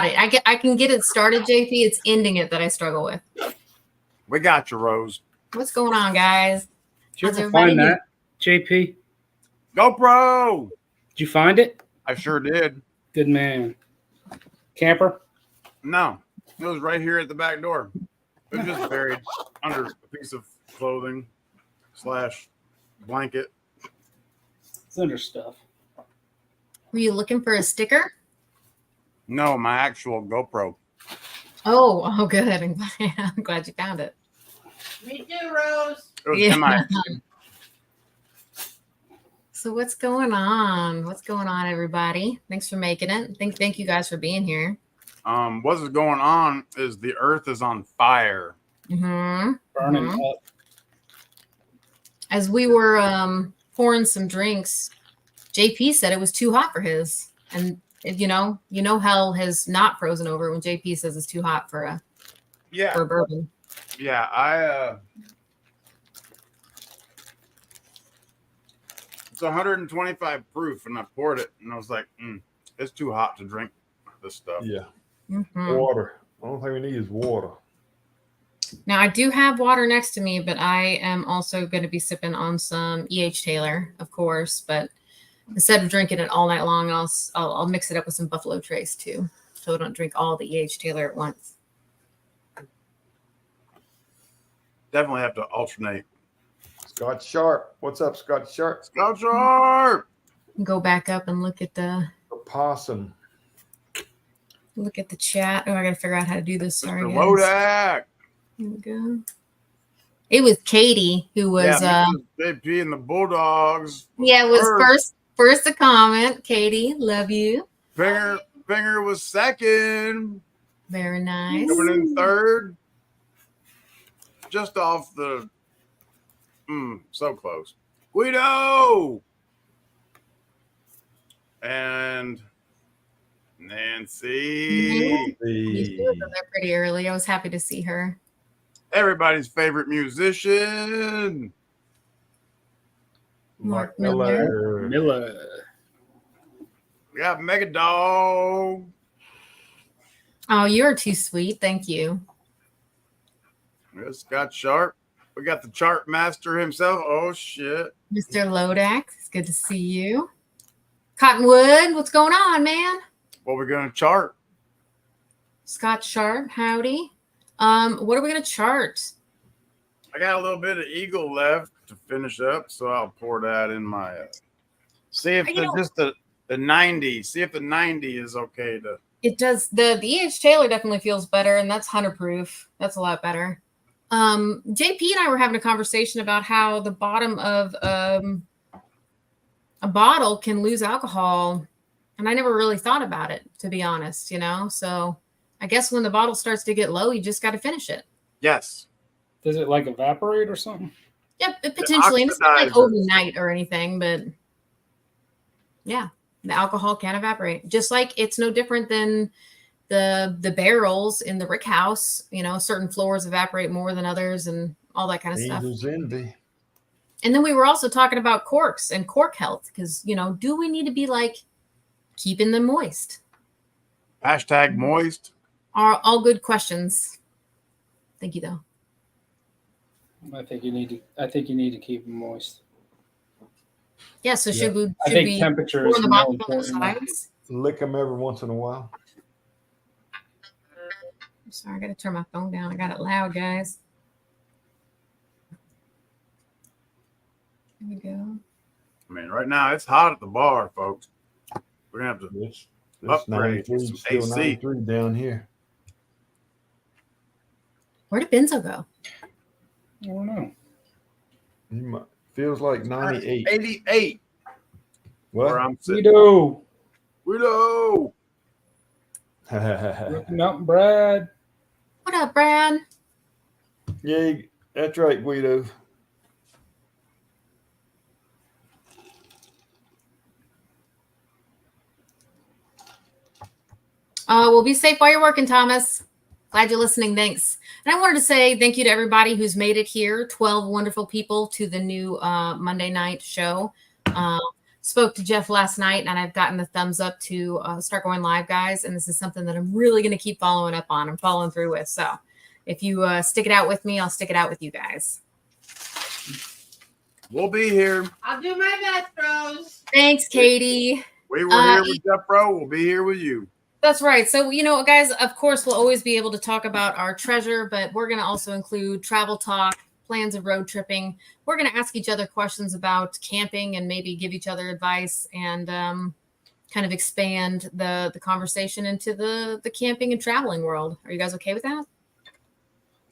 got it. I can get it started, JP. It's ending it that I struggle with. We got you, Rose. What's going on, guys? Did you ever find that, JP? GoPro! Did you find it? I sure did. Good man. Camper? No, it was right here at the back door. It was just buried under a piece of clothing / blanket. It's under stuff. Were you looking for a sticker? No, my actual GoPro. Oh, good. I'm glad you found it. Me too, Rose. It was MIA. So what's going on? What's going on, everybody? Thanks for making it. Thank you guys for being here. What's going on is the earth is on fire. Mm-hmm. Burning up. As we were pouring some drinks, JP said it was too hot for his. And you know hell has not frozen over when JP says it's too hot for a bourbon. Yeah, it's 125 proof, and I poured it, and I was like, it's too hot to drink this stuff. Yeah. Mm-hmm. Water. The only thing we need is water. Now, I do have water next to me, but I am also going to be sipping on some E.H. Taylor, of course. But instead of drinking it all night long, I'll mix it up with some Buffalo Trace, too. So I don't drink all the E.H. Taylor at once. Definitely have to alternate. Scott Sharp. What's up, Scott Sharp? Scott Sharp! Go back up and look at the Possum. chat. Oh, I got to figure out how to do this. Sorry, Mr. guys. Wodak. Here we go. It was Katie who was JP and the Bulldogs. Yeah, it was first a comment. Katie, love you. Finger was second. Very nice. Coming in third. Just off the so close. Guido and Nancy. She was there pretty early. I was happy to see her. Everybody's favorite musician. Mark Miller. We got Mega Dog. Oh, you're too sweet. Thank you. There's Scott Sharp. We got the chart master himself. Oh, shit. Mr. Lodak, it's good to see you. Cottonwood, what's going on, man? What we're going to chart? Scott Sharp, howdy. What are we going to chart? I got a little bit of Eagle left to finish up, so I'll pour that in my see if the 90. See if the 90 is okay to. It does. The E.H. Taylor definitely feels better, and that's 100 proof. That's a lot better. JP and I were having a conversation about how the bottom of a bottle can lose alcohol, and I never really thought about it, to be honest. So I guess when the bottle starts to get low, you just got to finish it. Yes. Does it like evaporate or something? Yep, potentially. It's not like overnight or anything, but yeah, the alcohol can evaporate. Just like it's no different than the barrels in the rick house. Certain floors evaporate more than others and all that kind of Angel's stuff. envy. And then we were also talking about corks and cork health because, do we need to be like keeping them moist? Hashtag moist. Are all good questions. Thank you, though. I think you need to keep them moist. Yeah. So should we? I think temperature is the more bottom on the important. sides? Lick them every once in a while. I'm sorry, I got to turn my phone down. I got it loud, guys. Here we go. I mean, right now it's hot at the bar, folks. We're gonna have to This upgrade 93, some still AC. 93 down here. Where did Benzo go? I don't know. Feels like 98. 88. Where What? I'm sitting. Guido. Looking up, Brad. What up, Brad? Yeah, that's right, Guido. Well, be safe while you're working, Thomas. Glad you're listening. Thanks. And I wanted to say thank you to everybody who's made it here. 12 wonderful people to the new Monday night show. spoke to Jeff last night, and I've gotten the thumbs up to start going live, guys. And this is something that I'm really going to keep following up on and following through with. So if you stick it out with me, I'll stick it out with you guys. We'll be here. I'll do my best, Rose. Thanks, Katie. We were here with Jeff Pro. We'll be here with you. That's right. So, guys, of course, we'll always be able to talk about our treasure, but we're going to also include travel talk, plans of road tripping. We're going to ask each other questions about camping and maybe give each other advice and kind of expand the conversation into the camping and traveling world. Are you guys okay with that?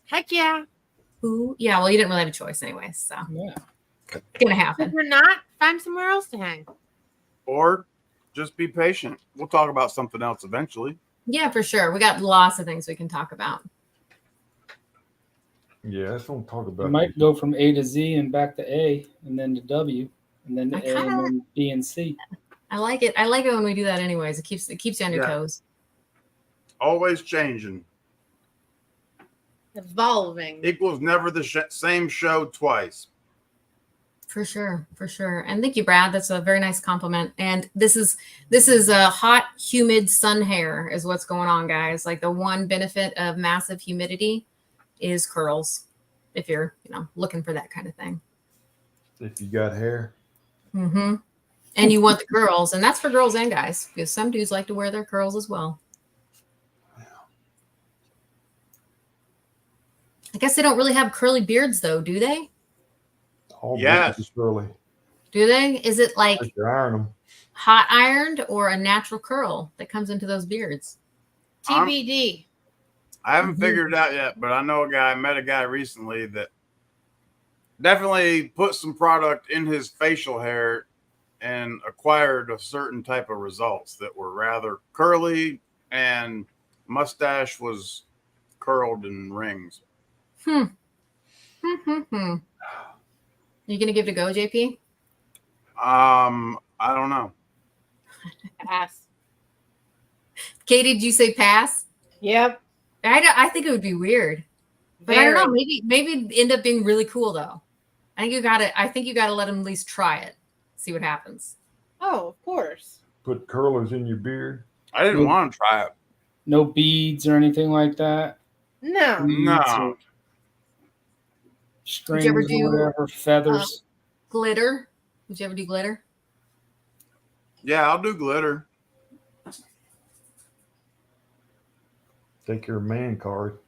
Heck yeah. Ooh, yeah. Well, you didn't really have a choice anyway, so Yeah. it's going to If happen. we're not, find somewhere else to hang. Or just be patient. We'll talk about something else eventually. Yeah, for sure. We got lots of things we can talk about. Yeah, let's don't talk We about might go from A to Z and back to A and then to W and then to A and then B and C. I like it. I like it when we do that anyways. It keeps you on your toes. Always changing. Evolving. Equals never the same show twice. For sure, for sure. And thank you, Brad. That's a very nice compliment. And this is a hot, humid sun hair is what's going on, guys. Like the one benefit of massive humidity is curls. If you're, looking for that kind of thing. if you got hair. Mm-hmm. And you want the curls, and that's for girls and guys, because some dudes like to wear their curls as well. I guess they don't really have curly beards, though, do they? All Yes. is curly. Do they? Is it like If you iron them. hot ironed or a natural curl that comes into those beards? TBD. I haven't figured it out yet, but I know I met a guy recently that definitely put some product in his facial hair and acquired a certain type of results that were rather curly, and mustache was curled in rings. You gonna give it a go, JP? I don't know. Pass. Katie, did you say pass? Yep. I think it would be weird, but I don't know. Maybe it'd end up being really cool though. I think you gotta let him at least try it, see what happens. Oh, of course. Put curlers in your beard. I didn't want to try it. No beads or anything like that. No. No. Strings you ever or do, whatever, feathers. Glitter? Would you ever do glitter? Yeah, I'll do glitter. Take your man card.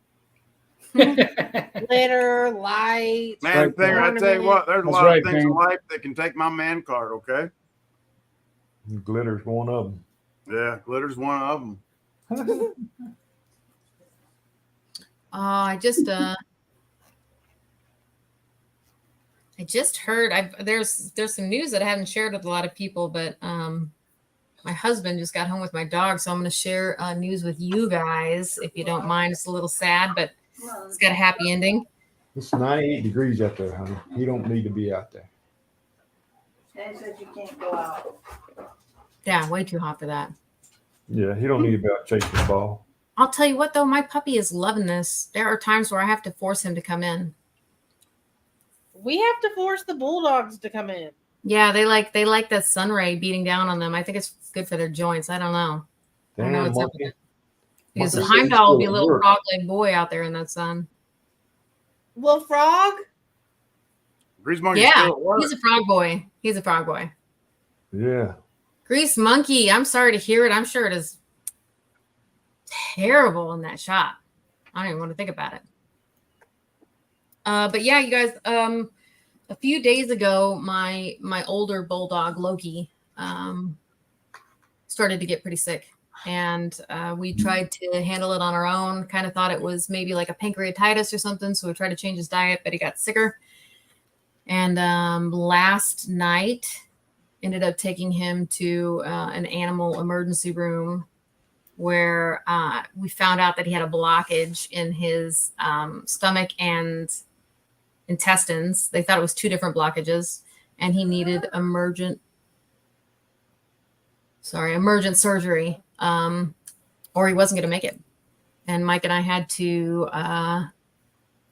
Glitter, lights. Man, right, I tell you what, there's a That's lot right, of things in man. life that can take my man card, okay? Glitter's one of them. Yeah, glitter's one of them. I just heard there's some news that I haven't shared with a lot of people, but my husband just got home with my dog, so I'm going to share news with you guys if you don't mind. It's a little sad, but it's got a happy ending. It's 98 degrees out there, honey. You don't need to be out there. Dad said you can't go out. Yeah, way too hot for that. Yeah, he don't need to be out chasing the ball. I'll tell you what, though, my puppy is loving this. There are times where I have to force him to come in. We have to force the bulldogs to come in. Yeah, they like that sun ray beating down on them. I think it's good for their joints. I don't know. I don't know Damn, what's up with monkey. it. Because Monkey Heimdall will be a still little work. frog-legged boy out there in that sun. Will Frog? Grease monkey Yeah, still at work. he's a frog boy. He's a frog boy. Yeah. Grease monkey. I'm sorry to hear it. I'm sure it is terrible in that shot. I don't even want to think about it. But yeah, you guys. A few days ago, my older bulldog Loki started to get pretty sick, and we tried to handle it on our own. Kind of thought it was maybe like a pancreatitis or something, so we tried to change his diet, but he got sicker. And last night, ended up taking him to an animal emergency room where we found out that he had a blockage in his stomach and intestines. They thought it was two different blockages, and he needed emergent surgery, or he wasn't going to make it. And Mike and I had to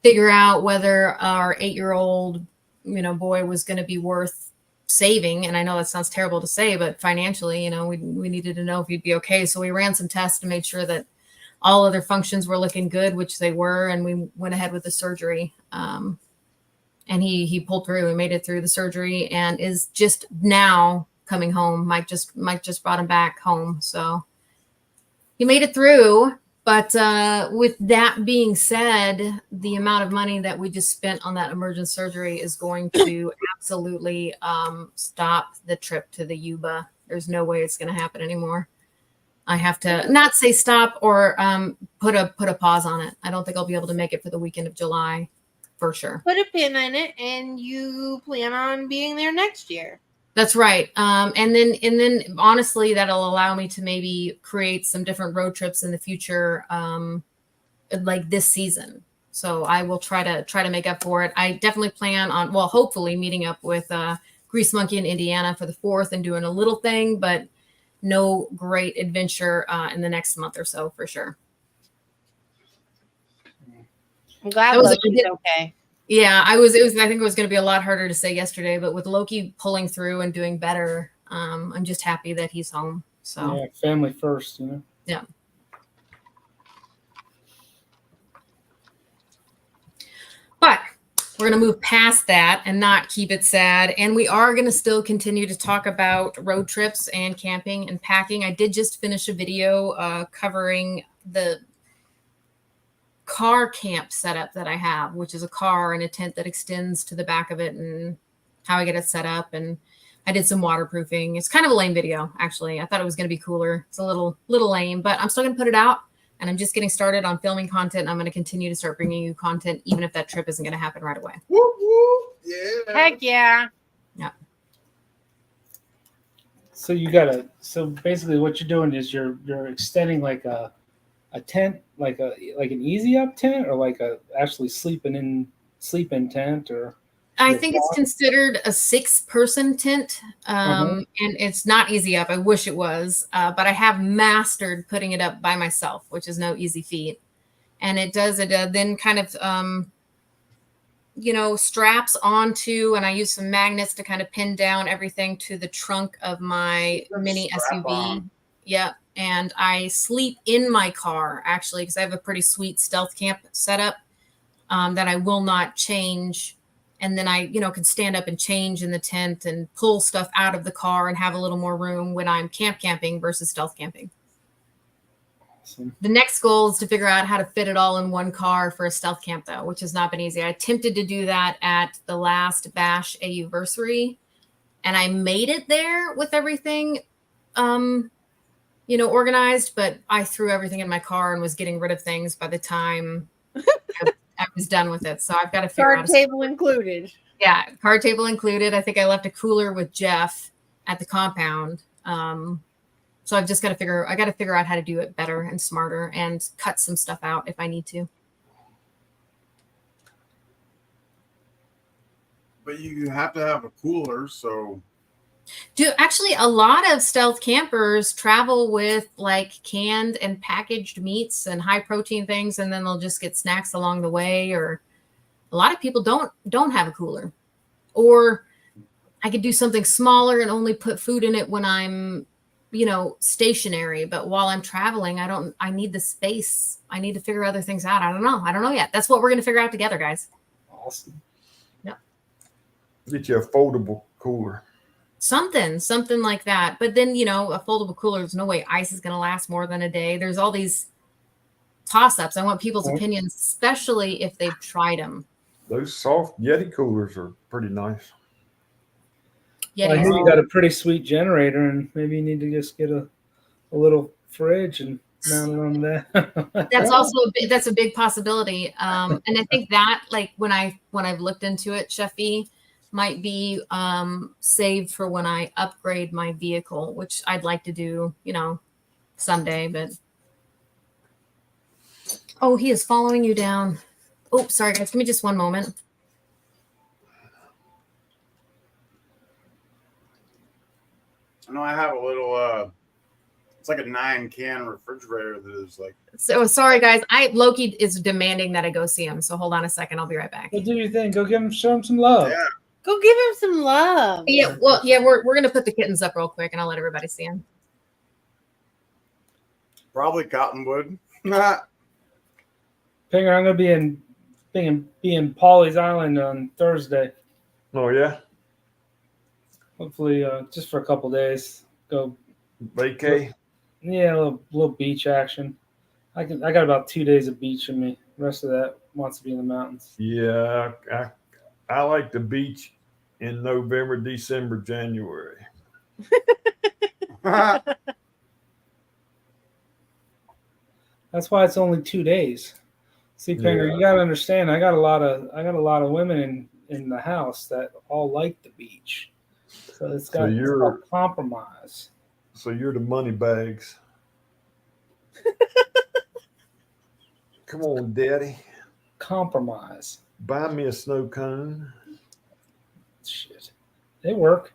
figure out whether our 8-year-old boy was going to be worth saving. And I know that sounds terrible to say, but financially, you know, we needed to know if he'd be okay. So we ran some tests to make sure that all other functions were looking good, which they were. And we went ahead with the surgery. And he pulled through and made it through the surgery and is just now coming home. Mike just brought him back home. So he made it through. But with that being said, the amount of money that we just spent on that emergent surgery is going to absolutely stop the trip to the Yuba. There's no way it's going to happen anymore. I have to not say stop or put a pause on it. I don't think I'll be able to make it for the weekend of July for sure. Put a pin in it, and you plan on being there next year. That's right. And then honestly, that'll allow me to maybe create some different road trips in the future, like this season. So I will try to make up for it. I definitely plan on, well, hopefully meeting up with Grease Monkey in Indiana for the 4th and doing a little thing, but no great adventure in the next month or so for sure. I'm glad Loki's okay. Yeah, I think it was going to be a lot harder to say yesterday, but with Loki pulling through and doing better, I'm just happy that he's home. So yeah, family first, you know. Yeah. But we're going to move past that and not keep it sad. And we are going to still continue to talk about road trips and camping and packing. I did just finish a video covering the car camp setup that I have, which is a car and a tent that extends to the back of it and how I get it set up. And I did some waterproofing. It's kind of a lame video, actually. I thought it was going to be cooler. It's a little lame, but I'm still going to put it out. And I'm just getting started on filming content. I'm going to continue to start bringing you content, even if that trip isn't going to happen right away. Whoop, whoop. Yeah. Heck yeah. Yeah. So so basically what you're doing is you're extending like a tent, like an easy up tent, or like a actually sleep in tent, or I think it's considered a 6-person tent. And it's not easy up. I wish it was, but I have mastered putting it up by myself, which is no easy feat. And it does it then kind of, straps onto, and I use some magnets to kind of pin down everything to the trunk of my mini SUV. Yep. And I sleep in my car, actually, because I have a pretty sweet stealth camp setup that I will not change. And then I, can stand up and change in the tent and pull stuff out of the car and have a little more room when I'm camping versus stealth camping. Awesome. The next goal is to figure out how to fit it all in one car for a stealth camp, though, which has not been easy. I attempted to do that at the last Bash AUversary, and I made it there with everything organized, but I threw everything in my car and was getting rid of things by the time I was done with it. So I've got to figure out. Card table included. Yeah, card table included. I think I left a cooler with Jeff at the compound. So I've just got to figure out how to do it better and smarter and cut some stuff out if I need to. But you have to have a cooler, so. Actually, a lot of stealth campers travel with like canned and packaged meats and high protein things, and then they'll just get snacks along the way. Or a lot of people don't have a cooler, or I could do something smaller and only put food in it when I'm, stationary. But while I'm traveling, I need the space. I need to figure other things out. I don't know yet. That's what we're going to figure out together, guys. Awesome. Yeah. Get you a foldable cooler. Something like that. But then, a foldable cooler, there's no way ice is going to last more than a day. There's all these toss-ups. I want people's opinions, especially if they've tried them. Those soft Yeti coolers are pretty nice. Yeah, I hear you got a pretty sweet generator, and maybe you need to just get a little fridge and mount it on that. That's also that's a big possibility. And I think that, like, when I've looked into it, Chefy, might be saved for when I upgrade my vehicle, which I'd like to do, someday. But he is following you down. Oh, sorry guys, give me just one moment. I know I have a little it's like a 9-can refrigerator that is like. So sorry guys, Loki is demanding that I go see him, so hold on a second, I'll be right back. Well, do your thing. Go show him some love. Yeah. Go give him some love. Yeah, well, yeah, we're gonna put the kittens up real quick, and I'll let everybody see them. Probably Cottonwood. Nah. Pinger, I'm gonna be in Pawleys Island on Thursday. Oh yeah, Hopefully, just for a couple days. Go, vacay. yeah, a little beach action. I got about 2 days of beach in me. The rest of that wants to be in the mountains. Yeah, I like the beach in November, December, January. That's why it's only 2 days. See, Pinger, you gotta understand. I got a lot of women in the house that all like the beach, so it's got to compromise. So you're the money bags. Come on, Daddy. Compromise. Buy me a snow cone. Shit, they work.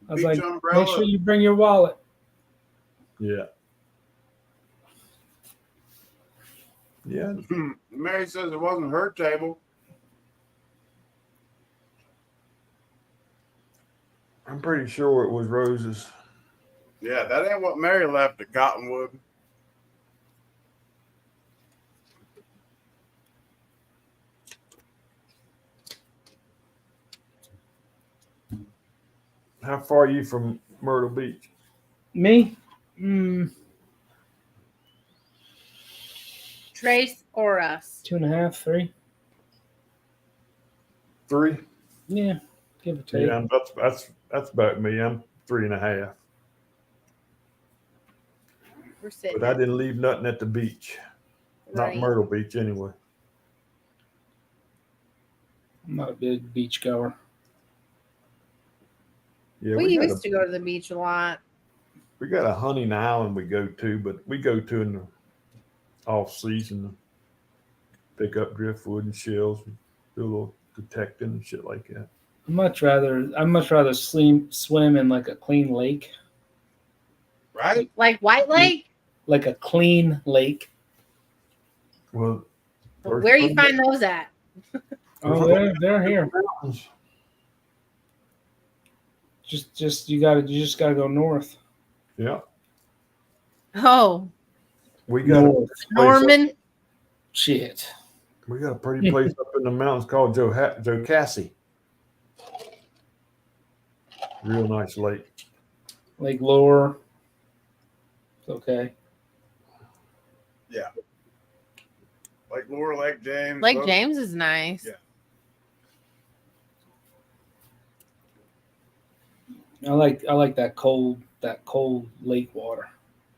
I was Beach like, umbrella. make sure you bring your wallet. Yeah. Yeah. Mary says it wasn't her table. I'm pretty sure it was Rose's. Yeah, that ain't what Mary left at Cottonwood. How far are you from Myrtle Beach? Me? Trace or us? 2.5, 3. 3? Yeah, give or take. Yeah, that's about me. I'm 3.5. We're sitting. But I didn't leave nothing at the beach. Right. Not Myrtle Beach anyway. I'm not a big beach goer. Yeah, we used to go to the beach a lot. We got a hunting island we go to, but we go to in the off season. Pick up driftwood and shells, do a little detecting and shit like that. I'd much rather swim in like a clean lake. Right? Like White Lake? Like a clean lake. Well, Where you find those at? Oh, they're here. You just gotta go north. Yeah. Oh, We got North. Norman. Shit. We got a pretty place up in the mountains called Jocassee. Real nice lake. Lake Lower. It's okay. Yeah. Like Lower Lake James. Lake James is nice. Yeah. I like that cold lake water.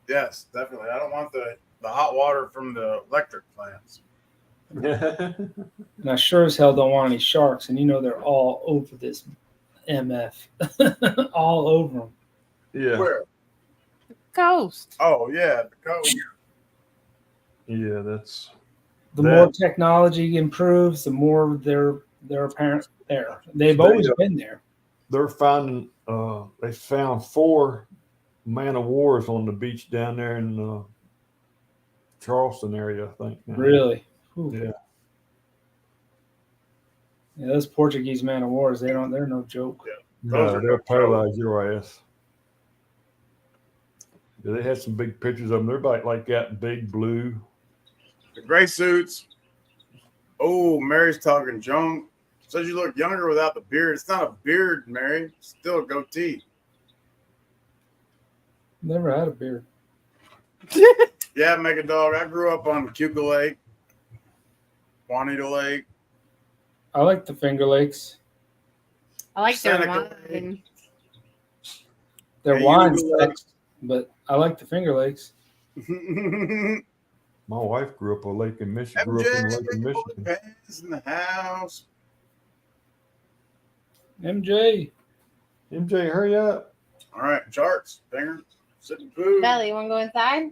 Yes, definitely. I don't want the hot water from the electric plants. And I sure as hell don't want any sharks, and they're all over this MF. All over them. Yeah. Where? Coast. Oh, yeah, the coast. Yeah, that's The more technology improves, the more they're apparent there. They've always been there. they're finding they found 4 man of wars on the beach down there in Charleston area, I think. Now. Really? Ooh. Yeah. Yeah, those Portuguese man of wars, they're no joke. Yeah. No, they'll paralyze your ass. Yeah, they had some big pictures of them. They're like that big blue. The gray suits. Oh, Mary's talking junk. Says you look younger without the beard. It's not a beard, Mary. It's still a goatee. Never had a beard. Yeah, Mega Dog. I grew up on Cuca Lake, Juanita Lake. I like the Finger Lakes. I like their Seneca wine. Their Yeah, wine Yuba sucks, but I like the Finger Lakes. Lake. My wife grew up a lake in Michigan. Grew up in a lake in Michigan. Pants in the house. MJ. MJ, hurry up. All right, charts. Finger. Sitting food. Belly, you want to go inside?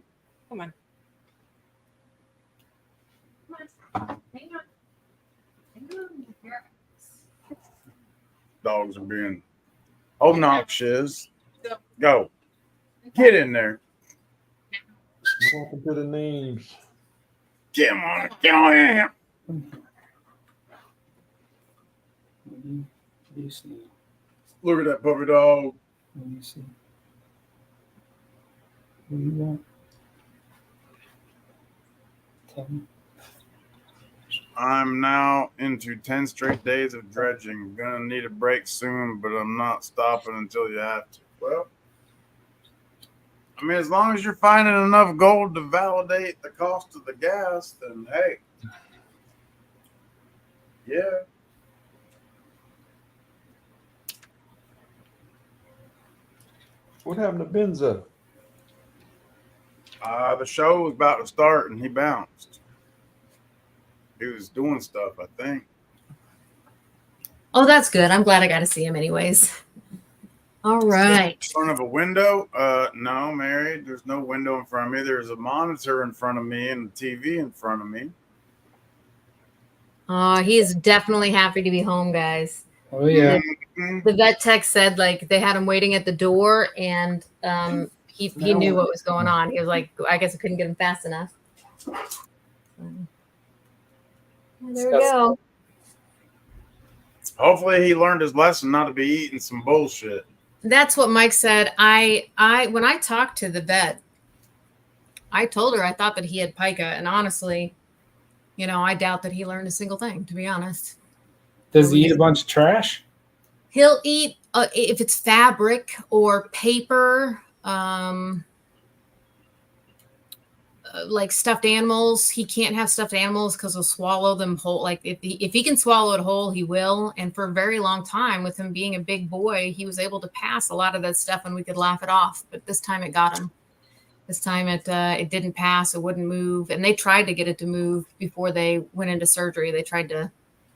Come on. Hang on. Dogs are being obnoxious. Go. Get in there. What happened to the names? Get on it. Get on it. You see. Look at that puppy dog. Let me see. What do you want? Tell me. I'm now into 10 straight days of dredging. Gonna need a break soon, but I'm not stopping until you have to. Well, I mean, as long as you're finding enough gold to validate the cost of the gas, then hey. Yeah. What happened to Benzo? The show was about to start and he bounced. He was doing stuff, I think. Oh, that's good. I'm glad I got to see him anyways. All right. In front of a window? No, Mary. There's no window in front of me. There's a monitor in front of me and a TV in front of me. He is definitely happy to be home, guys. Oh yeah. The vet tech said like they had him waiting at the door, and he knew what was going on. He was like, I guess I couldn't get him fast enough. There we go. Hopefully he learned his lesson not to be eating some bullshit. That's what Mike said. I when I talked to the vet, I told her I thought that he had pica, and honestly, you know, I doubt that he learned a single thing, to be honest. Does he eat a bunch of trash? He'll eat if it's fabric or paper, like stuffed animals. He can't have stuffed animals because he'll swallow them whole. Like if he can swallow it whole, he will. And for a very long time, with him being a big boy, he was able to pass a lot of that stuff, and we could laugh it off. But this time it got him. This time it didn't pass. It wouldn't move. And they tried to get it to move before they went into surgery. They tried to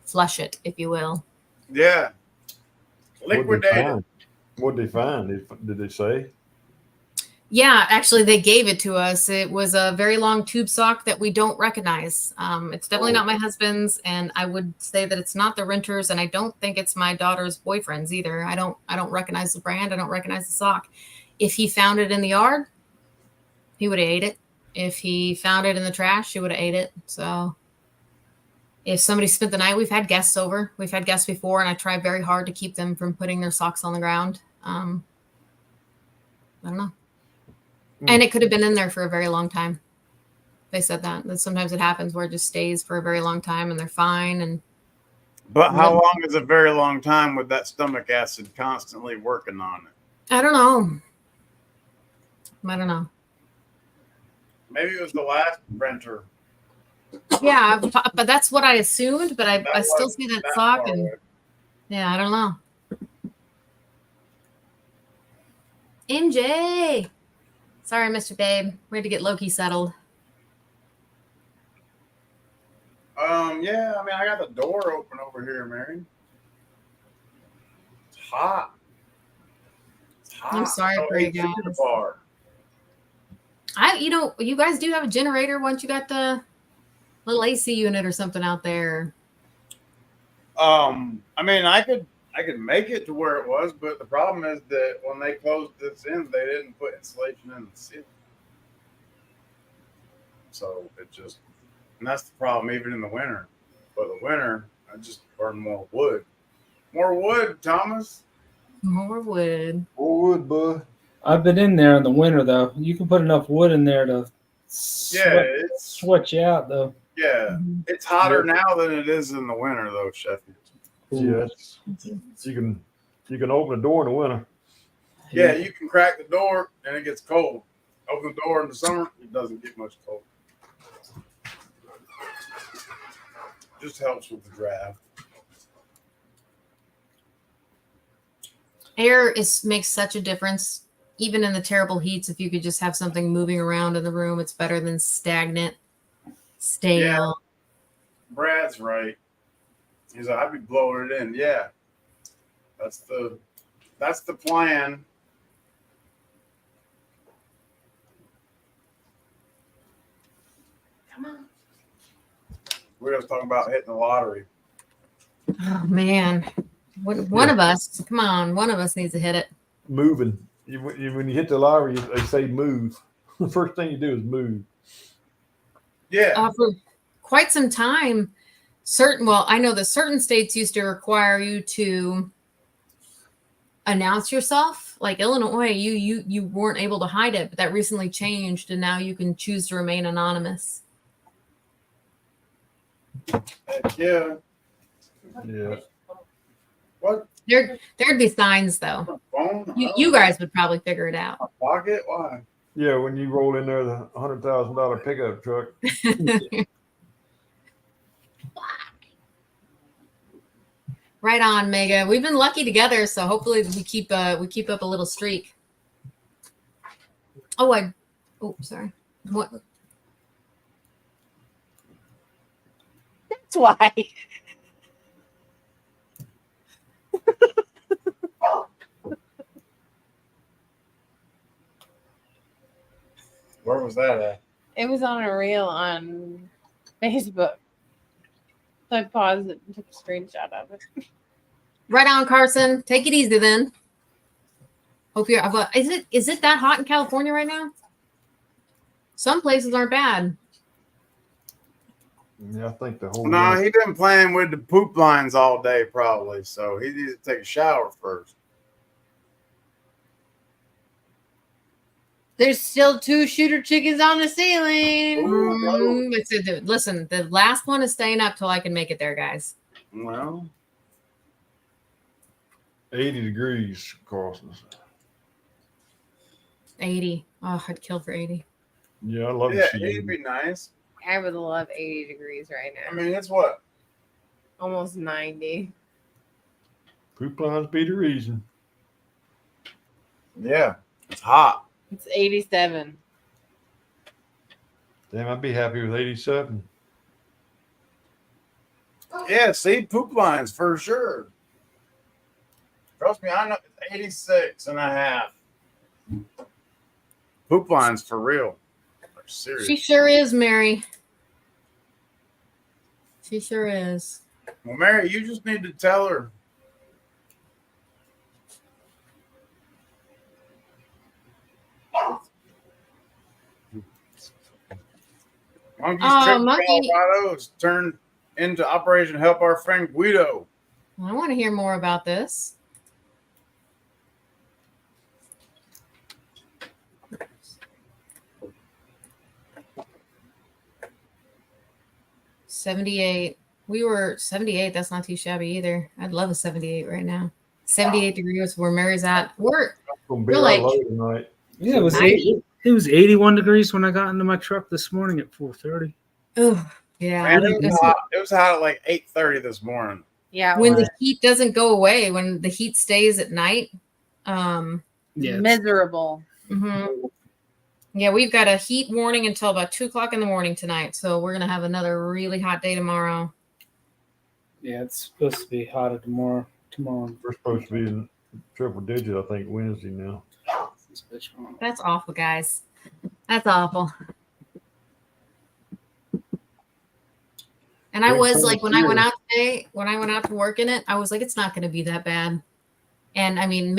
flush it, if you will. Yeah. Liquidated. What'd they find? Did they say? Yeah, actually, they gave it to us. It was a very long tube sock that we don't recognize. It's definitely not my husband's, and I would say that it's not the renter's, and I don't think it's my daughter's boyfriend's either. I don't recognize the brand. I don't recognize the sock. If he found it in the yard, he would have ate it. If he found it in the trash, he would have ate it. So if somebody spent the night, we've had guests over. We've had guests before, and I try very hard to keep them from putting their socks on the ground. I don't know. And it could have been in there for a very long time. They said that sometimes it happens where it just stays for a very long time and they're fine. But how long is a very long time with that stomach acid constantly working on it? I don't know. Maybe it was the last renter. Yeah, but that's what I assumed. But I still see that sock, and yeah, I don't know. MJ. Sorry, Mr. Babe. We had to get Loki settled. Yeah, I mean, I got the door open over here, Mary. It's hot. I'm sorry for you guys. You guys do have a generator once you got the little AC unit or something out there. I mean, I could make it to where it was, but the problem is that when they closed this in, they didn't put insulation in the ceiling. So and that's the problem even in the winter. But the winter, I just burn more wood. More wood, Thomas. More wood. More wood, bud. I've been in there in the winter though. You can put enough wood in there to sweat you out though. Yeah, it's hotter now than it is in the winter though, Sheffield. Yes, you can open the door in the winter. Yeah, you can crack the door and it gets cold. Open the door in the summer, it doesn't get much cold. Just helps with the draft. Air makes such a difference, even in the terrible heats. If you could just have something moving around in the room, it's better than stagnant, stale. Yeah. Brad's right. He's like, I'd be blowing it in. Yeah. That's the plan. Come on. We're just talking about hitting the lottery. Oh man, one of us. Come on, one of us needs to hit it. Moving. When you hit the lottery, they say move. The first thing you do is move. Yeah. For quite some time, I know that certain states used to require you to announce yourself. Like Illinois, you weren't able to hide it, but that recently changed, and now you can choose to remain anonymous. Heck yeah. Yeah. What? There'd be signs though. Phone? You guys would probably figure it out. Pocket? Why? Yeah, when you roll in there the $100,000 pickup truck. Right on, Mega. We've been lucky together, so hopefully we keep up a little streak. Oh, sorry. What? That's why. Where was that at? It was on a reel on Facebook. So I paused it and took a screenshot of it. Right on, Carson. Take it easy then. Hope you're. Is it that hot in California right now? Some places aren't bad. Yeah, I think the whole. No, he been playing with the poop lines all day, probably. So he needs to take a shower first. There's still 2 shooter chickens on the ceiling. Listen, the last one is staying up till I can make it there, guys. Well, 80 degrees crossing. 80. Oh, I'd kill for 80. Yeah, I love yeah, to see it'd be nice. I would love 80 degrees right I now. mean, it's what? Almost 90. poop lines be the reason. Yeah, it's hot. It's 87. Damn, I'd be happy with 87. Yeah, see, poop lines for sure. Trust me, I know it's 86 and a half. Poop lines for real. They're serious. She sure is, Mary. She sure is. Well, Mary, you just need to tell her. Monkey's trip to Monkey. Colorado has turned into Operation Help Our Friend Guido. I want to hear more about this. $78. We were 78. That's not too shabby either. I'd love a 78 right now. 78 degrees where Mary's at. We're like tonight. Yeah, it was 81 degrees when I got into my truck this morning at 4:30. Oh, yeah. Man, it was hot at like 8:30 this morning. Yeah. When the heat doesn't go away, when the heat stays at night. Yeah. Miserable. Mm-hmm. Yeah, we've got a heat warning until about 2 o'clock in the morning tonight. So we're going to have another really hot day tomorrow. Yeah, it's supposed to be hotter tomorrow. We're supposed to be in triple digit, I think, Wednesday now. That's awful, guys. That's awful. And I was like, when I went out today, when I went out to work in it, I was like, it's not going to be that bad. And I mean,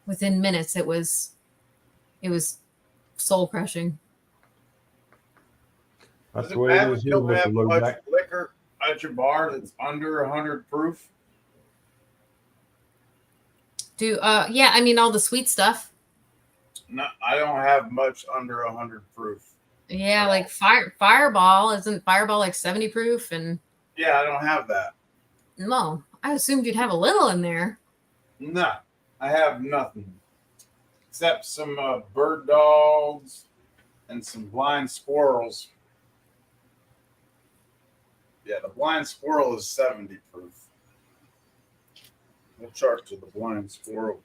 within minutes, it was soul crushing. That's Does the it way it matter is if here you with have the low much back. liquor at your bar that's under 100 proof? Yeah, I mean, all the sweet stuff. No, I don't have much under 100 proof. Yeah, like Fireball. Isn't Fireball like 70 proof? And Yeah, I don't have that. no, I assumed you'd have a little in there. No, I have nothing except some bird dogs and some blind squirrels. Yeah, the blind squirrel is 70 proof. We'll charge to the blind squirrel.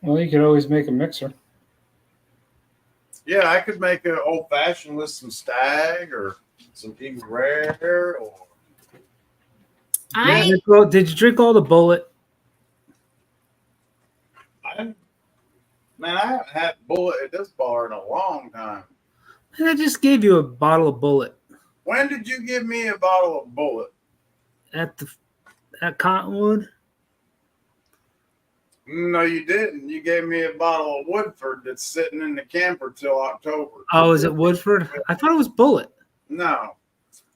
Well, you could always make a mixer. Yeah, I could make an old fashioned with some stag or some Eagle Rare or. Did you drink all the Bullet? Man, I haven't had Bullet at this bar in a long time. And I just gave you a bottle of Bullet When did you give me a bottle of Bullet? at Cottonwood. No, you didn't. You gave me a bottle of Woodford that's sitting in the camper till October. Oh, is it Woodford? I thought it was Bullet. No.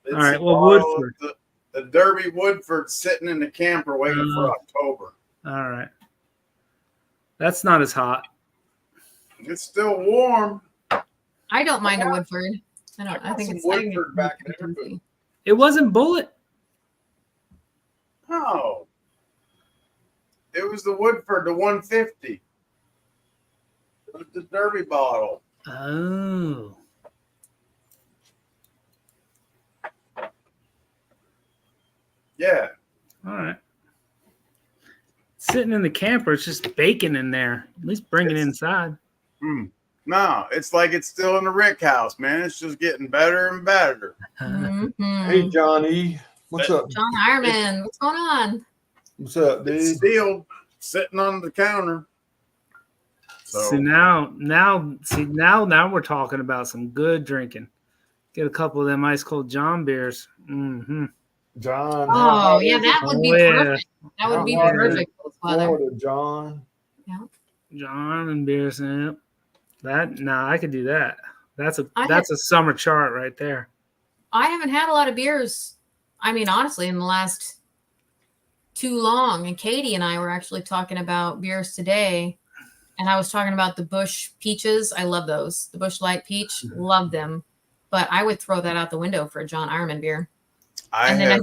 It's All right, a well, bottle of Woodford. The Derby Woodford sitting in the camper waiting for October. All right. That's not as hot. It's still warm. I don't mind a Woodford. I think it's Woodford back there. But It wasn't Bullet. no, it was the Woodford, the 150. It was the Derby bottle. Oh. Yeah. All right. Sitting in the camper, it's just baking in there. At least bring it inside. No, it's like it's still in the Rick house, man. It's just getting better and better. Mhm. Hey, Johnny. What's up? John Ironman, what's going on? What's up, dude? It's sealed, sitting on the counter. So See now we're talking about some good drinking. Get a couple of them ice cold John beers. Mm-hmm. John. Oh yeah, that would be perfect. That would be How hot is perfect for this weather. Florida, John. Yeah. John and beers. Yeah. I could do that. That's a summer chart right there. I haven't had a lot of beers. I mean, honestly, in the last too long. And Katie and I were actually talking about beers today. And I was talking about the Busch peaches. I love those. The Busch Light Peach, love them. But I would throw that out the window for a John Ironman beer. I have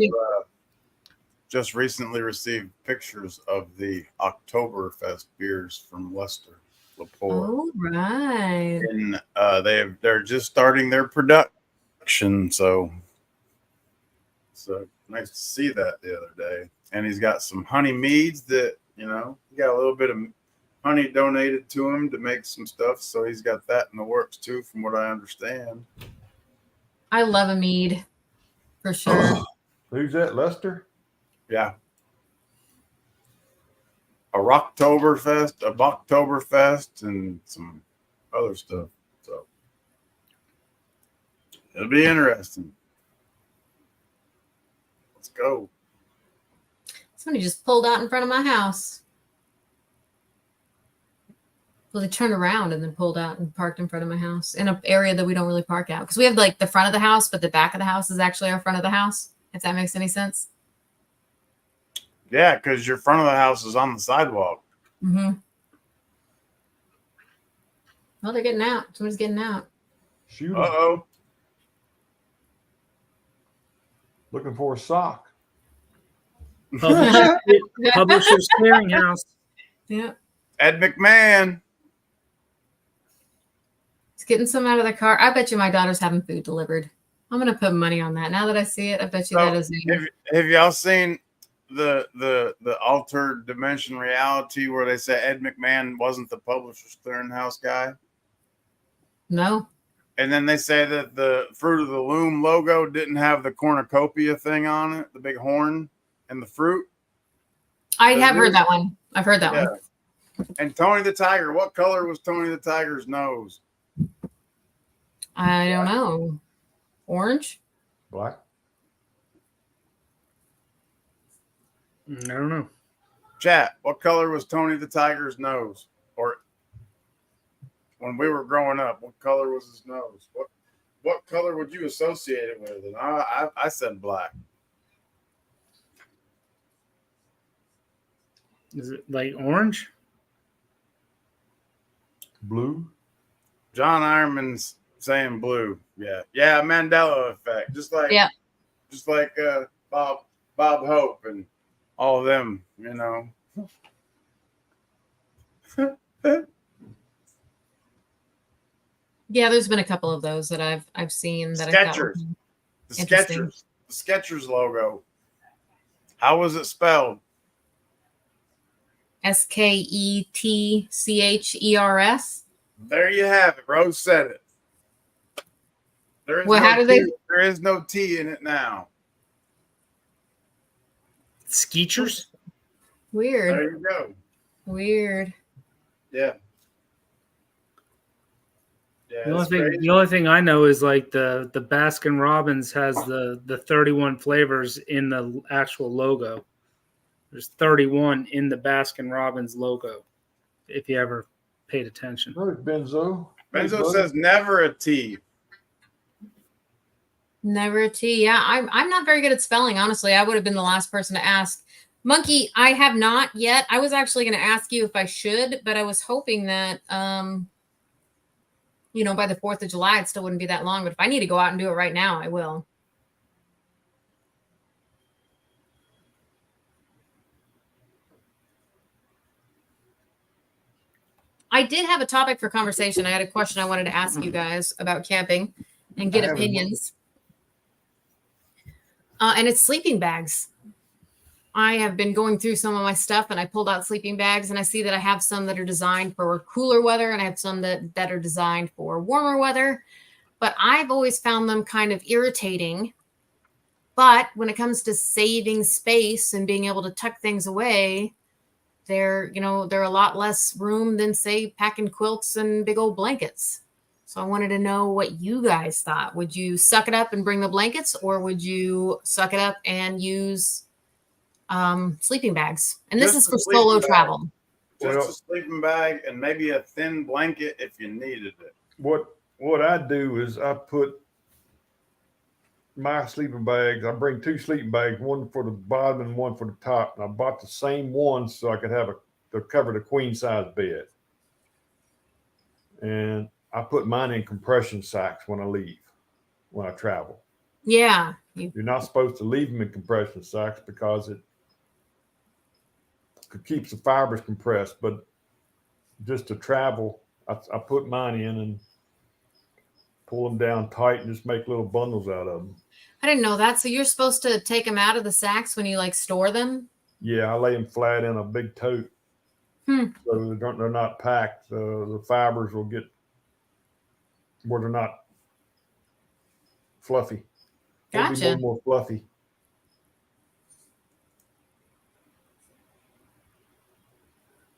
just recently received pictures of the Oktoberfest beers from Leicester, Lepore. Oh, right. And they're just starting their production, so nice to see that the other day. And he's got some honey meads that, he got a little bit of honey donated to him to make some stuff, so he's got that in the works too, from what I understand. I love a mead, for sure. Who's that, Lester? Yeah. A Oktoberfest, and some other stuff. So it'll be interesting. Let's go. Somebody just pulled out in front of my house. Well, they turned around and then pulled out and parked in front of my house in an area that we don't really park out. Because we have like the front of the house, but the back of the house is actually our front of the house, if that makes any sense. Yeah, because your front of the house is on the sidewalk. Mm-hmm. Well, they're getting out. Somebody's getting out. Shoot. Uh-oh. Looking for a sock. Publisher's Clearinghouse. Yeah. Ed McMahon. He's getting some out of the car. I bet you my daughter's having food delivered. I'm going to put money on that. Now that I see it, I bet you that is. Have y'all seen the altered dimension reality where they say Ed McMahon wasn't the Publishers Clearinghouse guy? No. And then they say that the Fruit of the Loom logo didn't have the cornucopia thing on it, the big horn and the fruit. I have heard that one. I've heard that one. And Tony the Tiger, what color was Tony the Tiger's nose? I don't know. Orange? Black? I don't know. Chat, what color was Tony the Tiger's nose? Or when we were growing up, what color was his nose? What color would you associate it with? And I said black. Is it like orange? Blue? John Ironman's saying blue. Yeah, Mandela effect. Just like Bob Hope and all of them, Yeah, there's been a couple of those that I've seen that Skechers. The Skechers logo. How was it spelled? Sketchers. There you have it. Rose said it. There is no T in it now. Skechers? Weird. There you go. Weird. Yeah. The only thing I know is like the Baskin Robbins has the 31 flavors in the actual logo. There's 31 in the Baskin Robbins logo, if you ever paid attention. There's Benzo. Benzo says never a T. Never a T. Yeah, I'm not very good at spelling, honestly. I would have been the last person to ask. Monkey, I have not yet. I was actually going to ask you if I should, but I was hoping that, you know, by the 4th of July, it still wouldn't be that long. But if I need to go out and do it right now, I will. I did have a topic for conversation. I had a question I wanted to ask you guys about camping and get opinions. And it's sleeping bags. I have been going through some of my stuff and I pulled out sleeping bags and I see that I have some that are designed for cooler weather and I have some that are designed for warmer weather. But I've always found them kind of irritating. But when it comes to saving space and being able to tuck things away, they're a lot less room than, say, packing quilts and big old blankets. So I wanted to know what you guys thought. Would you suck it up and bring the blankets, or would you suck it up and use sleeping bags? And this is for solo travel. Just a sleeping bag and maybe a thin blanket if you needed it. What I do is I put my sleeping bags, I bring 2 sleeping bags, one for the bottom and one for the top. And I bought the same one so I could have to cover the queen size bed. And I put mine in compression sacks when I travel. Yeah. You're not supposed to leave them in compression sacks because it keeps the fibers compressed. But just to travel, I put mine in and pull them down tight and just make little bundles out of them. I didn't know that. So you're supposed to take them out of the sacks when you like store them? Yeah, I lay them flat in a big tote. So they're not packed. The fibers will get where they're not fluffy. Gotcha. They'll be more fluffy.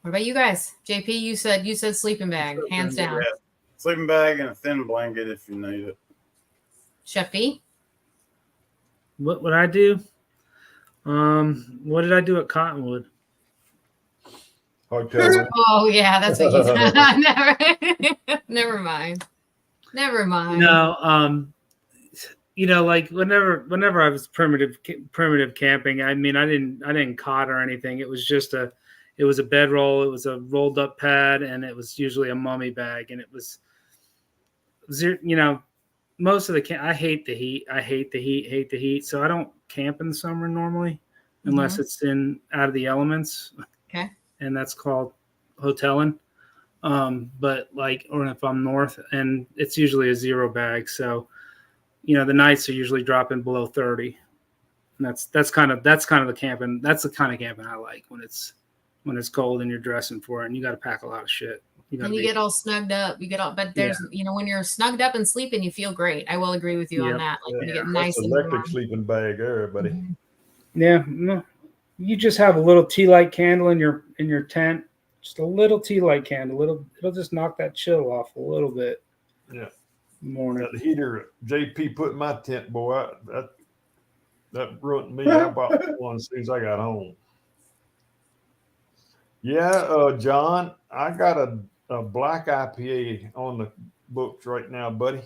What about you guys? JP, you said sleeping bag, hands down. Yeah. Sleeping bag and a thin blanket if you need it. Chef B? What would I do? What did I do at Cottonwood? Hotel. Oh yeah, that's what you said. Never mind. No, like whenever I was primitive camping, I mean, I didn't cot or anything. It was just it was a bedroll. It was a rolled up pad, and it was usually a mummy bag, and it was, most of the camp. I hate the heat. So I don't camp in the summer normally, unless it's out of the elements. Okay. And that's called hoteling. But or if I'm north, and it's usually a 0 bag. So, the nights are usually dropping below 30. And that's kind of the camping. That's the kind of camping I like when it's cold and you're dressing for it and you got to pack a lot of shit. And you get all snugged up. But there's, when you're snugged up and sleeping, you feel great. I will agree with you on that. When you get nice and electric warm. sleeping bag there, buddy. Yeah. No, you just have a little tea light candle in your tent. Just a little tea light candle. It'll just knock that chill off a little bit. Yeah. Morning. That heater JP put in my tent, boy, that ruined me. I bought one as soon as I got home. Yeah, John, I got a black IPA on the books right now, buddy.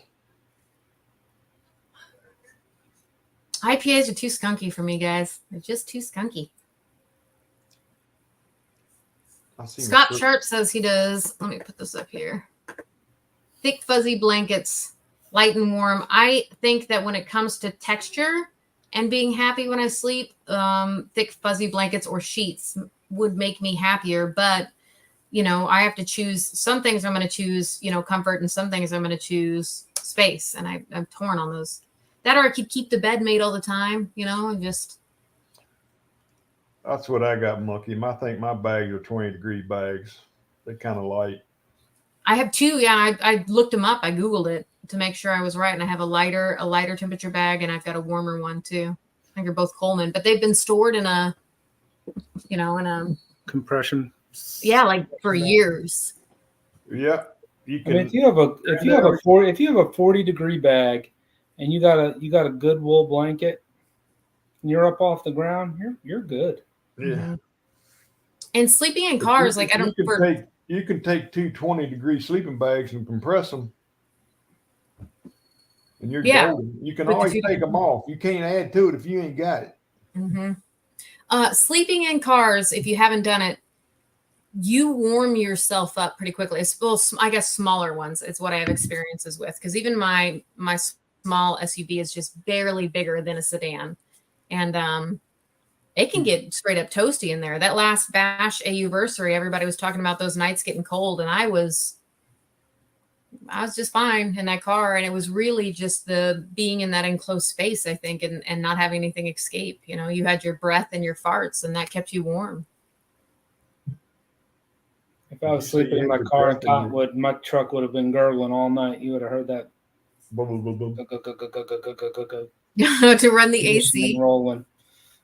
IPAs are too skunky for me, guys. They're just too skunky. Scott Sharp says he does. Let me put this up here. Thick, fuzzy blankets, light and warm. I think that when it comes to texture and being happy when I sleep, thick, fuzzy blankets or sheets would make me happier. But, I have to choose. Some things I'm going to choose, comfort, and some things I'm going to choose space. And I'm torn on those. That or I could keep the bed made all the time, and just. That's what I got, Monkey. I think my bags are 20-degree bags. They're kind of light. I have 2. Yeah, I looked them up. I Googled it to make sure I was right. And I have a lighter temperature bag, and I've got a warmer one too. I think they're both Coleman, but they've been stored in a compression. Yeah, for years. Yeah, you can. I mean, if you have a 40-degree bag, and you got a good wool blanket, and you're up off the ground, you're good. Yeah. And sleeping in cars, I don't. You can take 2 20-degree sleeping bags and compress them, and you're golden. You can always take them off. You can't add to it if you ain't got it. Mm-hmm. Sleeping in cars, if you haven't done it, you warm yourself up pretty quickly. Well, I guess smaller ones. It's what I have experiences with, because even my small SUV is just barely bigger than a sedan, and it can get straight up toasty in there. That last Bash AUversary, everybody was talking about those nights getting cold, and I was just fine in that car. And it was really just the being in that enclosed space, I think, and not having anything escape. You know, you had your breath and your farts, and that kept you warm. If I was sleeping in my car in Cottonwood, my truck would have been gurgling all night. You would have heard that. To run the AC. Rolling.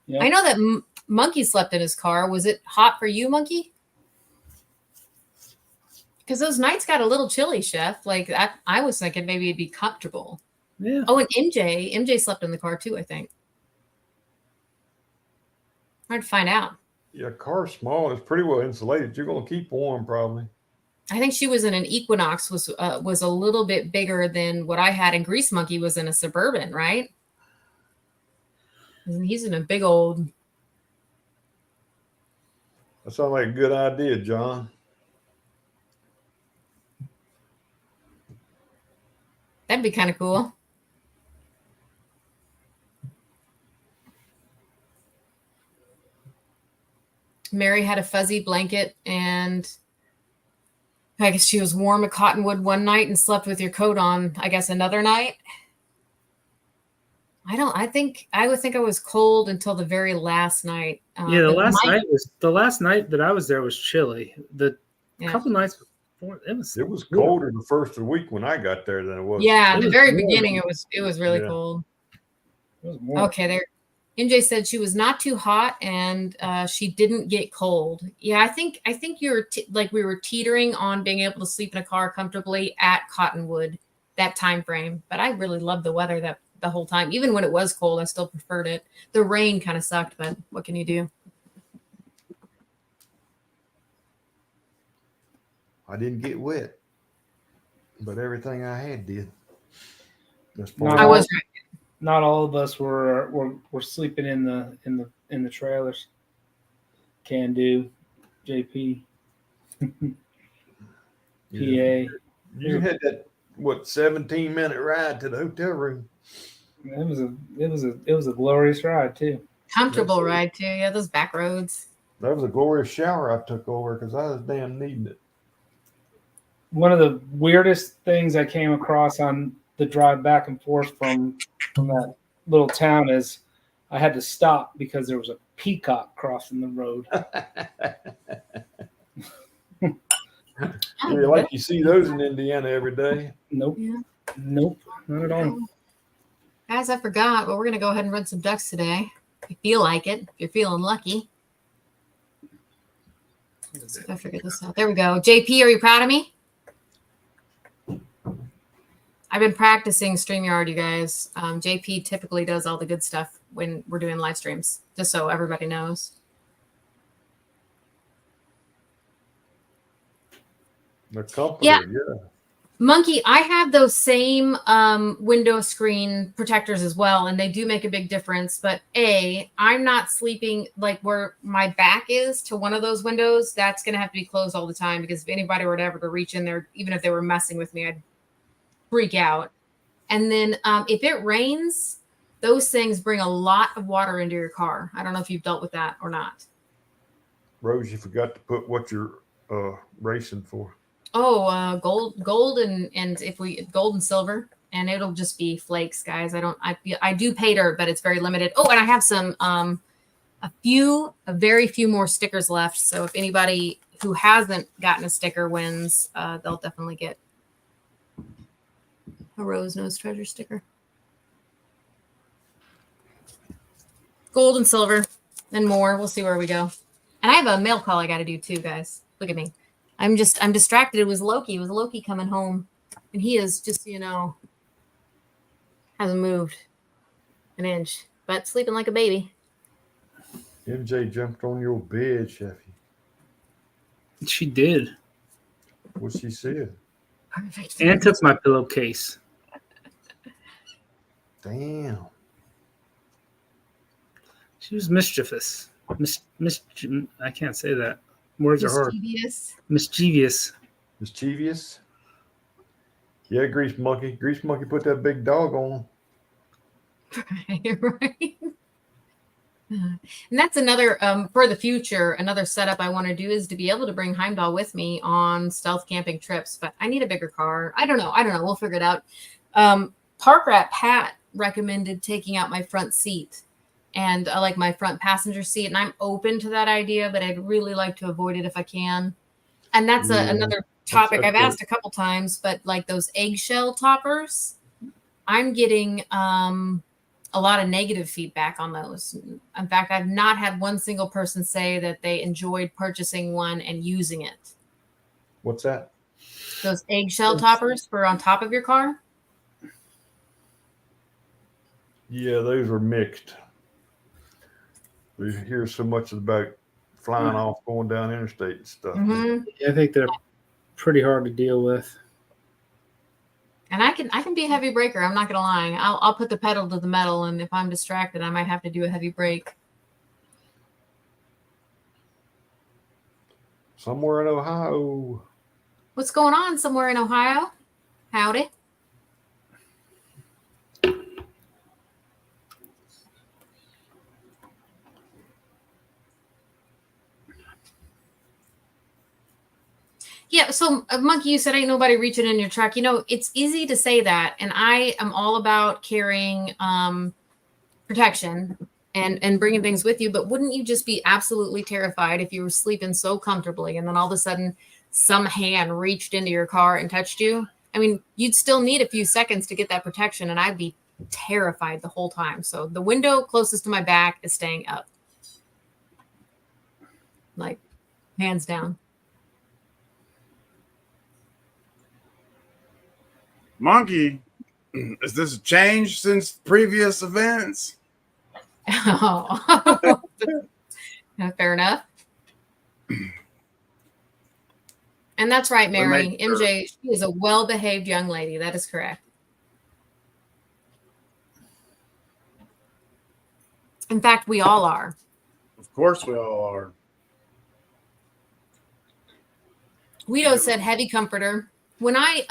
Yep. I know that Monkey slept in his car. Was it hot for you, Monkey? Because those nights got a little chilly, Chef. Like I was thinking maybe it'd be comfortable. Yeah. Oh, and MJ slept in the car too, I think. Hard to find out. Yeah, car's small. It's pretty well insulated. You're gonna keep warm, probably. I think she was in an Equinox, was a little bit bigger than what I had, and Grease Monkey was in a Suburban, right? And he's in a big old. That sounds like a good idea, John. That'd be kind of cool. Mary had a fuzzy blanket, and I guess she was warm at Cottonwood one night and slept with your coat on, I guess, another night. I would think I was cold until the very last night. Yeah, the last night that I was there was chilly. The couple nights before, it was colder the first of the week when I got there than it was. Yeah, the very beginning it was really cold. It was warm. Okay, there. MJ said she was not too hot and she didn't get cold. Yeah, I think you're we were teetering on being able to sleep in a car comfortably at Cottonwood that time frame. But I really loved the weather the whole time. Even when it was cold, I still preferred it. The rain kind of sucked, but what can you do? I didn't get wet, but everything I had did. I was right. Not all of us were sleeping in the trailers. Can do, JP, PA. You had that 17-minute ride to the hotel room. It was a glorious ride too. Comfortable ride too. Yeah, those back roads. That was a glorious shower I took over because I was damn needing it. One of the weirdest things I came across on the drive back and forth from that little town is I had to stop because there was a peacock crossing the road. Like you see those in Indiana every day. Nope. Yeah. Nope. Not at all. Guys, I forgot, but we're going to go ahead and run some ducks today. If you feel like it, if you're feeling lucky. I figured this out. There we go. JP, are you proud of me? I've been practicing StreamYard, you guys. JP typically does all the good stuff when we're doing live streams, just so everybody knows. The company, yeah. Monkey, I have those same window screen protectors as well, and they do make a big difference. But I'm not sleeping like where my back is to one of those windows. That's going to have to be closed all the time because if anybody were to ever to reach in there, even if they were messing with me, I'd freak out. And then if it rains, those things bring a lot of water into your car. I don't know if you've dealt with that or not. Rose, you forgot to put what you're racing for. Oh, gold and if we gold and silver, and it'll just be flakes, guys. I do pay dirt, but it's very limited. Oh, and I have some a very few more stickers left. So if anybody who hasn't gotten a sticker wins, they'll definitely get a Rose Nose Treasure sticker. Gold and silver and more. We'll see where we go. And I have a mail call I got to do too, guys. Look at me. I'm distracted. It was Loki. It was Loki coming home. And he is just, hasn't moved an inch, but sleeping like a baby. MJ jumped on your bed, Sheffy. She did. What she said. Perfect. And took my pillowcase. Damn. She was mischievous. I can't say that. Words are hard. Mischievous. Mischievous. Mischievous. Yeah, Grease Monkey. Grease Monkey put that big dog on. Right. And that's another for the future. Another setup I want to do is to be able to bring Heimdall with me on stealth camping trips. But I need a bigger car. I don't know. We'll figure it out. Park Rat Pat recommended taking out my front seat and like my front passenger seat, and I'm open to that idea, but I'd really like to avoid it if I can. And that's another topic I've asked a couple times. But like those eggshell toppers, I'm getting a lot of negative feedback on those. In fact, I've not had one single person say that they enjoyed purchasing one and using it. What's that? Those eggshell toppers for on top of your car? Yeah, those are mixed. We hear so much about flying off, going down interstate and stuff. Mm-hmm. Yeah, I think they're pretty hard to deal with. And I can be a heavy breaker. I'm not gonna lie. I'll put the pedal to the metal, and if I'm distracted, I might have to do a heavy brake. Somewhere in Ohio. What's going on somewhere in Ohio? Howdy. Yeah, so Monkey, you said ain't nobody reaching in your truck. You know, it's easy to say that, and I am all about carrying protection and bringing things with you. But wouldn't you just be absolutely terrified if you were sleeping so comfortably and then all of a sudden some hand reached into your car and touched you? I mean, you'd still need a few seconds to get that protection, and I'd be terrified the whole time. So the window closest to my back is staying up, like hands down. Monkey, is this a change since previous events? Oh, fair enough. And that's right, Mary. MJ, she is a well-behaved young lady. That is correct. In fact, we all are. Of course we all are. Guido said heavy comforter. When I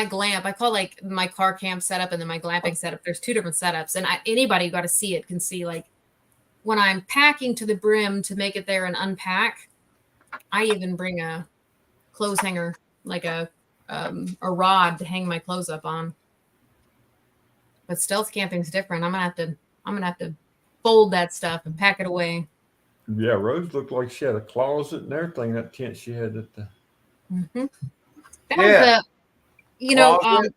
glamp, I call like my car camp setup and then my glamping setup. There's two different setups, and anybody who got to see it can see like when I'm packing to the brim to make it there and unpack. I even bring a clothes hanger, like a rod to hang my clothes up on. But stealth camping's different. I'm gonna have to fold that stuff and pack it away. Yeah, Rose looked like she had a closet and everything. That tent she had at the. Mm-hmm. That was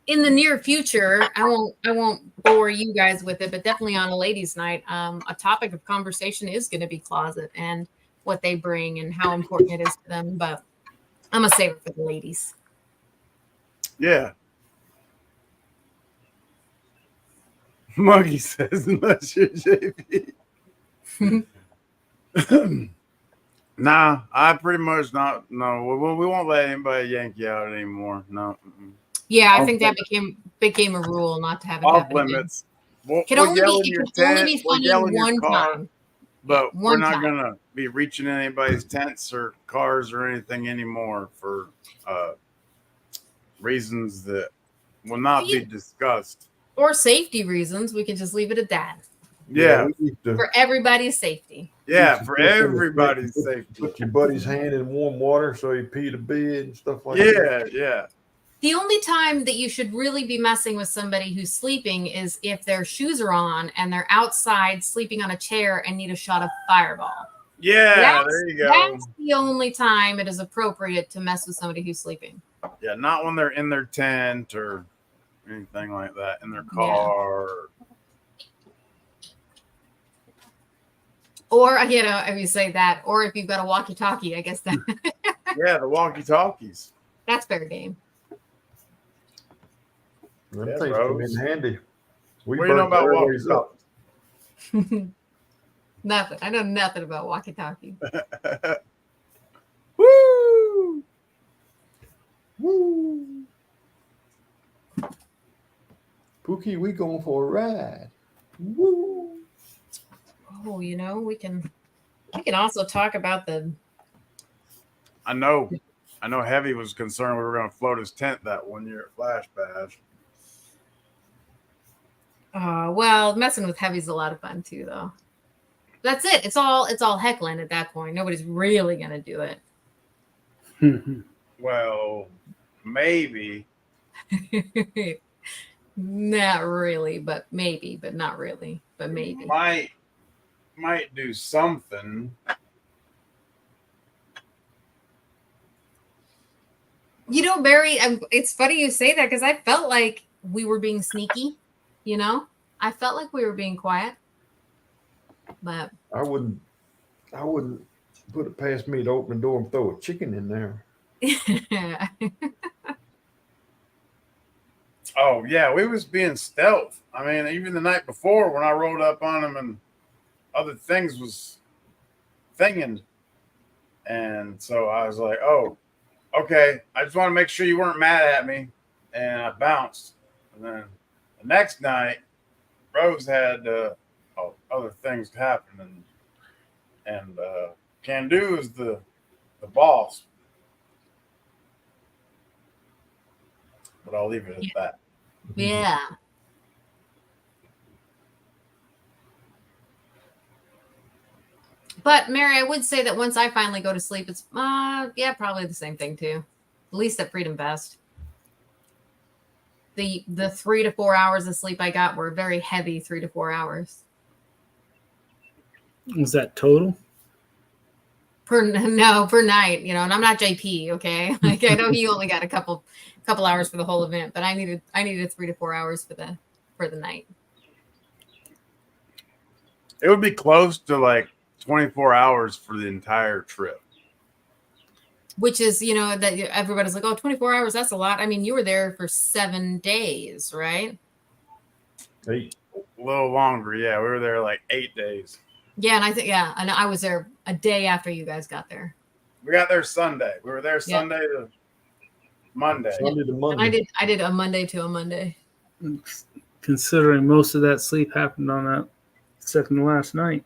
in the near future, I won't bore you guys with it, but definitely on a ladies' night, a topic of conversation is going to be closet and what they bring and how important it is to them. But I'm gonna save it for the ladies. Yeah. Monkey says, unless you're JP. Nah, I pretty much not. No, we won't let anybody yank you out anymore. No. Yeah, I think that became a rule not to have it off happen limits. It can only be funny one time. But we're not gonna be reaching anybody's tents or cars or anything anymore for reasons that will not be discussed. Or safety reasons. We can just leave it at that. Yeah. For everybody's safety. Yeah, for everybody's safety. Put your buddy's hand in warm water so he pee the bed and stuff like that. Yeah. The only time that you should really be messing with somebody who's sleeping is if their shoes are on and they're outside sleeping on a chair and need a shot of Fireball. Yeah, there you go. That's the only time it is appropriate to mess with somebody who's sleeping. Yeah, not when they're in their tent or anything like that, in their car. Yeah. Or, if you say that, or if you've got a walkie-talkie, I guess that. Yeah, the walkie-talkies. That's fair game. Them things come in handy. What do you know about walkie-talkies? Nothing. I know nothing about walkie-talkie. Woo! Woo! Pookie, we going for a ride. Woo! Oh, we can also talk about the. I know Heavy was concerned we were going to float his tent that one year at Flash Bash. Well, messing with Heavy's a lot of fun too, though. That's it. It's all heckling at that point. Nobody's really gonna do it. Well, maybe. Not really, but maybe, but not really, but maybe. Might do something. Barry, it's funny you say that because I felt like we were being sneaky. I felt like we were being quiet, but I wouldn't put it past me to open the door and throw a chicken in there. Oh yeah, we was being stealth. I mean, even the night before when I rolled up on him and other things was thinging, and so I was like, "Oh, okay. I just want to make sure you weren't mad at me," and I bounced. And then the next night, Rose had other things happen, and Can-Do is the boss. But I'll leave it at that. Yeah. But Mary, I would say that once I finally go to sleep, it's probably the same thing too. At least at Freedom Fest. The 3 to 4 hours of sleep I got were very heavy 3 to 4 hours. Was that total? Per night, and I'm not JP, okay? Like I know he only got a couple hours for the whole event, but I needed 3 to 4 hours for the night. It would be close to like 24 hours for the entire trip. Which is, that everybody's like, oh, 24 hours, that's a lot. I mean, you were there for 7 days, right? 8. A little longer, yeah. We were there like 8 days. Yeah, and I was there a day after you guys got there. We got there Sunday. We were there Sunday to Monday. Sunday to Monday. And I did a Monday to a Monday. Considering most of that sleep happened on that second to last night.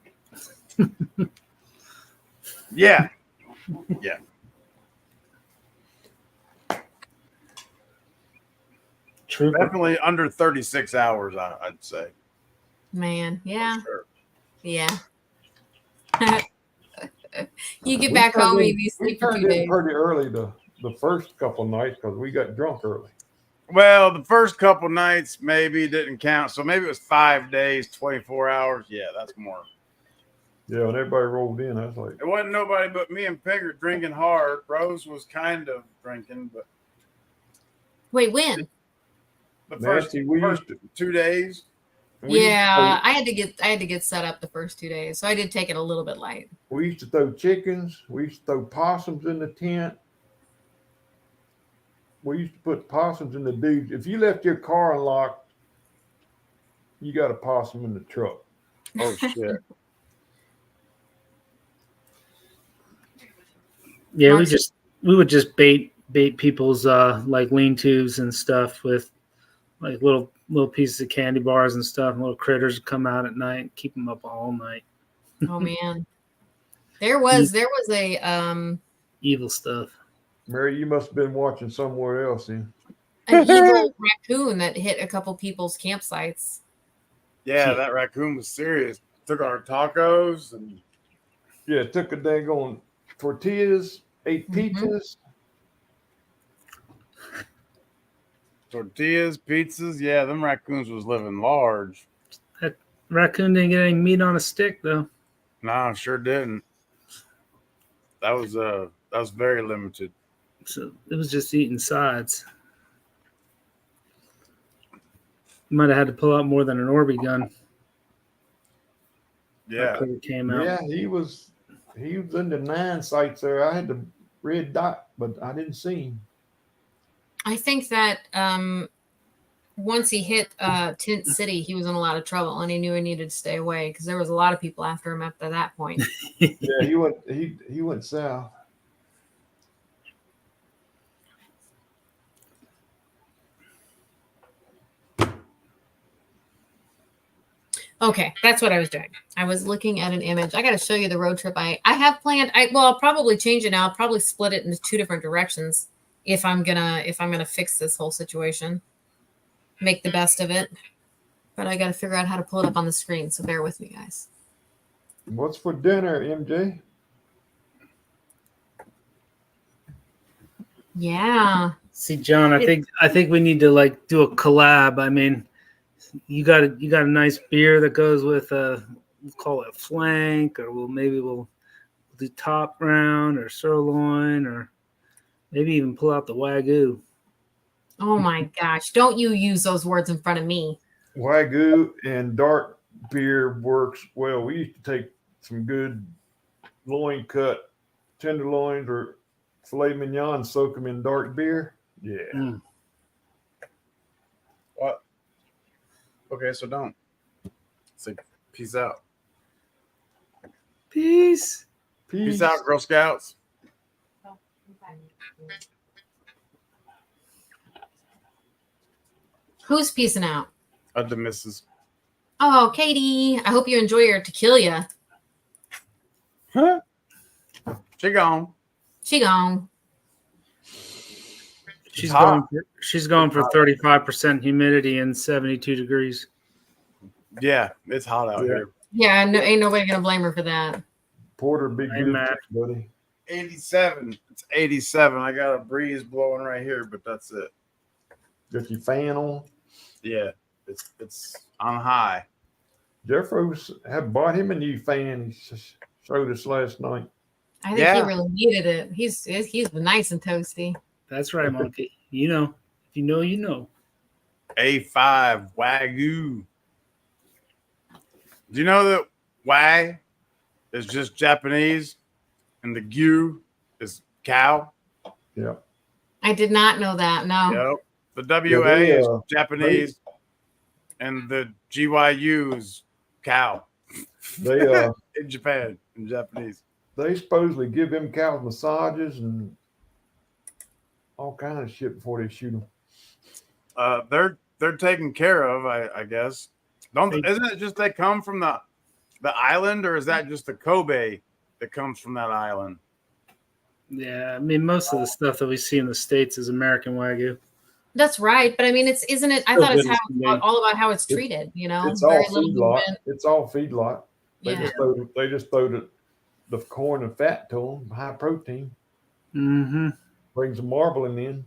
Yeah. True. Definitely under 36 hours, I'd say. Man, yeah. Sure. Yeah. You get back home, you sleep for 2 days. Pretty early the first couple nights because we got drunk early. Well, the first couple nights maybe didn't count, so maybe it was 5 days, 24 hours. Yeah, that's more. Yeah, and everybody rolled in. I was like, It wasn't nobody but me and Pigger drinking hard. Rose was kind of drinking, but Wait, when? the first 2 days. Yeah, I had to get set up the first 2 days, so I did take it a little bit light. We used to throw chickens. We used to throw possums in the tent. We used to put possums in the dudes. If you left your car unlocked, you got a possum in the truck. Oh shit! Yeah, we would just bait people's like lean-tos and stuff with like little pieces of candy bars and stuff. And little critters would come out at night and keep them up all night. Oh man, there was a evil stuff. Mary, you must have been watching somewhere else then. An evil raccoon that hit a couple people's campsites. Yeah, that raccoon was serious. Took our tacos and yeah, took a daggone tortillas, ate pizzas. Tortillas, pizzas. Yeah, them raccoons was living large. That raccoon didn't get any meat on a stick though. No, sure didn't. That was very limited. So it was just eating sides. Might have had to pull out more than an Orby gun. Yeah, that came out. Yeah, he was in the 9 sights there. I had the red dot, but I didn't see him. I think that once he hit Tent City, he was in a lot of trouble, and he knew he needed to stay away because there was a lot of people after him after that point. Yeah, he went south. Okay, that's what I was doing. I was looking at an image. I got to show you the road trip I have planned. I'll probably change it now. I'll probably split it into 2 different directions if I'm gonna fix this whole situation, make the best of it. But I got to figure out how to pull it up on the screen. So bear with me, guys. What's for dinner, MJ? Yeah. See, John, I think we need to like do a collab. I mean, you got a nice beer that goes with we'll call it a flank, or we'll do top round or sirloin, or maybe even pull out the Wagyu. Oh my gosh! Don't you use those words in front of me. Wagyu and dark beer works well. We used to take some good loin cut tenderloins or filet mignon, soak them in dark beer. Yeah. Mm. What? Okay, so don't. Say peace out. Peace. Peace out, Girl Scouts. Who's peacing out? The missus. Oh, Katie. I hope you enjoy your tequila. Huh? She gone. She gone. She's going for 35% humidity and 72 degrees. Yeah, it's hot out here. Yeah, no, ain't nobody gonna blame her for that. Porter, big Hey, good, Matt. buddy. 87. It's 87. I got a breeze blowing right here, but that's it. Got your fan on. Yeah, it's on high. Jeffros had bought him a new fan. He showed us last night. I think he really needed it. He's nice and toasty. That's right, Monkey. You know, if you know, you know. A5 Wagyu. Do you know that Wag is just Japanese and the Gyu is cow? Yeah. I did not know that. No. Yep. The WA is Japanese and the GYU is cow. They in Japan, in Japanese. They supposedly give them cows massages and all kind of shit before they shoot them. They're taken care of, I guess. Isn't it just they come from the island, or is that just the Kobe that comes from that island? Yeah, I mean, most of the stuff that we see in the States is American Wagyu. That's right, but I mean, isn't it? I thought it's all about how it's treated. You know, it's all feedlot. It's all feedlot. They Yeah. just throw the corn and fat to them, high protein. Mm-hmm. Bring some marbling in.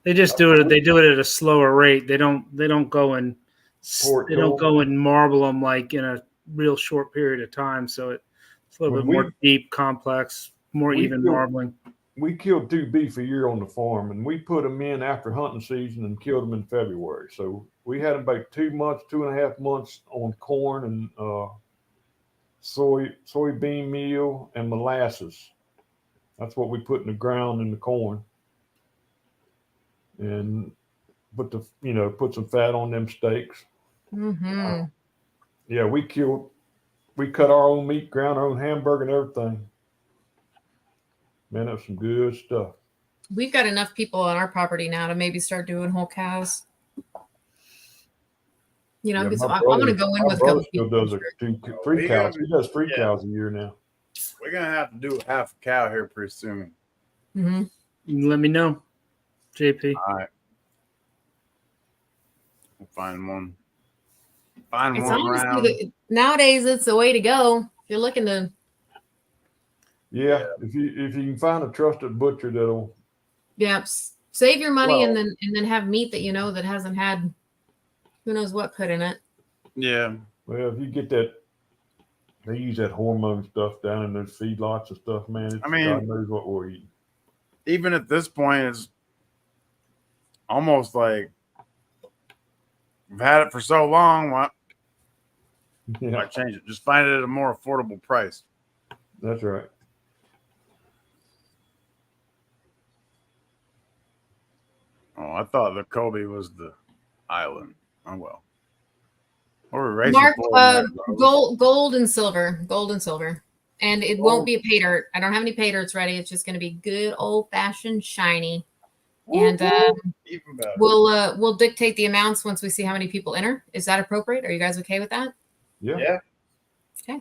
They just do it. They do it at a slower rate. They don't go and marble them like in a real short period of time. So it's a little bit more deep, complex, more even marbling. We killed 2 beef a year on the farm, and we put them in after hunting season and killed them in February. So we had about 2.5 months on corn and soybean meal and molasses. That's what we put in the ground in the corn, and put some fat on them steaks. Mm-hmm. Yeah, we cut our own meat, ground our own hamburger and everything. Man, that's some good stuff. We've got enough people on our property now to maybe start doing whole cows. You know, because I'm going to go in with a couple people. Does 3 cows. He does 3 cows a year now. We're gonna have to do half a cow here pretty soon. Mm-hmm. You can let me know, JP. All right, we'll find one. Nowadays, it's the way to go. If you're looking to. Yeah, if you can find a trusted butcher that'll. Yeah, save your money and then have meat that you know that hasn't had who knows what put in it. Yeah. Well, if you get that, they use that hormone stuff down in those feedlots and stuff, man. God knows what we're eating. Even at this point, it's almost like we've had it for so long. Why change it? Just find it at a more affordable price. That's right. Oh, I thought the Kobe was the island. Oh well. Mark, gold and silver, and it won't be a pay dirt. I don't have any pay dirts ready. It's just going to be good old fashioned shiny, and we'll dictate the amounts once we see how many people enter. Is that appropriate? Are you guys okay with that? Yeah. Yeah. Okay.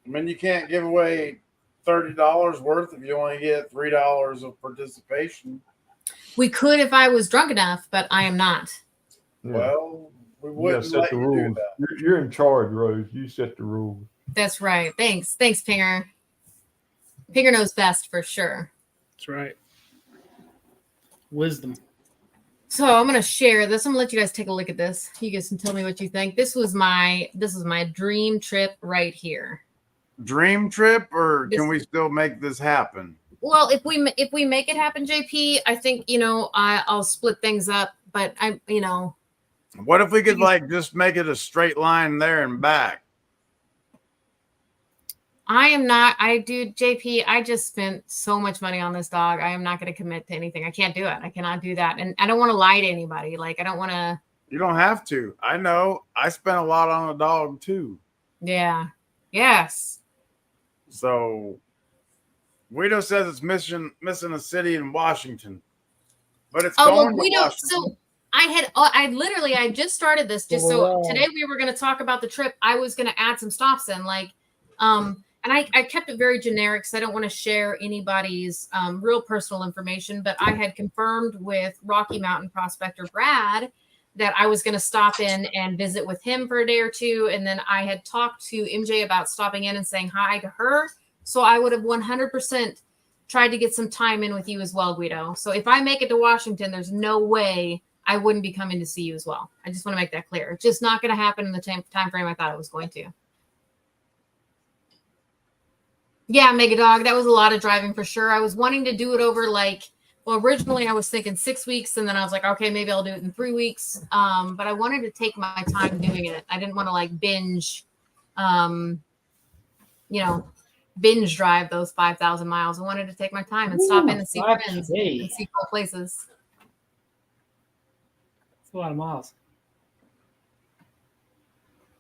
I mean, you can't give away $30 worth if you only get $3 of participation. We could if I was drunk enough, but I am not. Yeah. Well, we You gotta wouldn't set let the you do rules. that. You're in charge, Rose. You set the rules. That's right. Thanks, Pinger. Pinger knows best for sure. That's right. Wisdom. So I'm gonna share this. I'm gonna let you guys take a look at this. You guys can tell me what you think. This is my dream trip right here. Dream trip, or This- can we still make this happen? Well, if we make it happen, JP, I think I'll split things up. But What if we could like just make it a straight line there and back? I am not. JP. I just spent so much money on this dog. I am not going to commit to anything. I can't do it. I cannot do that, and I don't want to lie to anybody. Like I don't want to. You don't have to. I know. I spent a lot on a dog too. Yeah. Yes. So Guido says it's missing a city in Washington, but it's going to Washington. So I just started this just so today we were going to talk about the trip. I was going to add some stops in and I kept it very generic because I don't want to share anybody's real personal information, but I had confirmed with Rocky Mountain prospector Brad that I was going to stop in and visit with him for a day or two. And then I had talked to MJ about stopping in and saying hi to her. So I would have 100% tried to get some time in with you as well, Guido. So if I make it to Washington, there's no way I wouldn't be coming to see you as well. I just want to make that clear. It's just not going to happen in the time frame I thought it was going to. Yeah, Mega Dog, that was a lot of driving for sure. I was wanting to do it over originally I was thinking 6 weeks, and then I was like, okay, maybe I'll do it in 3 weeks. But I wanted to take my time doing it. I didn't want to binge, binge drive those 5,000 miles. I wanted to take my time and stop in and see friends and see cool places. That's a lot of miles.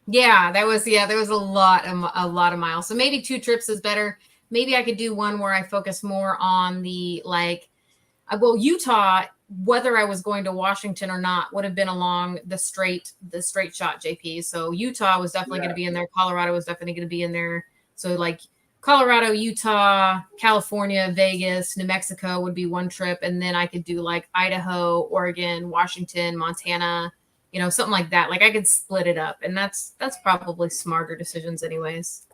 Yeah, there was a lot of miles. So maybe 2 trips is better. Maybe I could do one where I focus more on the Utah, whether I was going to Washington or not, would have been along the straight shot, JP. So Utah was definitely going to be in there. Colorado was definitely going to be in there. So Colorado, Utah, California, Vegas, New Mexico would be one trip. And then I could do Idaho, Oregon, Washington, Montana, something like that. I could split it up, and that's probably smarter decisions anyways.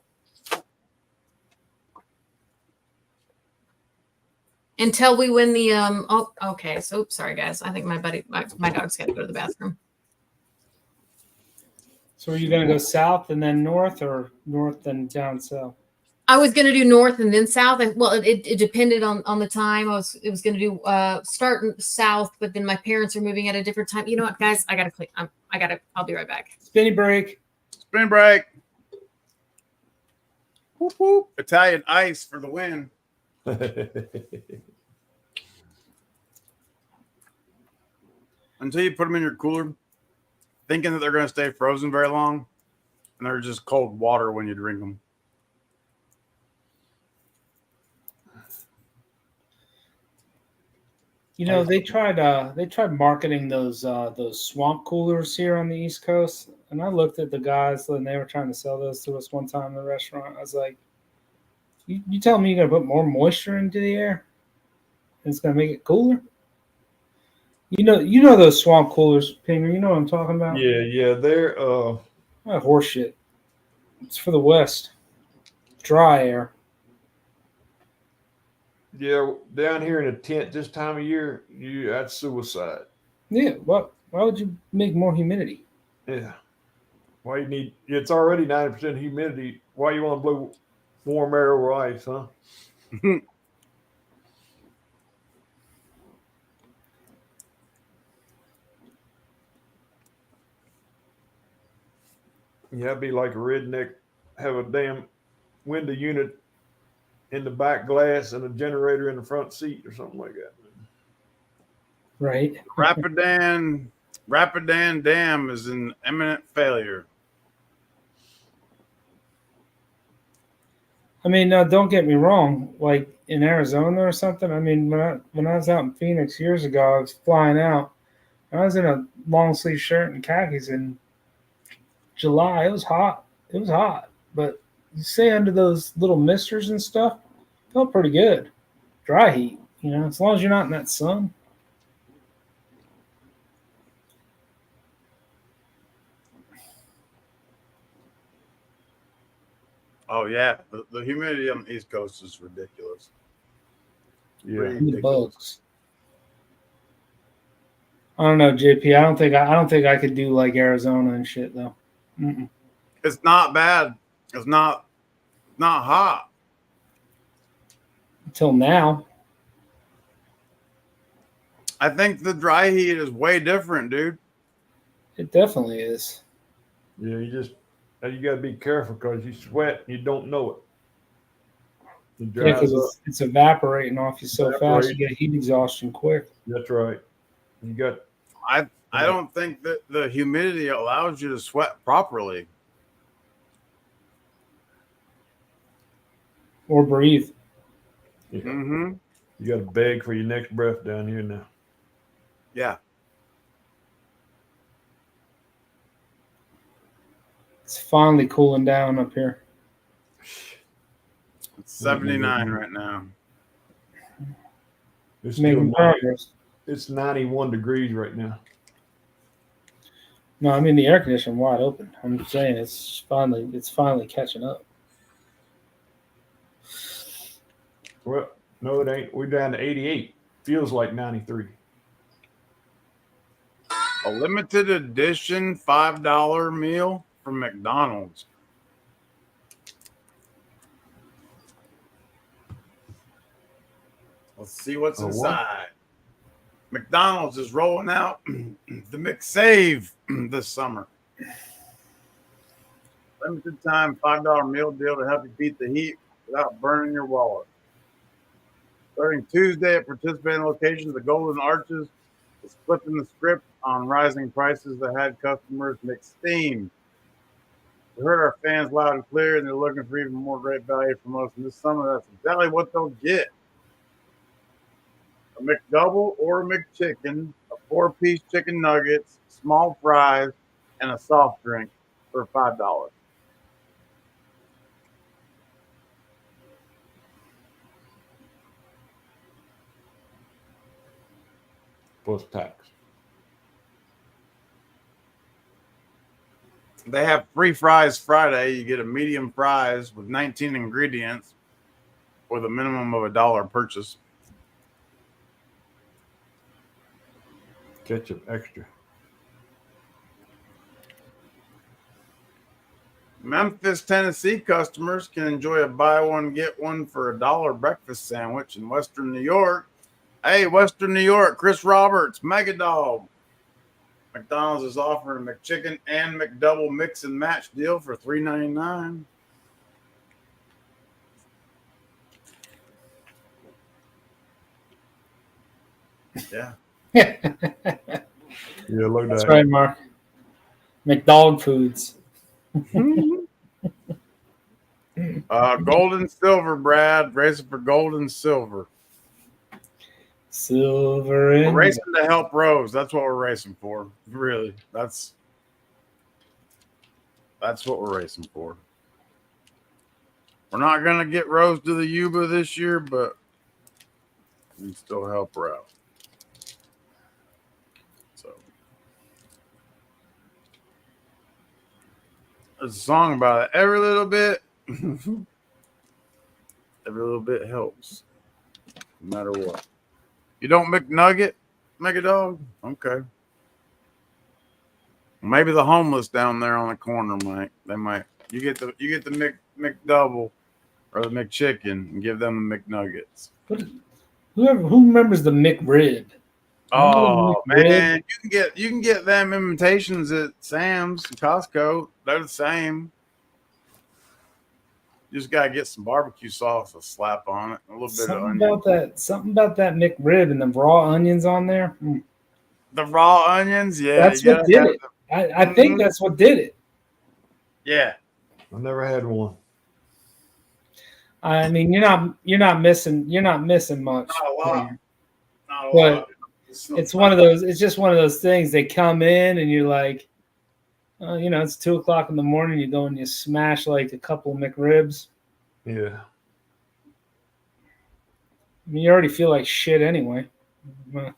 Until we win the okay. So sorry guys. I think my dog's got to go to the bathroom. So are you going to go south and then north, or north and down south? I was going to do north and then south. It depended on the time. It was going to do start south, but then my parents are moving at a different time. You know what, guys? I'll be right back. Spinny break. Spin break. Whoop, whoop. Italian ice for the win. Until you put them in your cooler, thinking that they're going to stay frozen very long, and they're just cold water when you drink them. They tried marketing those swamp coolers here on the East Coast, and I looked at the guys and they were trying to sell those to us one time in the restaurant. I was like, "You telling me you're gonna put more moisture into the air, and it's gonna make it cooler?" You know those swamp coolers, Pinger. You know what I'm talking about? Yeah, they're horse shit. It's for the West, dry air. Yeah, down here in a tent this time of year, that's suicide. Yeah, why would you make more humidity? Yeah. Why you need? It's already 90% humidity. Why you want to blow warm air over ice, huh? Yeah, it'd be like a redneck have a damn window unit in the back glass and a generator in the front seat or something like that. Right. Rapidan Dam is in imminent failure. I mean, don't get me wrong. Like in Arizona or something. I mean, when I was out in Phoenix years ago, I was flying out. I was in a long sleeve shirt and khakis, and July. It was hot. It was hot, but you stay under those little misters and stuff. Felt pretty good. Dry heat, as long as you're not in that sun. Oh yeah, the humidity on the East Coast is ridiculous. Yeah. The bugs. I don't know, JP. I don't think I could do like Arizona and shit though. Mm-mm. It's not bad. It's not hot. Until now. I think the dry heat is way different, dude. It definitely is. Yeah, you got to be careful because you sweat and you don't know it. It Yeah, dries up. because it's evaporating off you so fast, Evaporating. you get heat exhaustion quick. That's right. You got. I don't think that the humidity allows you to sweat properly. Or breathe. Yeah. Mm-hmm. You got to beg for your next breath down here now. Yeah. It's finally cooling down up here. It's 79 right now. It's Making progress. It's 91 degrees right now. No, I mean the air conditioner wide open. I'm saying it's finally catching up. Well, no, it ain't. We're down to 88. Feels like 93. A limited edition $5 meal from McDonald's. Let's see what's inside. McDonald's is rolling out the McSave this summer. Limited time $5 meal deal to help you beat the heat without burning your wallet. Starting Tuesday at participating locations, the Golden Arches is flipping the script on rising prices that had customers McSteam. We heard our fans loud and clear, and they're looking for even more great value from us. And this summer, that's exactly what they'll get. A McDouble or a McChicken, a 4-piece chicken nuggets, small fries, and a soft drink for $5. Plus tax. They have free fries Friday. You get a medium fries with 19 ingredients with a minimum of $1 purchase. Ketchup extra. Memphis, Tennessee customers can enjoy a buy one, get one for $1 breakfast sandwich in Western New York. Hey, Western New York, Chris Roberts, Mega Dog. McDonald's is offering a McChicken and McDouble mix and match deal for $3.99. Yeah. Yeah, look at That's that. right, Mark. McDog foods. Gold and silver, Brad. Racing for gold and silver. Silver We're and racing to help Rose. That's what we're racing for. Really. That's what we're racing for. We're not going to get Rose to the Yuba this year, but we can still help her out. So there's a song about it. Every little bit helps. No matter what. You don't McNugget, Mega Dog? Okay. Maybe the homeless down there on the corner might. They might. You get the McDouble or the McChicken and give them the McNuggets. who remembers the McRib? Oh man, you can get them imitations at Sam's and Costco. They're the same. You just gotta get some barbecue sauce to slap on it, a little bit of onion. Something about that McRib and the raw onions on there. The raw onions, yeah. That's what did it. I think that's what did it. Yeah. I've never had one. I mean, you're not missing much. Not a lot. Not a But lot. it's one of those. It's just one of those things. They come in and you're like, It's 2:00 in the morning. You go and you smash like a couple of McRibs. Yeah. I mean, you already feel like shit anyway. Yeah.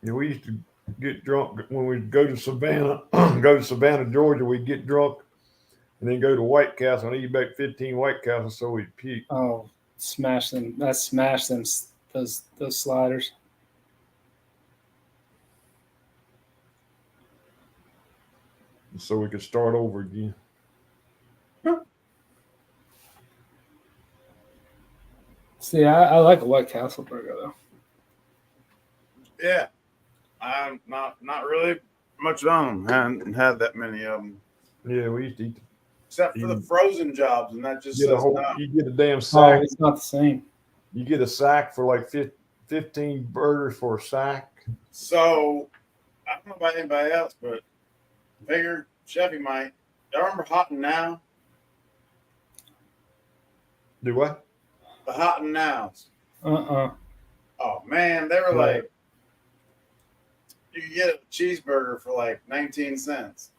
Yeah, we used to get drunk when we'd go to Savannah, Georgia. We'd get drunk and then go to White Castle and eat back 15 White Castles so we'd puke. Oh, smash them! Those sliders. So we could start over again. See, I like a White Castle burger though. Yeah. I'm not really much on them. Haven't had that many of them. Yeah, we used to eat. Except for the frozen jobs, and that just Get a says whole, no. you get a damn Oh, sack. it's not the same. You get a sack for like 15 burgers for a sack. So I don't know about anybody else, but figure Chevy might. Y'all remember Hot and Now? Do what? The Hot and Nows. Uh-uh. Oh man, they were Right. like, you could get a cheeseburger for like 19 cents.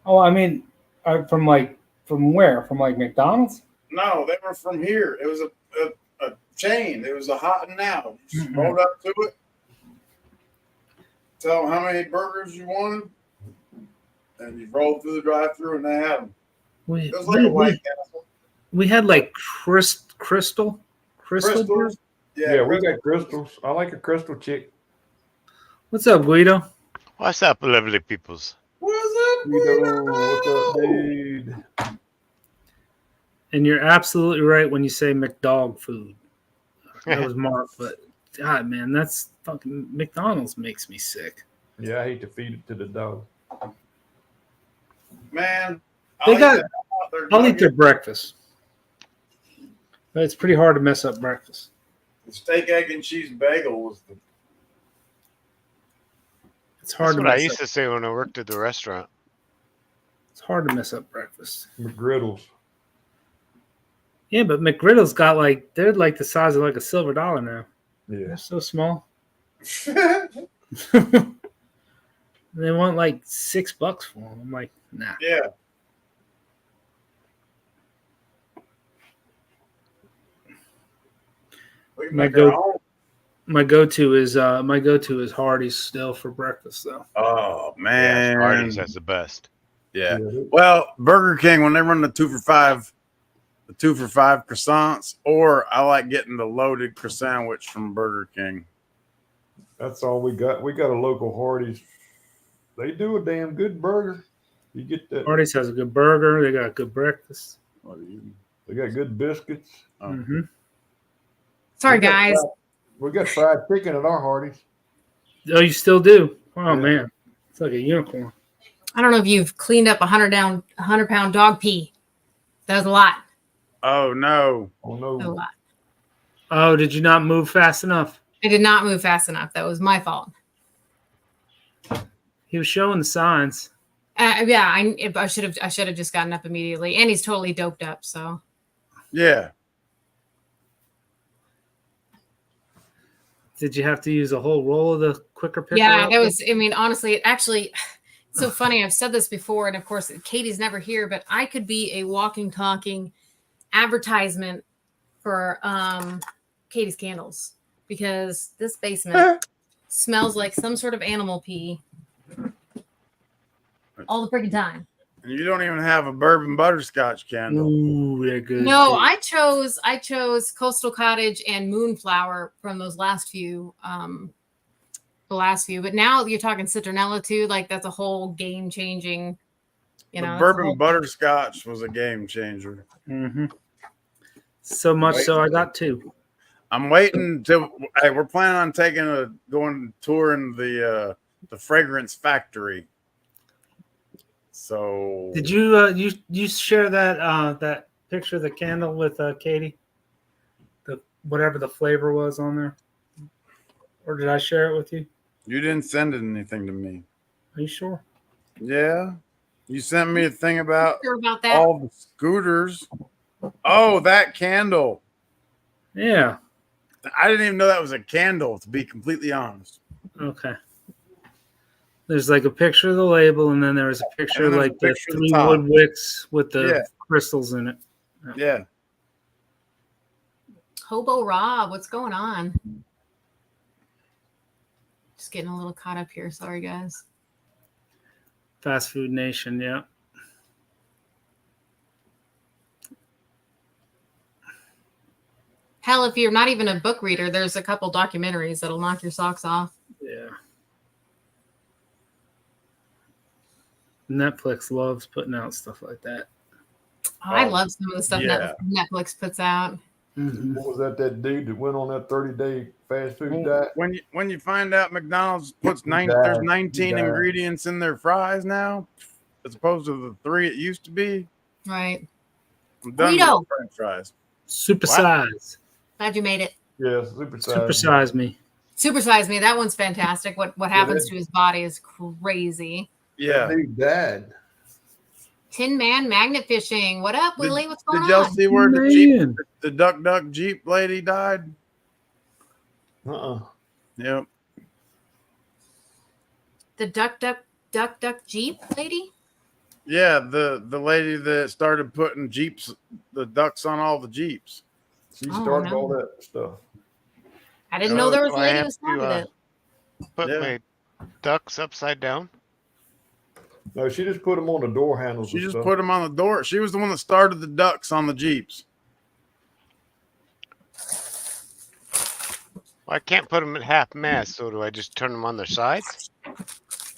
Oh, I mean, from where? From like McDonald's? No, they were from here. It was a chain. It was a Hot and Now. You just Mhm. rolled up to it, tell them how many burgers you wanted, and you rolled through the drive-through, and they had them. It was like a White Castle. We had like crystal Crystals. burgers? Yeah, we Crystal. got crystals. I like a crystal chick. What's up, Guido? What's up, lovely peoples? What's up, What's up, dude? And you're absolutely right when you say McDog food. That was Mark, but God, man, that's fucking McDonald's makes me sick. Yeah, I hate to feed it to the dog. Man, They got- their I'll eat their nuggets. breakfast. But it's pretty hard to mess up breakfast. The steak, egg, and cheese bagel was the. It's hard That's to what I mess used up. to say when I worked at the restaurant. It's hard to mess up breakfast. McGriddles. Yeah, but McGriddle's got like they're like the size of like a silver dollar now. Yeah. They're so small. They want like $6 for them. I'm like, nah. Yeah. We can My make our go- own. My go-to is Hardee's still for breakfast though. Oh Yeah, man, Hardee's has the best. yeah. Well, Burger King when they run the 2 for $5, the 2 for $5 croissants, or I like getting the loaded croissant sandwich from Burger King. That's all we got. We got a local Hardee's. They do a damn good burger. You get that. Hardee's has a good burger. They got a good breakfast. They got good biscuits. Oh. Mm-hmm. Sorry, We got guys. We got fried chicken at our Hardee's. Oh, you still do? Oh Yeah. man, it's like a unicorn. I don't know if you've cleaned up 100-pound dog pee. That was a lot. Oh no. Oh That was a no. lot. Oh, did you not move fast enough? I did not move fast enough. That was my fault. He was showing the signs. Yeah, I should have just gotten up immediately, and he's totally doped up. So Yeah. Did you have to use a whole roll of the quicker picker? yeah, up? that was. I mean, honestly, it actually. It's so funny. I've said this before, and of course, Katie's never here, but I could be a walking, talking advertisement for Katie's Candles because this basement smells like some sort of animal pee all the freaking time. And you don't even have a bourbon butterscotch candle. Ooh, they're good. No, I chose Coastal Cottage and Moonflower from those last few. But now you're talking citronella too. Like that's a whole game changing. The that's a bourbon whole- butterscotch was a game changer. Mm-hmm. So much so I got 2. I'm waiting till hey, we're planning on going touring the fragrance factory. So Did you you share that that picture of the candle with Katie? The whatever the flavor was on there, or did I share it with you? you didn't send anything to me. Are you sure? Yeah. You sent me a thing about Sure about that. all the scooters. Oh, that candle. Yeah. I didn't even know that was a candle, to be completely honest. Okay. There's like a picture of the label, and then there was a picture of like the 3 wood wicks with the crystals in it. Yeah. Hobo Rob, what's going on? Just getting a little caught up here. Sorry, guys. Fast Food Nation, yeah. Hell, if you're not even a book reader, there's a couple documentaries that'll knock your socks off. Yeah. Netflix loves putting out stuff like that. Oh, I love some of the stuff Netflix puts out. Mm-hmm. What was that dude that went on that 30-day fast food diet? When you find out McDonald's puts there's 19 ingredients in their fries now, as opposed to the 3 it used to be. Right. I'm done with French fries. Supersize. Glad you made it. Yeah, supersize. Supersize me. Supersize me. That one's fantastic. What happens to his body is crazy. Yeah. That dude died. Tin Man Magnet Fishing. What up, Willie? What's going on? Did y'all see where the Duck Jeep lady died? Yep. The Duck Jeep lady? Yeah, the lady that started putting the ducks on all the Jeeps. She started all that stuff. I didn't know there was a lady who started it. Put my ducks upside down? No, she just put them on the door handles. She just put them on the door. She was the one that started the ducks on the Jeeps. Well, I can't put them at half mast, so do I just turn them on their sides?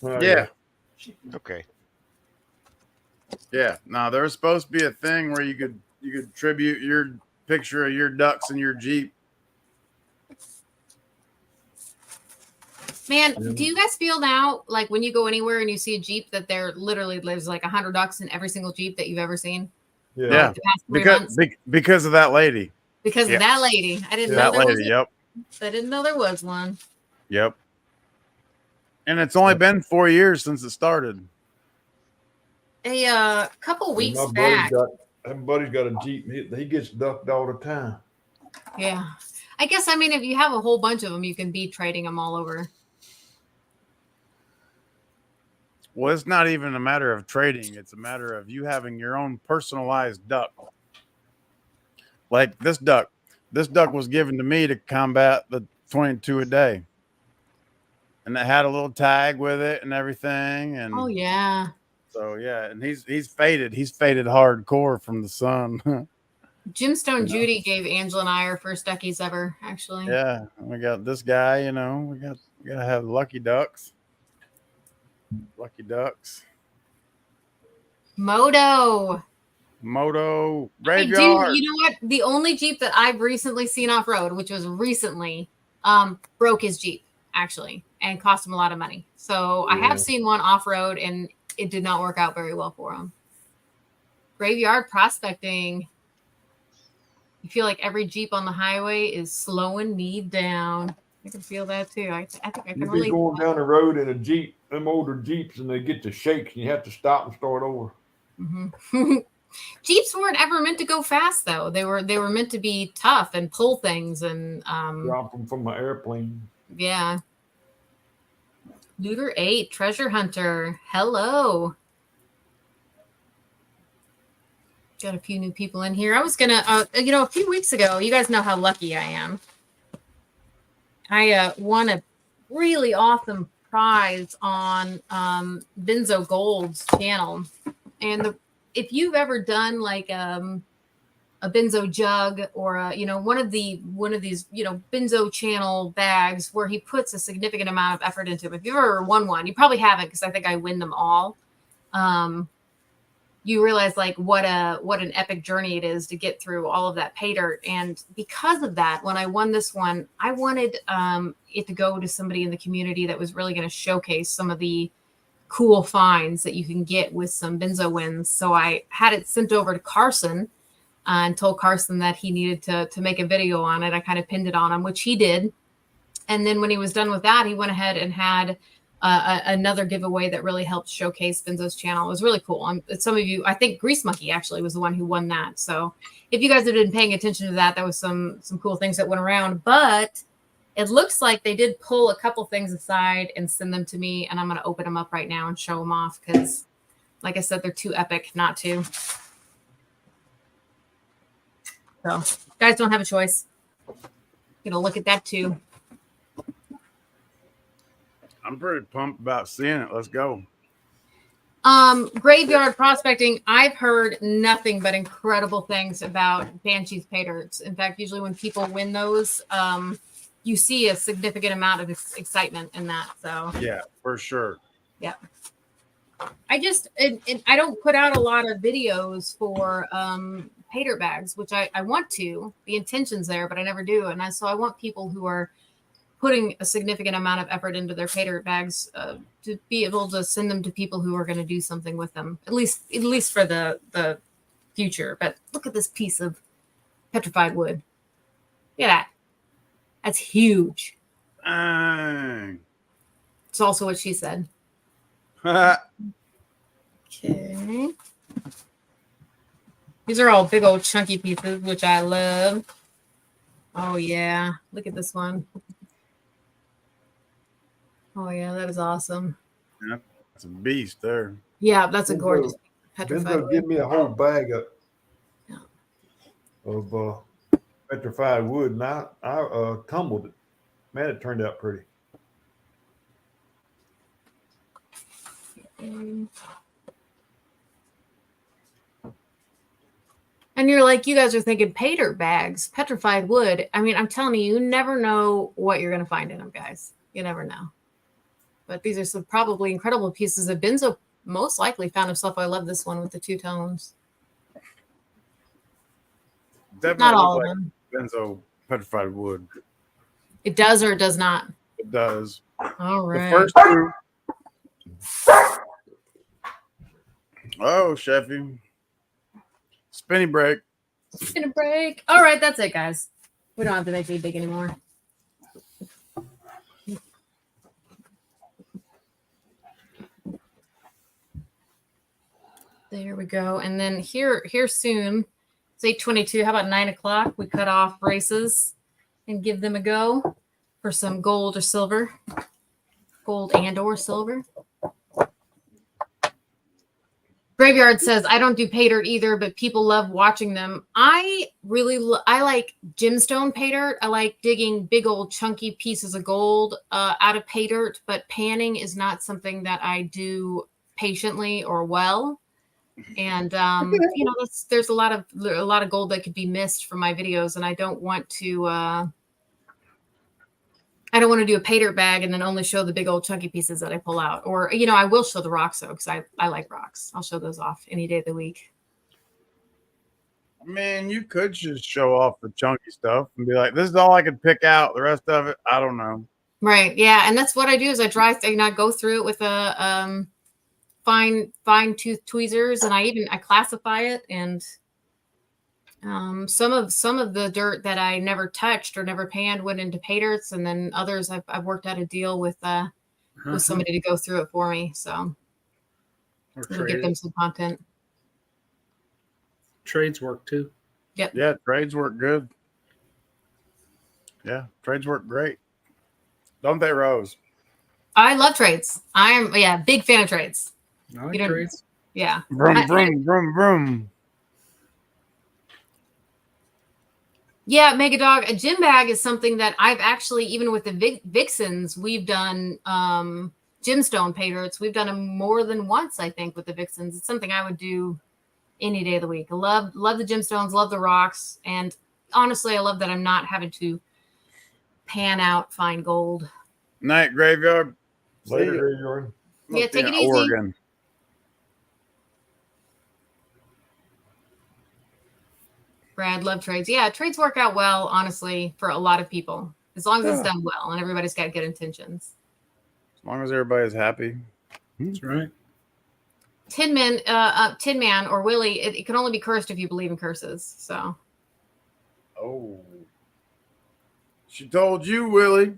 Yeah. Okay. Yeah. No, there was supposed to be a thing where you could tribute your picture of your ducks in your Jeep. Man, do you guys feel now, like when you go anywhere and you see a Jeep, that there literally lives like 100 ducks in every single Jeep that you've ever seen? Yeah. Because of that lady. Because of that lady. I didn't know there was I didn't know there was one. Yep. And it's only been 4 years since it started. A couple weeks back. Everybody's got a Jeep. He gets ducked all the time. Yeah. I guess, I mean, if you have a whole bunch of them, you can be trading them all over. Well, it's not even a matter of trading. It's a matter of you having your own personalized duck. Like this duck. This duck was given to me to combat the 22 a day. And it had a little tag with it and everything. And oh, yeah. So, yeah. And he's faded. He's faded hardcore from the sun. Jimstone Judy gave Angela and I our first duckies ever, actually. Yeah. We got this guy, we got to have lucky ducks. Lucky ducks. Moto graveyard. You know what? The only Jeep that I've recently seen off road, which was recently, broke his Jeep actually, and cost him a lot of money. So I have seen one off road, and it did not work out very well for him. Graveyard prospecting. You feel like every Jeep on the highway is slowing me down. I can feel that too. I think I can relate. You'd be going down the road in a Jeep, them older Jeeps, and they get to shakes, and you have to stop and start over. Mm-hmm. Jeeps weren't ever meant to go fast, though. They were meant to be tough and pull things and drop them from my airplane. Yeah. Looter 8, Treasure Hunter. Hello. Got a few new people in here. I was gonna, a few weeks ago, you guys know how lucky I am. I won a really awesome prize on Benzo Gold's channel, and if you've ever done like a Benzo jug or one of these Benzo channel bags where he puts a significant amount of effort into it. If you've ever won one, you probably haven't, because I think I win them all. You realize like what an epic journey it is to get through all of that pay dirt. And because of that, when I won this one, I wanted it to go to somebody in the community that was really going to showcase some of the cool finds that you can get with some Benzo wins. So I had it sent over to Carson and told Carson that he needed to make a video on it. I kind of pinned it on him, which he did. And then when he was done with that, he went ahead and had another giveaway that really helped showcase Benzo's channel. It was really cool. Some of you, I think Grease Monkey actually was the one who won that. So if you guys have been paying attention to that, that was some cool things that went around. But it looks like they did pull a couple things aside and send them to me, and I'm going to open them up right now and show them off because, like I said, they're too epic not to. So guys don't have a choice. Gonna look at that too. I'm pretty pumped about seeing it. Let's go. Graveyard prospecting. I've heard nothing but incredible things about Banshee's pay dirts. In fact, usually when people win those, you see a significant amount of excitement in that. So yeah, for sure. Yeah. I just I don't put out a lot of videos for pay dirt bags, which I want to. The intention's there, but I never do. And so I want people who are putting a significant amount of effort into their pay dirt bags to be able to send them to people who are going to do something with them, at least for the future. But look at this piece of petrified wood. Look at that. That's huge. It's also what she said. Okay. These are all big old chunky pieces, which I love. Oh yeah. Look at this one. Oh yeah, that is awesome. Yeah, that's a beast there. Yeah, that's a gorgeous petrified wood. Give me a whole bag of petrified wood, and I tumbled it. Man, it turned out pretty. And you're like, you guys are thinking pay dirt bags, petrified wood. I mean, I'm telling you, you never know what you're going to find in them, guys. You never know. But these are some probably incredible pieces that Benzo most likely found himself. I love this one with the two tones. Definitely not all of them. Benzo petrified wood. It does or it does not? It does. All right. The first two. Oh, Sheffy. Spinny break. Spinny break. All right, that's it, guys. We don't have to make me big anymore. There we go. And then here soon, it's 8:22. How about 9 o'clock? We cut off braces and give them a go for some gold or silver. Gold and or silver. Graveyard says, I don't do pay dirt either, but people love watching them. I really I like gemstone pay dirt. I like digging big old chunky pieces of gold out of pay dirt, but panning is not something that I do patiently or well. And you know, there's a lot of gold that could be missed from my videos, and I don't want to do a pay dirt bag and then only show the big old chunky pieces that I pull out. Or, you know, I will show the rocks though, because I like rocks. I'll show those off any day of the week. I mean, you could just show off the chunky stuff and be like, this is all I could pick out. The rest of it, I don't know. Right. Yeah. And that's what I do is I go through it with a fine tooth tweezers, and I classify it, and some of the dirt that I never touched or never panned went into pay dirts, and then others I've worked out a deal with somebody to go through it for me, so we'll get them some content. Trades work too. Yep. Yeah, trades work good. Yeah, trades work great. Don't they, Rose? I love trades. I'm big fan of trades. I like trades. Yeah. Vroom, vroom, vroom, vroom. Yeah, Mega Dog, a gym bag is something that I've actually, even with the Vixens, we've done gemstone pay dirts. We've done them more than once, I think, with the Vixens. It's something I would do any day of the week. I love the gemstones, love the rocks, and honestly, I love that I'm not having to pan out fine gold. Night, Graveyard. Later, Graveyard. Yeah, take it easy. Oregon. Brad, love trades. Yeah, trades work out well, honestly, for a lot of people, as long as it's done well and everybody's got good intentions. As long as everybody's happy. That's right. Tin Man or Willie, it can only be cursed if you believe in curses. So. Oh. She told you, Willie.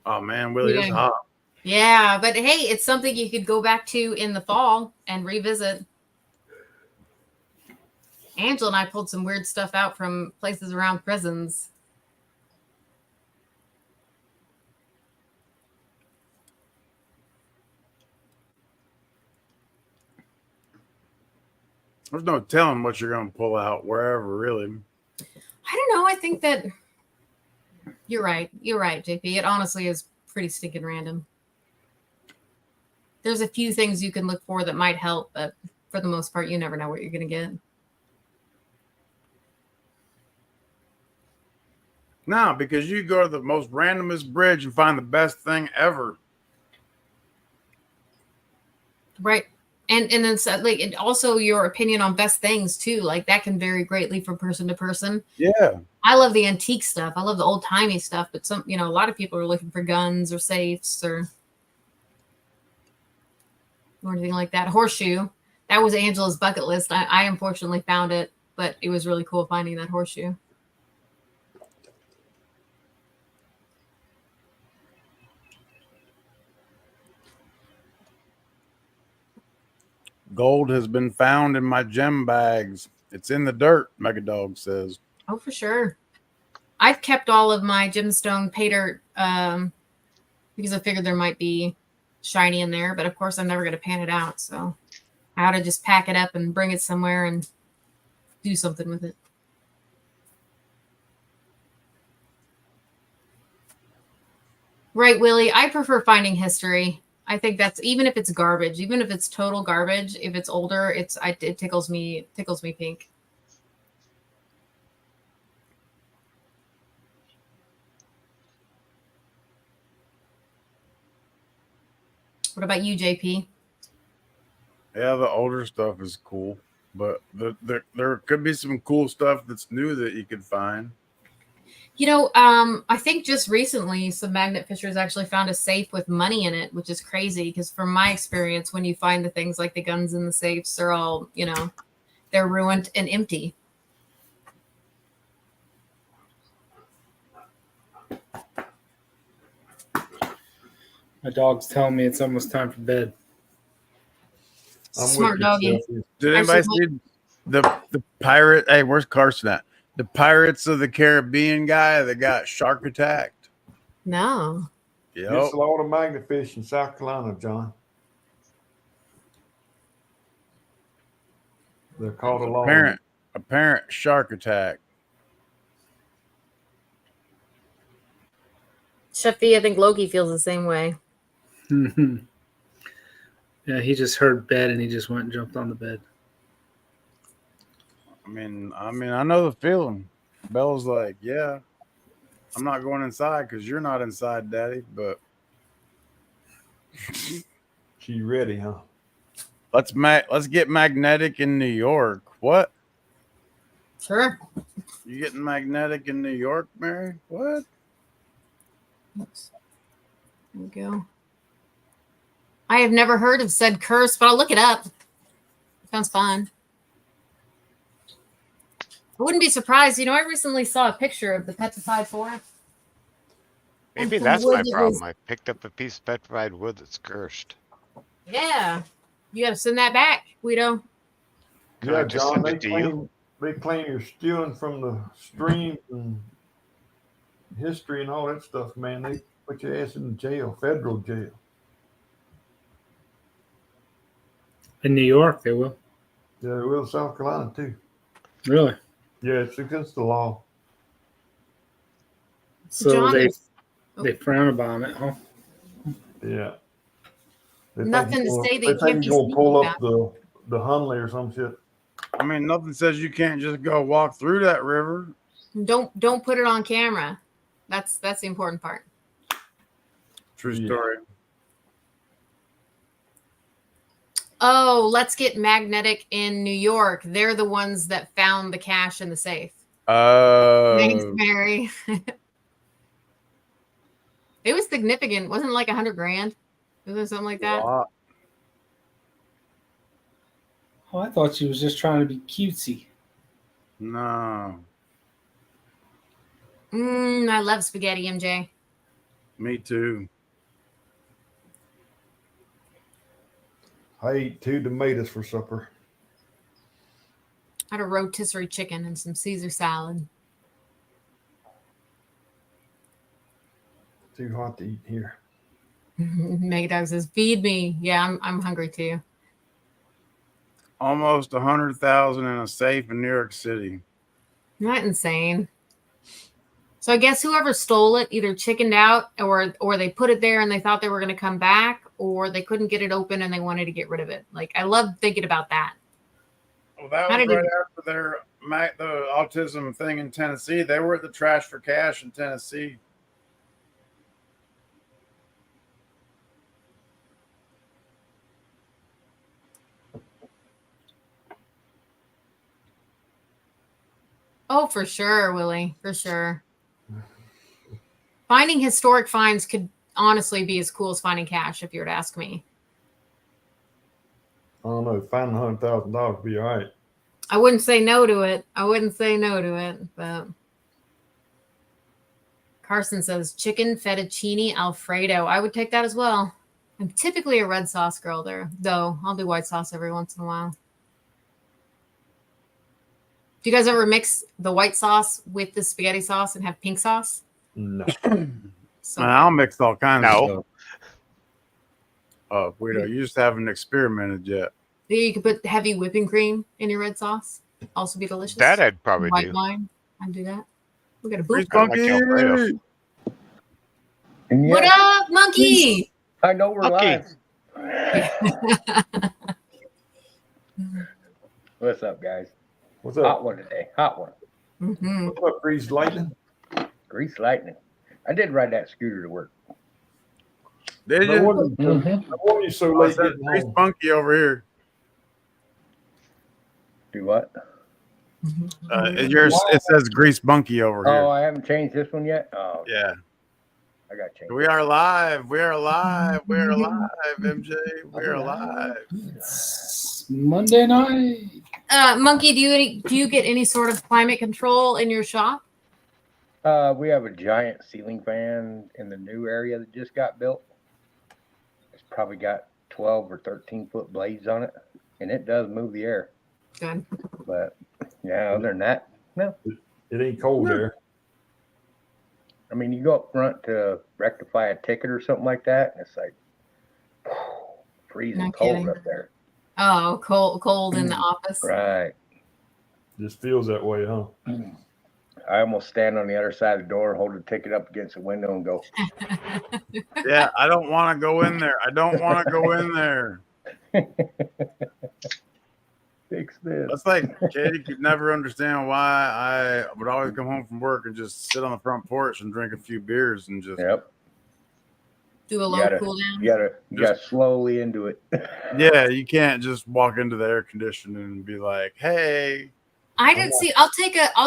Oh man, Willie, it's hot. Yeah, but hey, it's something you could go back to in the fall and revisit. Angela and I pulled some weird stuff out from places around prisons. There's no telling what you're going to pull out wherever, really. I don't know. I think that you're right. You're right, JP. It honestly is pretty stinking random. There's a few things you can look for that might help, but for the most part, you never know what you're going to get. No, because you go to the most randomest bridge and find the best thing ever. Right. And then like, and also your opinion on best things too. Like that can vary greatly from person to person. Yeah. I love the antique stuff. I love the old timey stuff, but some, a lot of people are looking for guns or safes or anything like that. Horseshoe. That was Angela's bucket list. I unfortunately found it, but it was really cool finding that horseshoe. Gold has been found in my gem bags. It's in the dirt, Megadog says. Oh, for sure. I've kept all of my gemstone pay dirt because I figured there might be shiny in there, but of course I'm never going to pan it out. So I ought to just pack it up and bring it somewhere and do something with it. Right, Willie. I prefer finding history. I think that's, even if it's garbage, even if it's total garbage, if it's older, it tickles me pink. What about you, JP? Yeah, the older stuff is cool, but there could be some cool stuff that's new that you could find. I think just recently some magnet fishers actually found a safe with money in it, which is crazy because from my experience, when you find the things like the guns in the safes, they're all, they're ruined and empty. My dog's telling me it's almost time for bed. Smart doggy. Did anybody see the pirate? Hey, where's Carson at? The Pirates of the Caribbean guy that got shark attacked? No. Yep. It's a lot of magnet fish in South Carolina, John. They're called a lot. Apparent shark attack. Chef V, I think Loki feels the same way. Yeah, he just heard bed and he just went and jumped on the bed. I mean, I know the feeling. Bella's like, yeah, I'm not going inside because you're not inside, Daddy. But She ready, huh? let's get magnetic in New York. What? Sure. You getting magnetic in New York, Mary? What? Oops. There we go. I have never heard of said curse, but I'll look it up. Sounds fun. I wouldn't be surprised. I recently saw a picture of the petrified forest. Maybe that's my problem. I picked up a piece of petrified wood that's cursed. Yeah. You got to send that back, Guido. Can I just send it to you? They claim you're stealing from the streams and history and all that stuff, man. They put your ass in jail, federal jail. In New York, they will. Yeah, they will in South Carolina, too. Really? Yeah, it's against the law. So John they frown upon it, huh? Yeah. Nothing to say that you they can't think be you're gonna pull sneaky up the Hunley or some shit. I mean, nothing says you can't just go walk through that river. Don't put it on camera. That's the important part. True story. Oh, let's get magnetic in New York. They're the ones that found the cash in the safe. Thanks, Mary. It was significant. Wasn't it like $100,000? Was it something like that? Wow. Oh, I thought she was just trying to be cutesy. No. I love spaghetti, MJ. Me too. I ate 2 tomatoes for supper. I had a rotisserie chicken and some Caesar salad. Too hot to eat here. Megadog says, "Feed me." Yeah, I'm hungry too. Almost 100,000 in a safe in New York City. Isn't that insane? So I guess whoever stole it either chickened out, or they put it there and they thought they were going to come back, or they couldn't get it open and they wanted to get rid of it. Like, I love thinking about that. Well, that was right after the autism thing in Tennessee. They were at the Trash for Cash in Tennessee. Oh, for sure, Willie, for sure. Finding historic finds could honestly be as cool as finding cash, if you were to ask me. I don't know. Finding $100,000 would be all right. I wouldn't say no to it. But Carson says chicken fettuccine Alfredo. I would take that as well. I'm typically a red sauce girl there, though. I'll do white sauce every once in a while. Do you guys ever mix the white sauce with the spaghetti sauce and have pink sauce? No. So I'll mix all kinds of No. stuff. Oh, we just haven't experimented yet. you could put heavy whipping cream in your red sauce. Also be delicious. That I'd probably White do. wine. I'd do that. We got a Grease boot. I like Alfredo. And What yeah, up, monkey? I know we're Monkey. live. What's up, guys? What's Hot up? one today. Hot one. Mhm. What's up, Grease Lightning? Grease lightning. I did ride that scooter to work. Did No you? wonder, Mm-hmm. no wonder you're so Oh, late it says getting Grease home. Bunky over here. Do what? It says Grease Bunky over here. Oh, I haven't changed this one yet. Oh, Yeah. I got to change. We are live. We are live. We are live, MJ. We are live. It's Monday night. Monkey, do you get any sort of climate control in your shop? We have a giant ceiling fan in the new area that just got built. It's probably got 12 or 13-foot blades on it, and it does move the air. Good. But yeah, other than that, no. It ain't cold there. I mean, you go up front to rectify a ticket or something like that, and it's like freezing Not cold kidding. up there. Oh, cold in the office. Right. Just feels that way, huh? I almost stand on the other side of the door, hold the ticket up against the window, and go. Yeah, I don't want to go in there. I don't want to go in there. Fix this. That's like Katie could never understand why I would always come home from work and just sit on the front porch and drink a few beers and just Yep. Do a You low gotta, cool down. you gotta slowly into it. yeah, you can't just walk into the air conditioning and be like, hey. I didn't see. I'll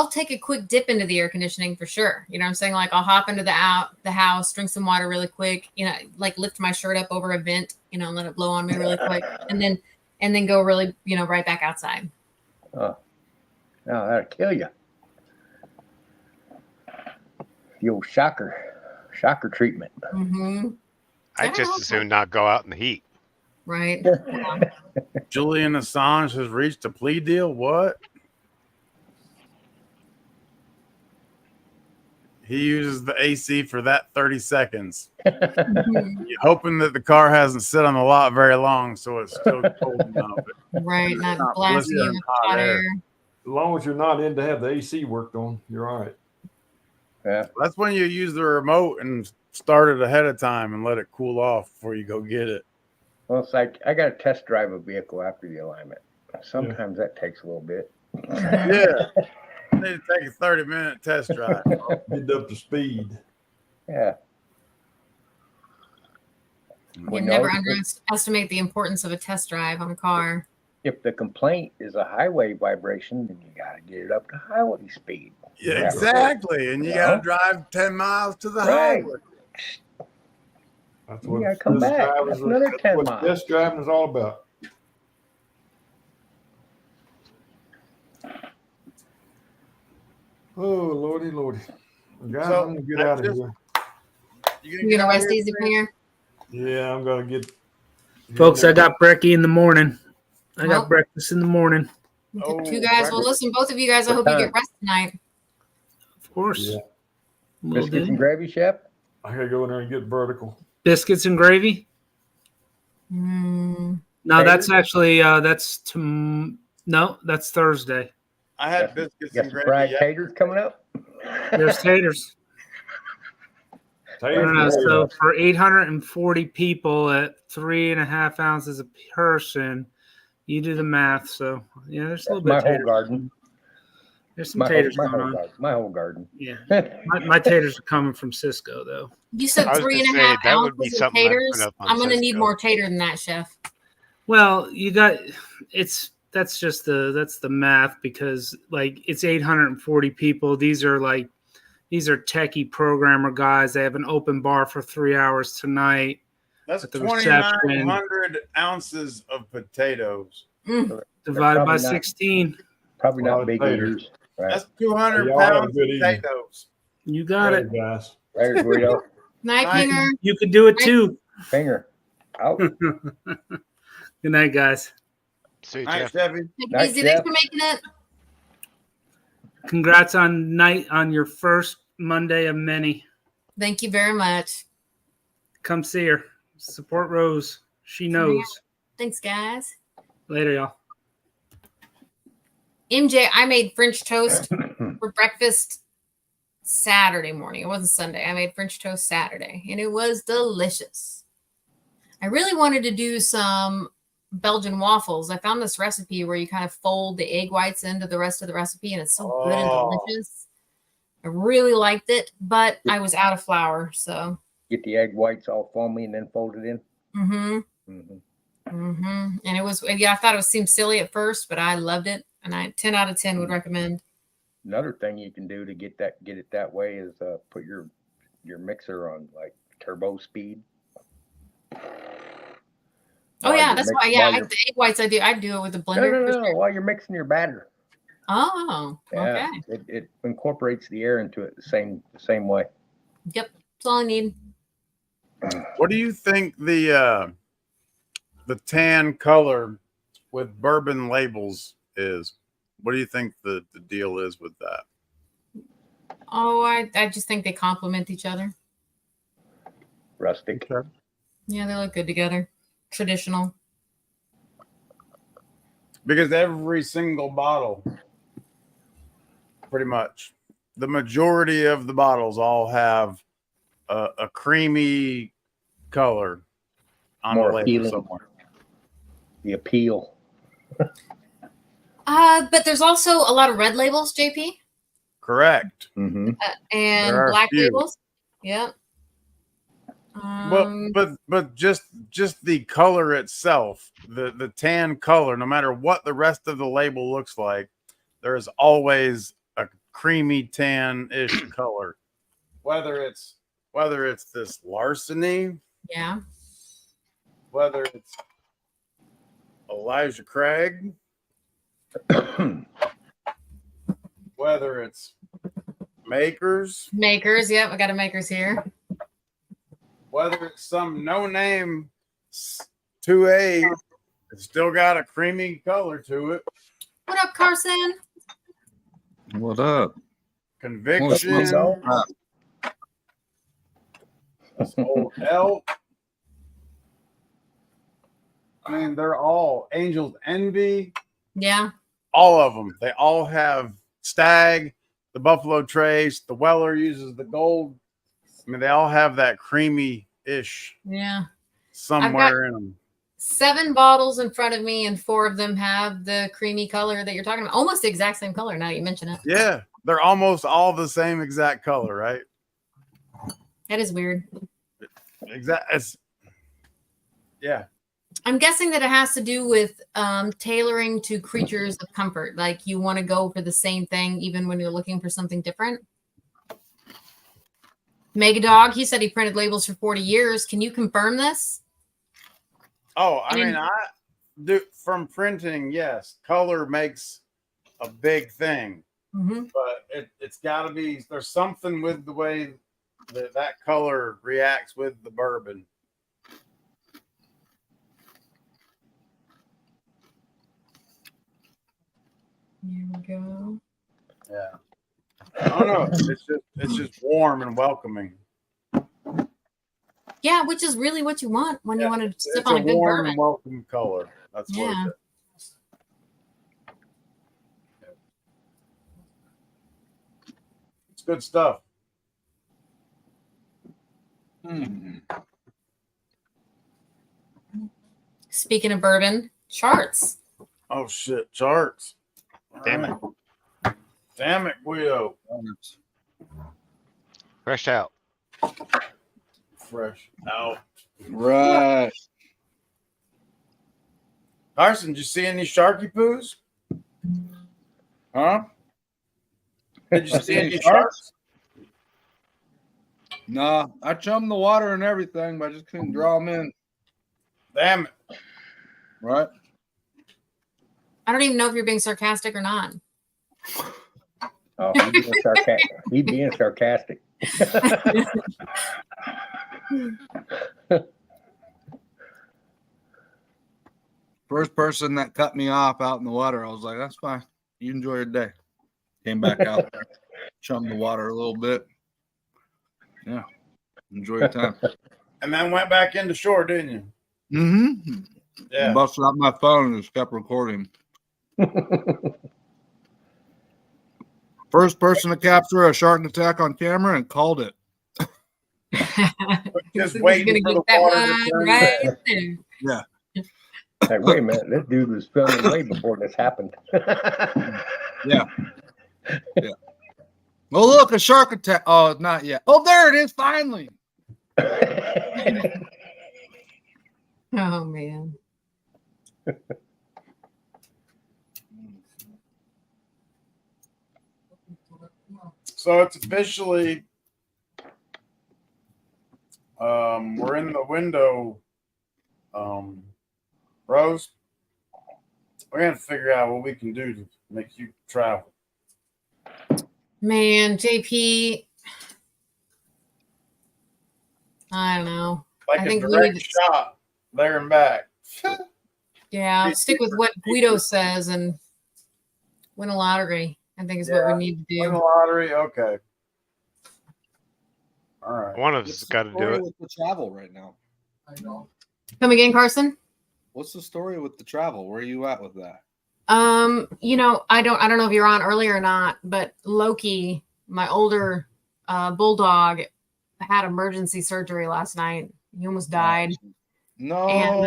take a quick dip into the air conditioning for sure. You know what I'm saying? Like I'll hop into the house, drink some water really quick. You know, like lift my shirt up over a vent. You know, and let it blow on me really quick, and then go really, right back outside. Oh, no, that'll kill you. The old shocker treatment. Mm-hmm. I'd just as soon not go out in the heat. Right. Julian Assange has reached a plea deal. What? He uses the AC for that 30 seconds. You're hoping that the car hasn't sit on the lot very long, so it's still cold enough. Right, not blasting you blistering with hot hot air. air. As long as you're not in to have the AC worked on, you're all right. Yeah. That's when you use the remote and start it ahead of time and let it cool off before you go get it. Well, it's like I got to test drive a vehicle after the alignment. Sometimes that takes a little bit. Yeah. I need to take a 30-minute test drive. Get up to speed. Yeah. You never underestimate the importance of a test drive on a car. If the complaint is a highway vibration, then you got to get it up to highway speed. Yeah, exactly. And you got to drive 10 miles to the Right. highway. That's You what gotta come test back. driving That's is- another that's 10 what miles. test driving is all about. Oh, lordy. Guys, So, I'm going to get out of here. You gonna rest easy, Pinger? Yeah, I'm gonna get. Folks, I got brekkie in the morning. I got breakfast in the morning. Two guys. Well, listen, both of you guys. I hope you get rest tonight. Of course. Yeah. Biscuits and gravy, chef. I gotta go in there and get vertical. Biscuits and gravy. Mm. No, that's actually no, that's Thursday. I had biscuits and gravy. Fried taters coming up. There's taters. I don't know. So for 840 people at 3.5 ounces a person, you do the math. So yeah, there's a little bit. My of whole taters. garden. There's some taters my going whole on. garden. My whole garden. Yeah, my taters are coming from Cisco though. You said I was 3.5 that would be ounces of something I'd put taters. up on I'm gonna need Cisco. more tater than that, chef. Well, you got that's just the math because like it's 840 people. These are techie programmer guys. They have an open bar for 3 hours tonight. That's at the 2,900 ounces of potatoes. Divided by 16. Probably not big eaters. Right. That's 200 Y'all have a pounds of good evening. potatoes. You got it. guys. There's Guido. Night, Pinger. You could do it too. Finger. Out. Good night, guys. See you, Night, Jeff. Chevy. Take it Night, easy. Jeff. Thanks for making it. Congrats on your first Monday of many. Thank you very much. Come see her. Support Rose. She knows. Thanks, guys. Later, y'all. MJ, I made French toast for breakfast Saturday morning. It wasn't Sunday. I made French toast Saturday, and it was delicious. I really wanted to do some Belgian waffles. I found this recipe where you kind of fold the egg whites into the rest of the recipe, and it's so good and delicious. I really liked it, but I was out of flour, so. Get the egg whites all foamy and then fold it in. And it was, yeah, I thought it seemed silly at first, but I loved it, and I 10 out of 10 would recommend. Another thing you can do to get it that way is put your mixer on like turbo speed. Oh yeah, that's why. Yeah, the egg whites I do it with a blender. No, while you're mixing your batter. Oh, yeah, okay. It incorporates the air into it the same way. Yep, that's all I need. What do you think the tan color with bourbon labels is? What do you think the deal is with that? Oh, I just think they complement each other. Rustic. Okay. Yeah, they look good together. Traditional. Because every single bottle, pretty much, the majority of the bottles all have a creamy color on More the label appealing. somewhere. The appeal. But there's also a lot of red labels, JP. Correct. And There are black few. labels. Yep. But just the color itself, the tan color, no matter what the rest of the label looks like, there is always a creamy tan-ish color. Whether it's this larceny, Yeah. whether it's Elijah Craig, whether it's Makers, Yep, I got a Makers here. whether it's some no-name 2A, it's still got a creamy color to it. What up, Carson? What up? Conviction, What's up? Old Elk. I mean, they're all Angel's Envy. Yeah. All of them. They all have Stag, the Buffalo Trace, the Weller uses the gold. I mean, they all have that creamy-ish Yeah. somewhere in them. 7 bottles in front of me, and 4 of them have the creamy color that you're talking about. Almost the exact same color now that you mention it. Yeah, they're almost all the same exact color, right? That is weird. Yeah. I'm guessing that it has to do with tailoring to creatures of comfort. Like you want to go for the same thing even when you're looking for something different. Megadog, he said he printed labels for 40 years. Can you confirm this? Oh, I mean, I do from printing. Yes, color makes a big thing, but it's got to be. There's something with the way that color reacts with the bourbon. Here we go. Yeah. I don't know. It's just warm and welcoming. Yeah, which is really what you want when you want to sip on a good warm bourbon. and welcome color. That's what it is. It's good stuff. Speaking of bourbon, charts. Oh shit, charts. Damn it. Damn it, Guido. Fresh out. Fresh out. Right. Carson, did you see any sharky poos? Huh? Did you see any sharks? Nah, I chummed the water and everything, but I just couldn't draw them in. Damn it. Right? I don't even know if you're being sarcastic or not. Oh, he's being sarcastic. First person that cut me off out in the water, I was like, that's fine. You enjoy your day. Came back out, chummed the water a little bit. Yeah. Enjoy your time. And then went back into shore, didn't you? Mm-hmm. Yeah. Busted out my phone and just kept recording. First person to capture a shark attack on camera and called it. Just waiting for the water to turn right red. there. Yeah. Like, wait a minute, this dude was filming way before this happened. Yeah. Yeah. Oh, look, a shark attack. Oh, not yet. Oh, there it is, finally. Oh, man. So it's officially we're in the window, Rose. We're gonna figure out what we can do to make you travel. Man, JP, I don't know. Like I a think we direct need to, shot there and back. yeah, stick with what Guido says and win a lottery. I think is what we need to Win the do. lottery, okay. All right. One of us got to do it. With the travel right now. I know. Come again, Carson? What's the story with the travel? Where are you at with that? You know, I don't know if you're on earlier or not, but Loki, my older bulldog, had emergency surgery last night. He almost died. No, And,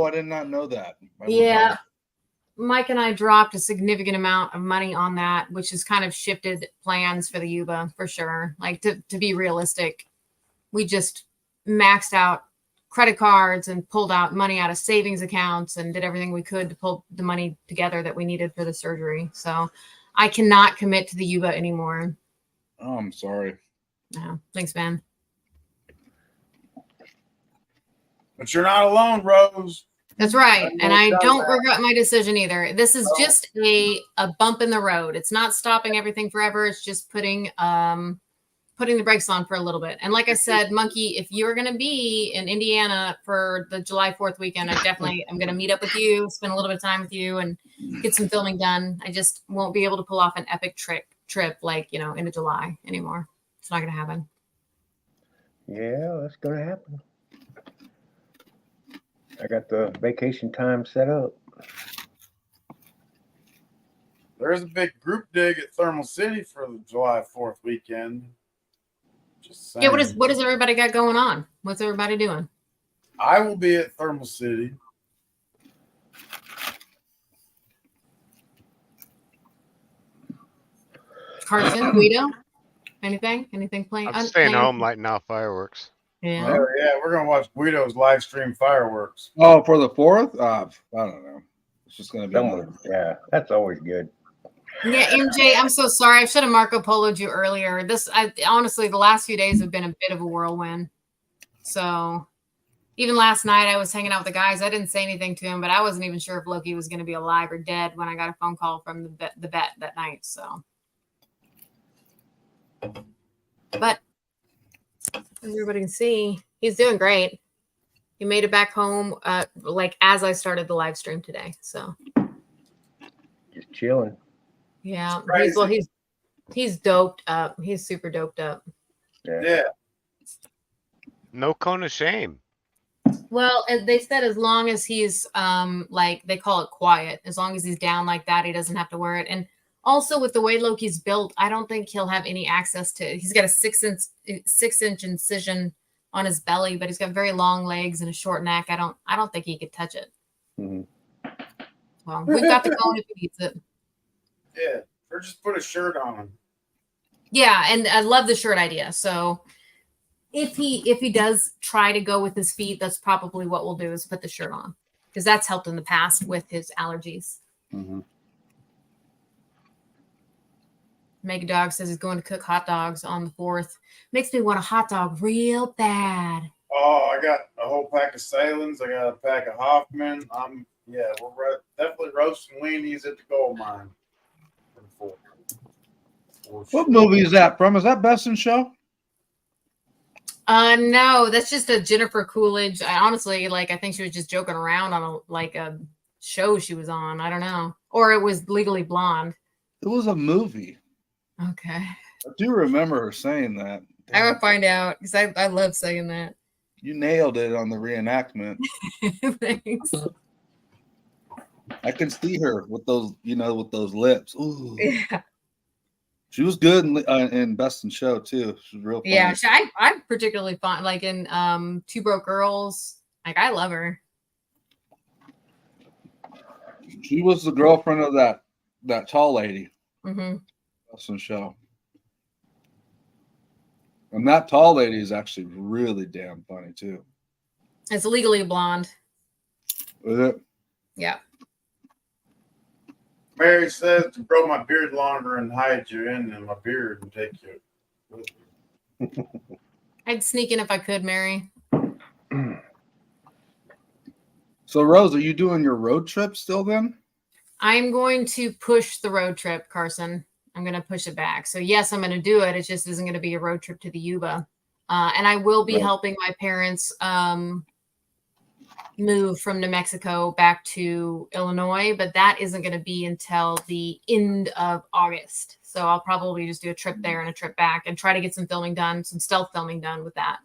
I did not know that. yeah. Mike and I dropped a significant amount of money on that, which has kind of shifted plans for the Yuba for sure. Like to be realistic, we just maxed out credit cards and pulled out money out of savings accounts and did everything we could to pull the money together that we needed for the surgery. So I cannot commit to the Yuba anymore. Oh, I'm sorry. No, thanks, man. But you're not alone, Rose. That's right. And I don't that. regret my decision either. This is just a bump in the road. It's not stopping everything forever. It's just putting the brakes on for a little bit. And like I said, Monkey, if you're going to be in Indiana for the July 4th weekend, I definitely am going to meet up with you, spend a little bit of time with you and get some filming done. I just won't be able to pull off an epic trip like, you know, into July anymore. It's not going to happen. Yeah, that's going to happen. I got the vacation time set up. There's a big group dig at Thermal City for the July 4th weekend. Just saying. Yeah, what does everybody got going on? What's everybody doing? I will be at Thermal City. Carson, Guido? Anything playing? I'm staying home lighting off fireworks. Yeah. Oh, yeah, we're gonna watch Guido's live stream fireworks. Oh, for the 4th? I don't know. It's just going to be another. Yeah, that's always good. Yeah, MJ, I'm so sorry. I should have Marco Polo'd you earlier. Honestly, the last few days have been a bit of a whirlwind. So even last night I was hanging out with the guys. I didn't say anything to him, but I wasn't even sure if Loki was going to be alive or dead when I got a phone call from the vet that night. So, but Everybody can see. He's doing great. He made it back home, like as I started the live stream today. So Just chilling. yeah, Crazy. he's doped up. He's super doped up. Yeah. No cone of shame. Well, they said as long as he's like they call it quiet, as long as he's down like that, he doesn't have to wear it. And also with the way Loki's built, I don't think he'll have any access to it. He's got a 6-inch incision on his belly, but he's got very long legs and a short neck. I don't think he could touch it. Mm-hmm. Well, we've got the cone if he needs it. Yeah. Or just put a shirt on him. Yeah, and I love the shirt idea. So if he does try to go with his feet, that's probably what we'll do is put the shirt on, because that's helped in the past with his allergies. Mm-hmm. Mega Dog says he's going to cook hot dogs on the 4th. Makes me want a hot dog real bad. Oh, I got a whole pack of Salins. I got a pack of Hoffman. We're definitely roasting weenies at the gold mine. What movie is that from? Is that Best in Show? No, that's just a Jennifer Coolidge. I honestly, I think she was just joking around on a show she was on. I don't know. Or it was Legally Blonde. It was a movie. Okay. I do remember her saying that. I will find out, because I love saying that. You nailed it on the reenactment. Thanks. I can see her with those, with those lips. Ooh. Yeah. She was good in Best in Show too. She was real funny. Yeah, I'm particularly fond, like in Two Broke Girls. Like, I love her. She was the girlfriend of that tall lady. Mm-hmm. Best in Show. And that tall lady is actually really damn funny too. It's Legally Blonde. Is it? Yeah. Mary says to grow my beard longer and hide you in my beard and take you with me. I'd sneak in if I could, Mary. So, Rose, are you doing your road trip still then? I'm going to push the road trip, Carson. I'm going to push it back. So, yes, I'm going to do it. It just isn't going to be a road trip to the Yuba. And I will be helping my parents move from New Mexico back to Illinois, but that isn't going to be until the end of August. So I'll probably just do a trip there and a trip back and try to get some filming done, some stealth filming done with that.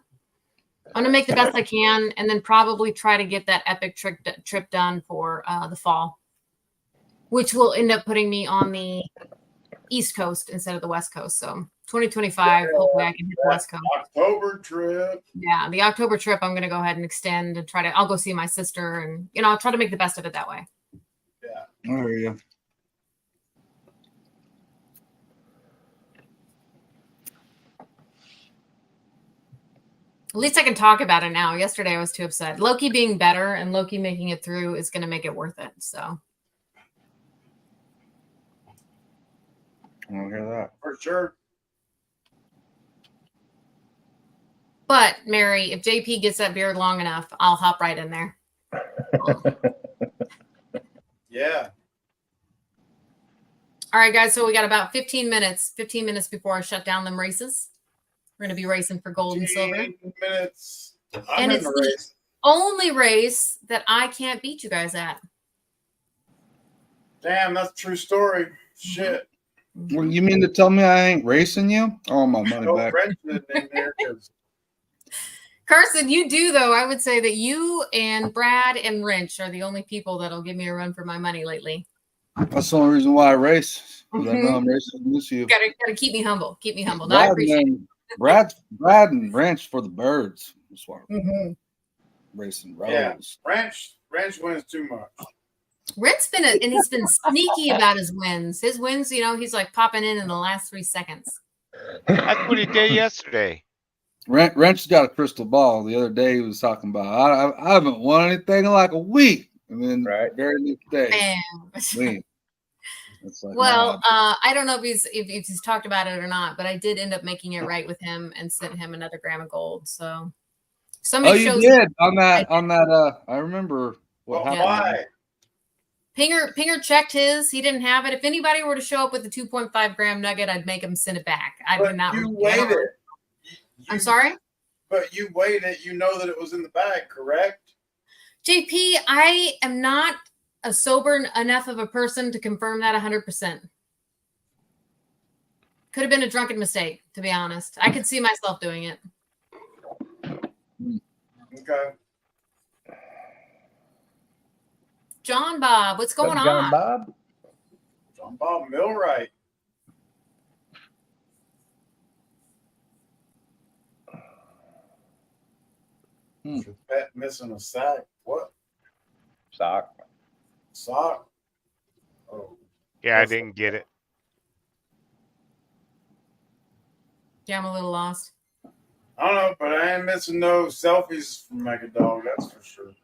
I'm going to make the best I can, and then probably try to get that epic trip done for the fall, which will end up putting me on the East Coast instead of the West Coast. So 2025, hopefully I can hit the West Coast. October trip. Yeah, the October trip, I'm going to go ahead and extend and I'll go see my sister, and, I'll try to make the best of it that way. Yeah. I hear you. At least I can talk about it now. Yesterday I was too upset. Loki being better and Loki making it through is going to make it worth it. So. I don't hear that. For sure. But, Mary, if JP gets that beard long enough, I'll hop right in there. Yeah. All right, guys. So we got about 15 minutes before I shut down them races. We're going to be racing for gold and silver. 15 minutes. And it's the only race that I can't beat you guys at. Damn, that's a true story. Shit. Well, you mean to tell me I ain't racing you? Oh, my money back. In there, Carson, you do, though. I would say that you and Brad and Wrench are the only people that'll give me a run for my money lately. That's the only reason why I race. Because I know I'm racing against you. Gotta keep me humble. Keep me humble. No, I appreciate it. Brad and Wrench for the birds. That's why I'm racing Rose. Yeah, Wrench wins too much. Wrench's he's been sneaky about his wins. His wins, he's like popping in the last 3 seconds. That's what he did yesterday. Wrench's got a crystal ball. The other day he was talking about, I haven't won anything in like a week. And then very next day, win. Like, well, I don't know if he's talked about it or not, but I did end up making it right with him and sent him another gram of gold. So somebody you did on that. I remember what happened. Why? Pinger checked his. He didn't have it. If anybody were to show up with a 2.5 gram nugget, I'd make him send it back. I do not. You waited. I'm sorry? But you weighed it. You know that it was in the bag, correct? JP, I am not a sober enough of a person to confirm that 100%. Could have been a drunken mistake, to be honest. I could see myself doing it. Okay. John Bob, what's going on? John Bob? John Bob Millwright. Your pet missing a sack. What? Sock. Sock. Oh. Yeah, I didn't get it. Yeah, I'm a little lost. I don't know, but I ain't missing no selfies from Mega Dog, that's for sure.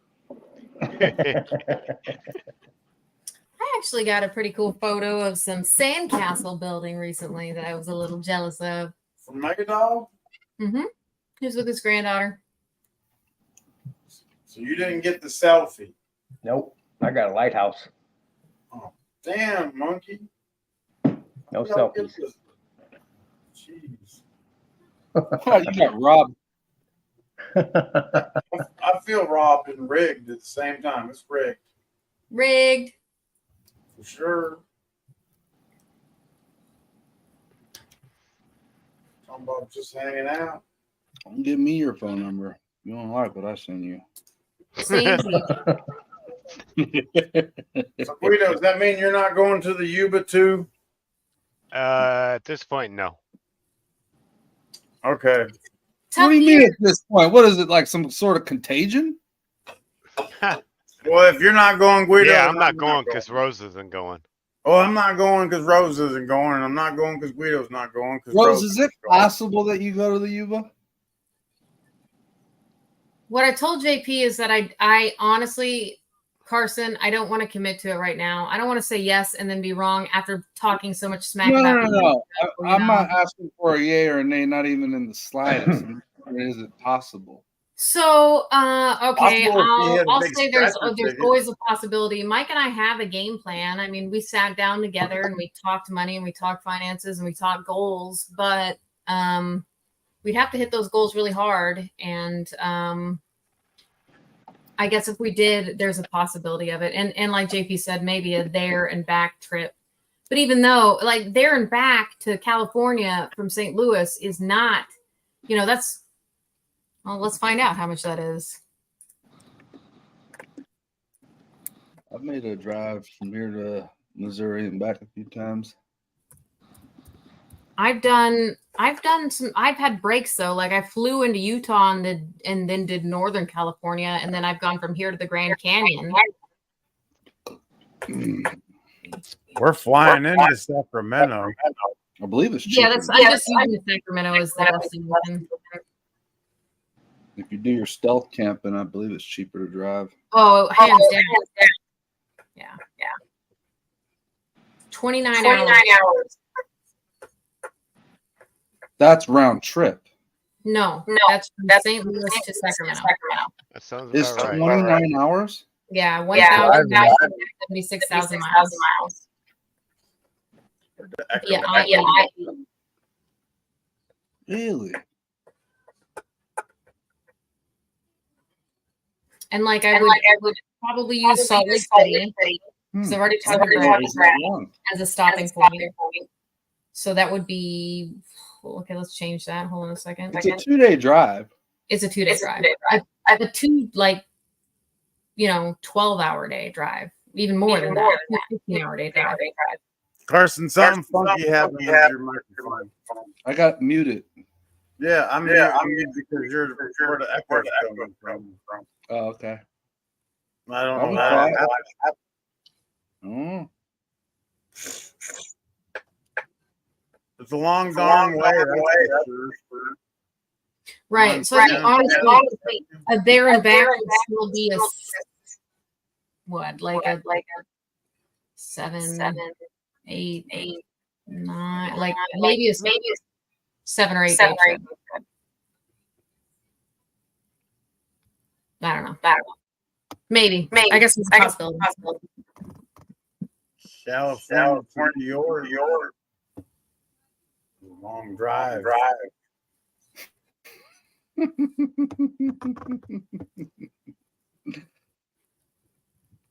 I actually got a pretty cool photo of some sandcastle building recently that I was a little jealous of. From Mega Dog? Mm-hmm. He was with his granddaughter. So you didn't get the selfie? Nope. I got a lighthouse. Oh, damn, monkey. No selfies. Jeez. Oh, you got robbed. I feel robbed and rigged at the same time. It's rigged. Rigged. For sure. Talking about just hanging out. Don't give me your phone number. You don't like what I send you. Same. So, Guido, does that mean you're not going to the Yuba too? At this point, no. Okay. What do you mean at this point? What is it, like some sort of contagion? Well, if you're not going, Guido. Yeah, I'm not going because Rose isn't going. Oh, I'm not going because Rose isn't going, and I'm not going because Guido's not going. Rose, is it possible that you go to the Yuba? What I told JP is that I honestly, Carson, I don't want to commit to it right now. I don't want to say yes and then be wrong after talking so much smack about it. No. I'm not asking for a yay or a nay, not even in the slightest. Is it possible? So, okay, I'll say there's ticket. always a possibility. Mike and I have a game plan. I mean, we sat down together and we talked money and we talked finances and we talked goals, but we'd have to hit those goals really hard. And I guess if we did, there's a possibility of it. And like JP said, maybe a there and back trip. But even though like there and back to California from St. Louis is not, that's, well, let's find out how much that is. I've made a drive from here to Missouri and back a few times. I've had breaks though. Like I flew into Utah and then did Northern California. And then I've gone from here to the Grand Canyon. We're flying into Sacramento. I believe it's cheaper. Yeah, I'm just using Sacramento as the destination. If you do your stealth camping, I believe it's cheaper to drive. Oh, hands down. Yeah. 29 hours. That's round trip. No, that's from St. Louis to Sacramento. That sounds It's about right. 29 hours? Yeah, 1,076,000 miles. Yeah. Really? And like I would probably use Salt Lake City. So I've already talked about that as a stopping point. So that would be okay. Let's change that. Hold on a second. It's a 2-day drive. It's a 2-day drive. I have a 12-hour day drive. Even more than that. 15-hour day drive. Carson, something funky happened with your microphone. I got muted. Yeah, I'm muted because you're where the echo is coming from. Oh, okay. I don't know why. It's a long way. Right. So I think honestly, a there and back would still be a like a 7, 8, 9, like maybe a 7 or 8 day trip. I don't know. Maybe. I guess it's possible. California, your long drive.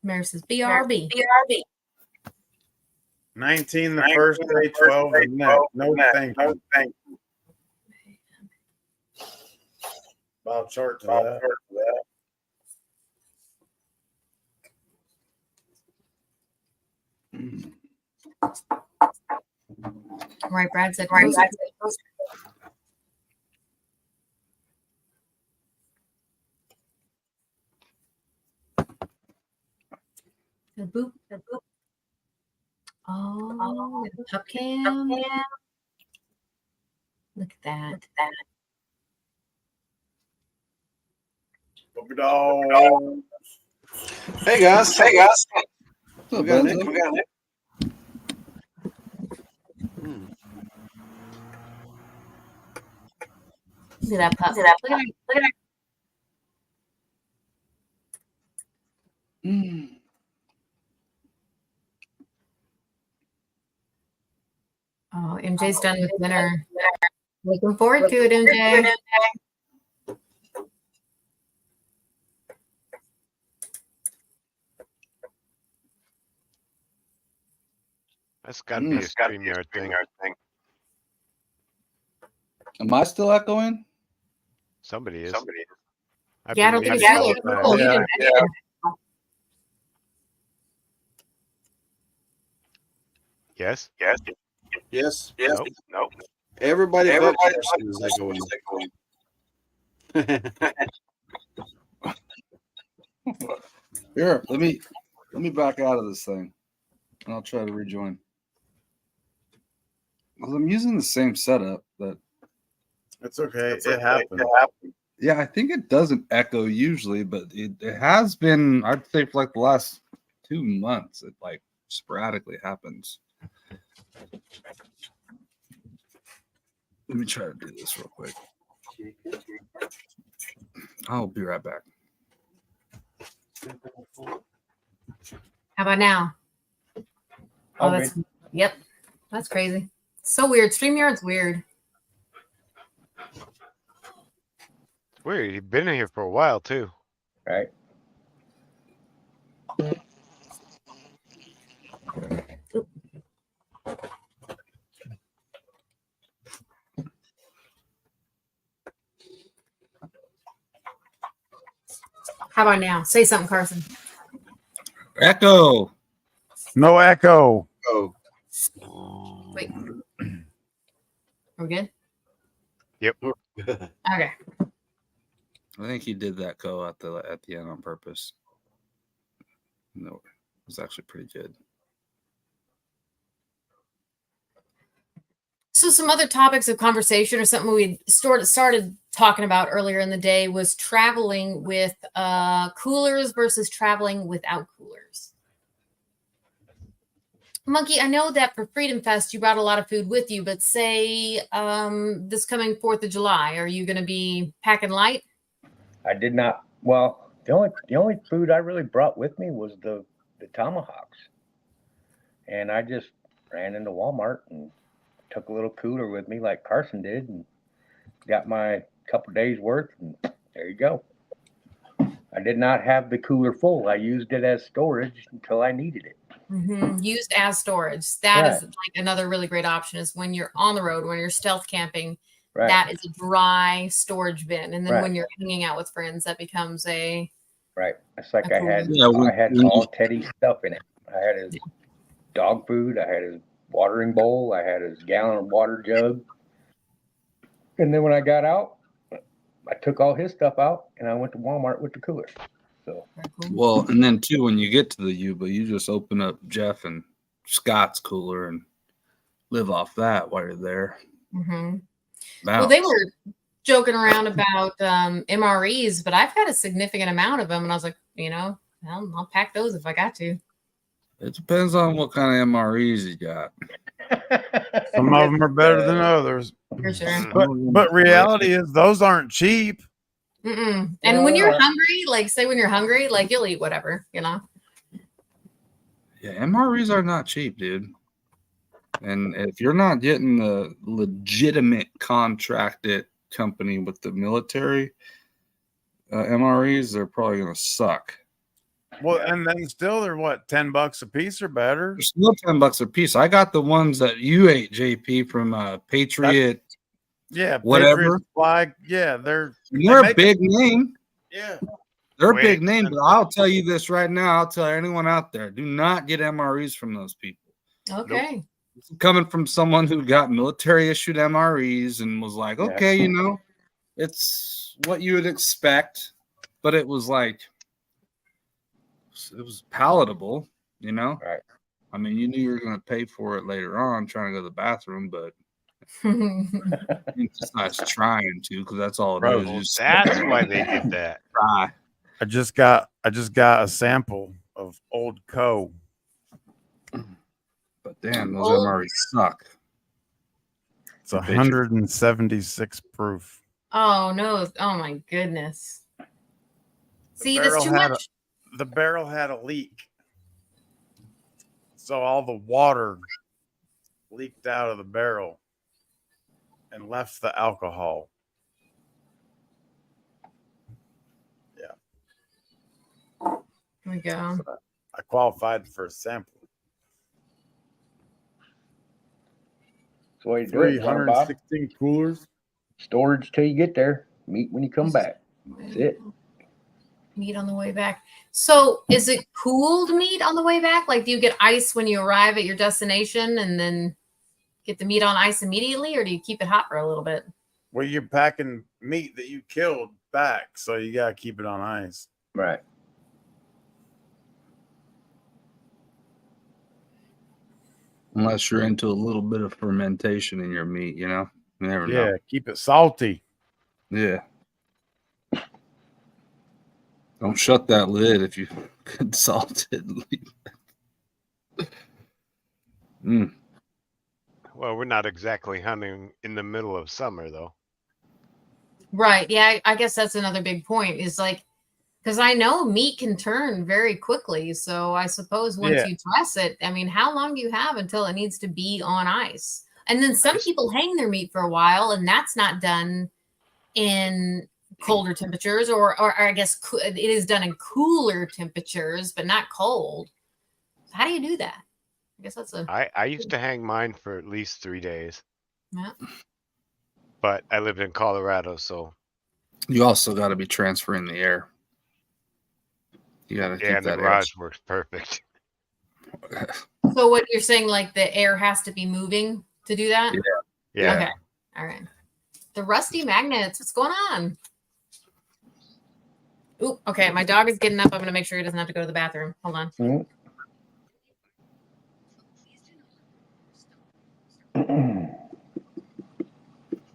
Mary says BRB. 19 the first day, 12 the next. No thank you. Bob chart to that. Right, Brad said. The boop. Oh, the pup cam. Look at that. Puppy dog. Hey guys. What's We up, got Benzo? Nick. Look at that pup. Look at that. Oh, MJ's done with dinner. Looking forward to it, MJ. That's got to be a StreamYard thing. Am I still echoing? Somebody is. Yeah, I don't think it's you. Oh, you didn't. Yes. Yes. Nope. Everybody as they go in. Here, let me back out of this thing, and I'll try to rejoin. Well, I'm using the same setup, but It's okay. It happened. yeah, I think it doesn't echo usually, but it has been. I'd say for like the last 2 months, it like sporadically happens. Let me try to do this real quick. I'll be right back. How about now? Oh, that's yep. That's crazy. So weird. StreamYard's weird. Weird. You've been in here for a while too. Right. How about now? Say something, Carson. Echo. No echo. Oh. Wait. We're good? Yep. Okay. I think he did that go at the end on purpose. No, it was actually pretty good. So some other topics of conversation or something we started talking about earlier in the day was traveling with coolers versus traveling without coolers. Monkey, I know that for Freedom Fest, you brought a lot of food with you, but say this coming 4th of July, are you going to be packing light? I did not. Well, the only food I really brought with me was the tomahawks, and I just ran into Walmart and took a little cooler with me like Carson did, and got my couple days worth, and there you go. I did not have the cooler full. I used it as storage until I needed it. Mm-hmm. Used as storage. That is like another really great option is when you're on the road, when you're stealth camping, that is a dry storage bin. And then when you're hanging out with friends, that becomes a... Right. It's like I had when all Teddy's stuff in it. I had his dog food. I had his watering bowl. I had his gallon of water jug. And then when I got out, I took all his stuff out and I went to Walmart with the cooler. So well, and then too, when you get to the Yuba, you just open up Jeff and Scott's cooler and live off that while you're there. Mm-hmm. Well, they were joking around about MREs, but I've had a significant amount of them, and I was like, I'll pack those if I got to. It depends on what kind of MREs you got. Some of them are better than others. For sure. But reality is those aren't cheap. Mm-mm. And when you're hungry, like say when you're hungry, like you'll eat whatever, Yeah, MREs are not cheap, dude. And if you're not getting the legitimate contracted company with the military MREs, they're probably going to suck. Well, and then still they're what, $10 a piece or better? They're still $10 a piece. I got the ones that you ate, JP, from Patriot. Whatever. Patriot Supply. Yeah, they're a big name. Yeah. They're a big name, but I'll tell you this right now. I'll tell anyone out there, do not get MREs from those people. Okay. Nope. Coming from someone who got military issued MREs and was like, okay, you know, it's what you would expect, but it was like, it was palatable, you know? Right. I mean, you knew you were going to pay for it later on trying to go to the bathroom, but it's not trying to, because that's all it is. That's why they did that. Try. I just got a sample of Old Co. But damn, those MREs suck. It's 176 proof. Oh no! Oh my goodness! See, that's too much. The barrel had a leak, so all the water leaked out of the barrel and left the alcohol. There we go. So I qualified for a sample. That's the way to do it, Bob. 316 coolers. Storage till you get there. Meat when you come back. That's it. Meat on the way back. So is it cooled meat on the way back? Like, do you get ice when you arrive at your destination and then get the meat on ice immediately, or do you keep it hot for a little bit? Well, you're packing meat that you killed back, so you got to keep it on ice. Right. Unless you're into a little bit of fermentation in your meat, you know? You never know. Yeah, keep it salty. Yeah. Don't shut that lid if you could salt it. Well, we're not exactly hunting in the middle of summer, though. Right. Yeah, I guess that's another big point is like, because I know meat can turn very quickly. So I suppose once you dress it, I mean, how long do you have until it needs to be on ice? And then some people hang their meat for a while, and that's not done in colder temperatures, or I guess it is done in cooler temperatures, but not cold. How do you do that? I guess that's I used to hang mine for at least 3 days. Yeah. But I lived in Colorado, so. You also got to be transferring the air. You got to keep and that the garage works perfect. So what you're saying, like the air has to be moving to do that? Yeah. Okay. All right. The rusty magnets. What's going on? Ooh, okay. My dog is getting up. I'm going to make sure he doesn't have to go to the bathroom. Hold on.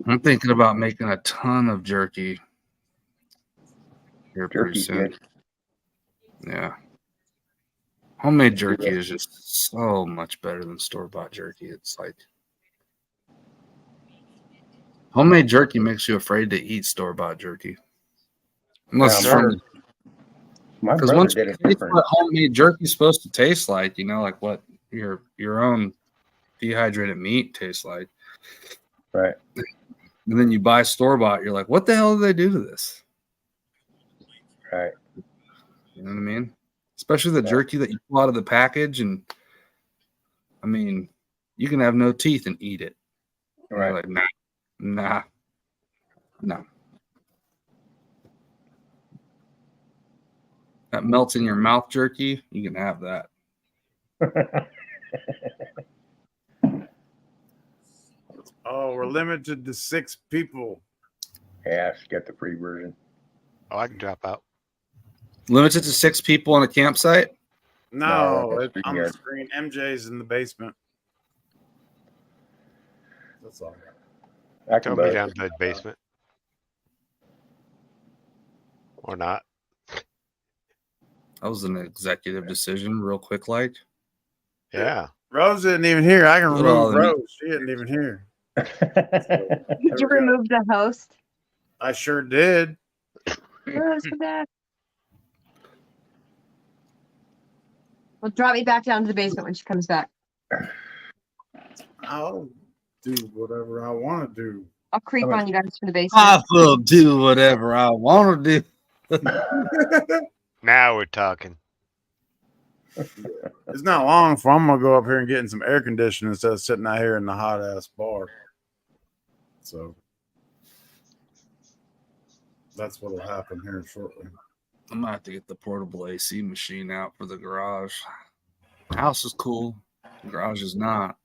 I'm thinking about making a ton of jerky here pretty soon. Good. Yeah. Homemade jerky is just so much better than store-bought jerky. It's like homemade jerky makes you afraid to eat store-bought jerky. Unless my brother did it different. What homemade jerky is supposed to taste like, you know, like what your own dehydrated meat tastes like. Right. And then you buy store-bought, you're like, what the hell did they do to this? Right. You know what I mean? Especially the jerky that you pull out of the package, and I mean, you can have no teeth and eat it. Right. Like, nah. That melts in your mouth jerky, you can have that. Oh, we're limited to 6 people. Yeah, get the free version. Oh, I can drop out. Limited to 6 people on a campsite? No, it's on the screen. MJ's in the basement. That's all. Tell me down to the basement. Or not. That was an executive decision, real quick, like. Yeah. Rose isn't even here. I can remove Rose. She isn't even here. Did you remove the host? I sure did. Rose, come back. Well, drop me back down to the basement when she comes back. I'll do whatever I want to do. I'll creep on you guys from the basement. I will do whatever I want to do. Now we're talking. It's not long for I'm gonna go up here and get in some air conditioning instead of sitting out here in the hot ass bar. So that's what'll happen here shortly. I'm gonna have to get the portable AC machine out for the garage. The house is cool. The garage is not.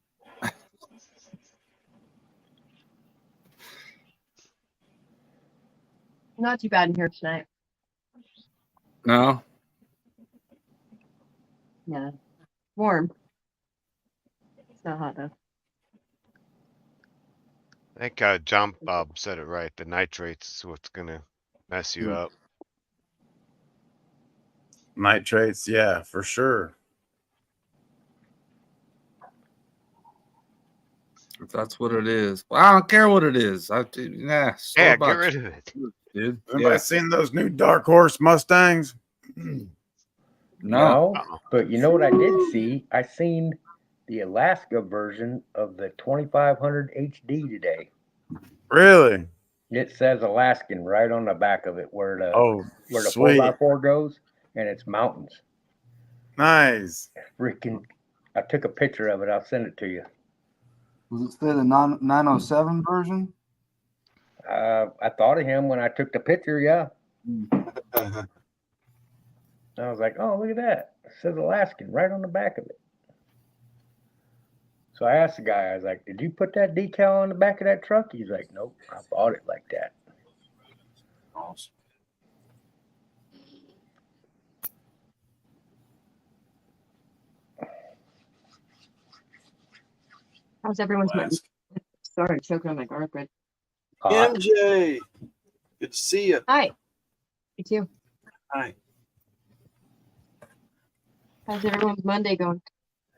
Not too bad in here tonight. No. Yeah. Warm. It's not hot though. I think John Bob said it right. The nitrates is what's gonna mess you up. Nitrates, yeah, for sure. If that's what it is. Well, I don't care what it is. Yeah, get rid of it. Dude. Anybody seen those new Dark Horse Mustangs? No, but you know what I did see? I seen the Alaska version of the 2500 HD today. Really? It says Alaskan right on the back of it where the sweet. 4x4 goes, and it's mountains. Nice. Freaking! I took a picture of it. I'll send it to you. Was it still the 907 version? I thought of him when I took the picture. Yeah. I was like, oh, look at that. It says Alaskan right on the back of it. So I asked the guy, I was like, did you put that decal on the back of that truck? He's like, nope, I bought it like that. Awesome. How's everyone's money? Sorry, choking on my garlic bread. MJ, good to see you. Hi. You too. Hi. How's everyone's Monday going?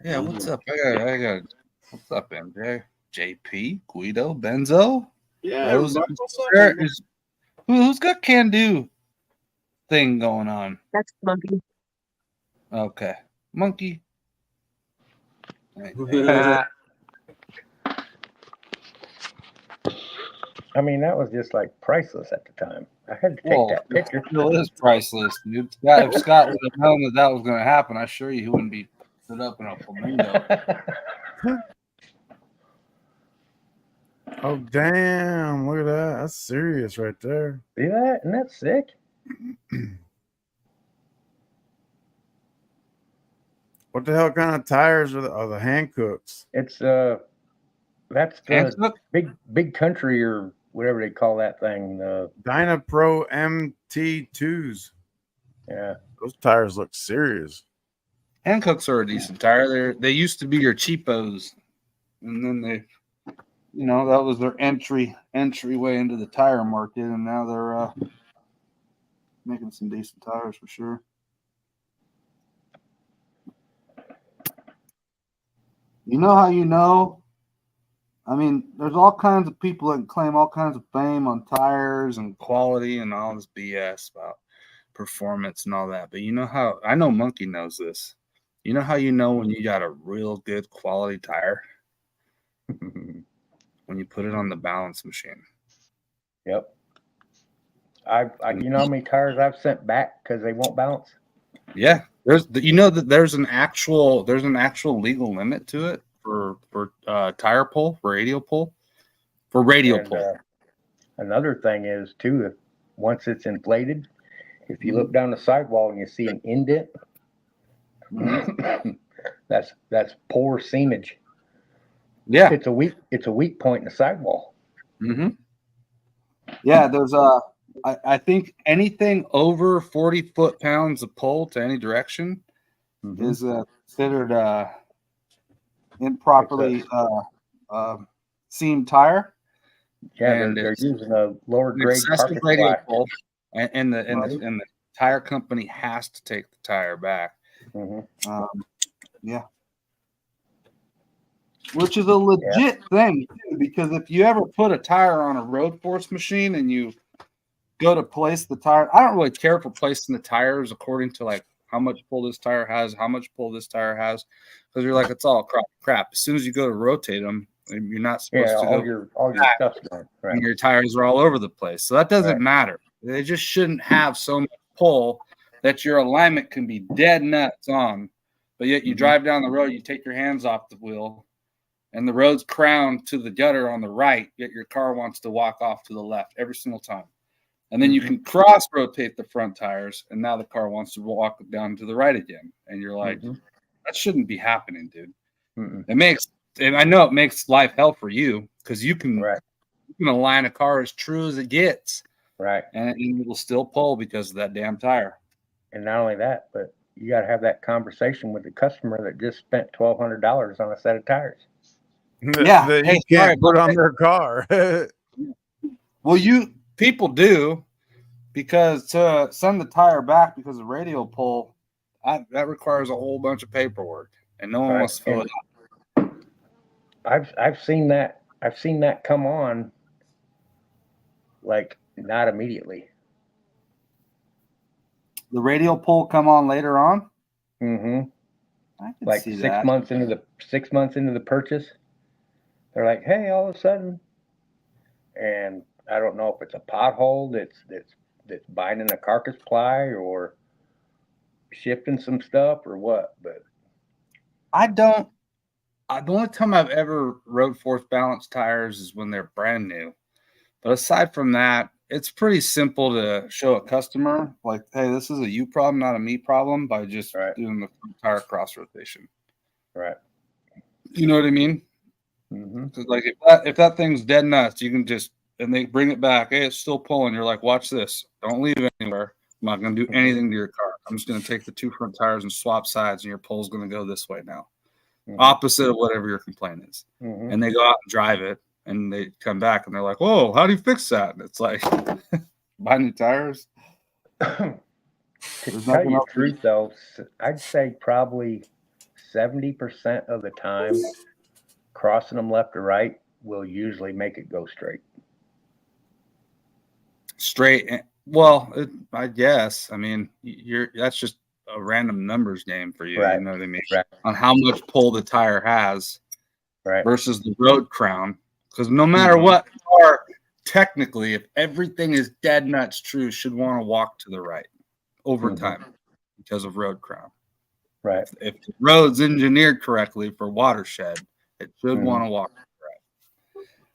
Yeah, what's up? I got. What's up, MJ? JP, Guido, Benzo. Yeah, Rose, what's up, who's got can do thing going on? That's Monkey. Okay, Monkey. I mean, that was just like priceless at the time. I had to take that picture. It still is priceless, dude. If Scott would have known that was going to happen, I assure you he wouldn't be put up in a flamingo. Oh, damn. Look at that. That's serious right there. See that? Isn't that sick? What the hell kind of tires are the Hancooks? It's that's the big country or whatever they call that thing. Dynapro MT2s. Yeah. Those tires look serious. Hancooks are a decent tire. They used to be your cheapos, and then they, that was their entryway into the tire market, and now they're making some decent tires for sure. You know how you know? I mean, there's all kinds of people that claim all kinds of fame on tires and quality and all this BS about performance and all that. But you know how, I know Monkey knows this. You know how you know when you got a real good quality tire? When you put it on the balance machine. Yep. You know how many tires I've sent back because they won't balance? Yeah. There's an actual legal limit to it for tire pull, for radial pull, pull. Another thing is too, once it's inflated, if you look down the sidewall and you see an indent, that's poor seamage. Yeah, it's a weak point in the sidewall. Mm-hmm. Yeah, there's I think anything over 40 foot-pounds of pull to any direction is considered improperly seamed tire. Yeah, and they're using a lower grade carpet radial black. pull, and the tire company has to take the tire back. Yeah. Which is a legit thing too, because if you ever put a tire on a road force machine and you go to place the tire, I don't really care for placing the tires according to like how much pull this tire has, how much pull this tire has, because you're like, it's all crap. As soon as you go to rotate them, You're not supposed to all go. your stuff's gone. Right. And your tires are all over the place. So that doesn't Right. matter. They just shouldn't have so much pull that your alignment can be dead nuts on. But yet you drive down the road, you take your hands off the wheel, and the road's crowned to the gutter on the right, yet your car wants to walk off to the left every single time. And then you can cross rotate the front tires, and now the car wants to walk down to the right again. And you're like, that shouldn't be happening, dude. It makes, and I know it makes life hell for you because you can align a car as true as it gets. Right. And it will still pull because of that damn tire. And not only that, but you got to have that conversation with the customer that just spent $1,200 on a set of tires. Yeah, that hey, you can't put on their car. Well, people do, because to send the tire back because of radial pull, that requires a whole bunch of paperwork, and no one wants to fill it out. I've seen that. I've seen that come on, like not immediately. The radial pull come on later on. I can like see 6 that. months into the purchase, they're like, hey, all of a sudden, and I don't know if it's a pothole that's binding a carcass ply or shifting some stuff or what, but the only time I've ever road force balanced tires is when they're brand new. But aside from that, it's pretty simple to show a customer, like, hey, this is a you problem, not a me problem, by just doing the tire cross rotation. Right. You know what I mean? Because like if that thing's dead nuts, you can just, and they bring it back. Hey, it's still pulling. You're like, watch this. Don't leave it anywhere. I'm not going to do anything to your car. I'm just going to take the two front tires and swap sides, and your pull's going to go this way now. Opposite of whatever your complaint is. And they go out and drive it, and they come back, and they're like, whoa, how do you fix that? And it's like, buy new tires. To tell you the truth, though, I'd say probably 70% of the time, crossing them left or right will usually make it go straight. Straight. Well, I guess. I mean, that's just a random numbers game for you. You know what I mean? On how much pull the tire has versus the road crown. Because no matter what car, technically, if everything is dead nuts true, should want to walk to the right over time because of road crown. Right. If the road's engineered correctly for watershed, it should want to walk to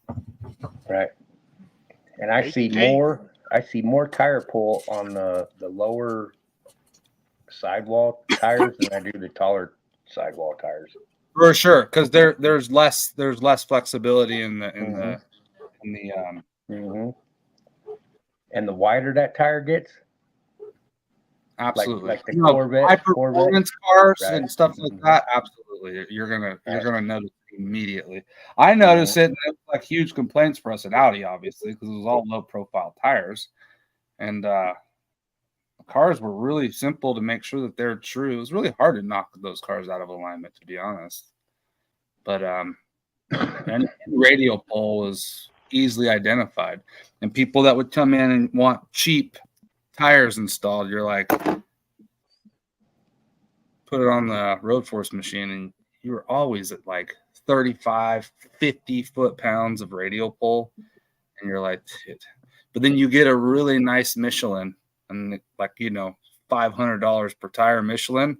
the right. Right. And I see more tire pull on the lower sidewall tires than I do the taller sidewall tires. For sure, because there's less flexibility in the and the wider that tire gets, absolutely, like the Corvette, high performance cars and stuff like that. Absolutely, you're gonna notice it immediately. I noticed it, and it was like huge complaints for us at Audi, obviously, because it was all low profile tires, and cars were really simple to make sure that they're true. It was really hard to knock those cars out of alignment, to be honest. But and radial pull was easily identified. And people that would come in and want cheap tires installed, you're like, put it on the road force machine, and you were always at like 35, 50 foot-pounds of radial pull. And you're like, shit. But then you get a really nice Michelin, and like, $500 per tire Michelin,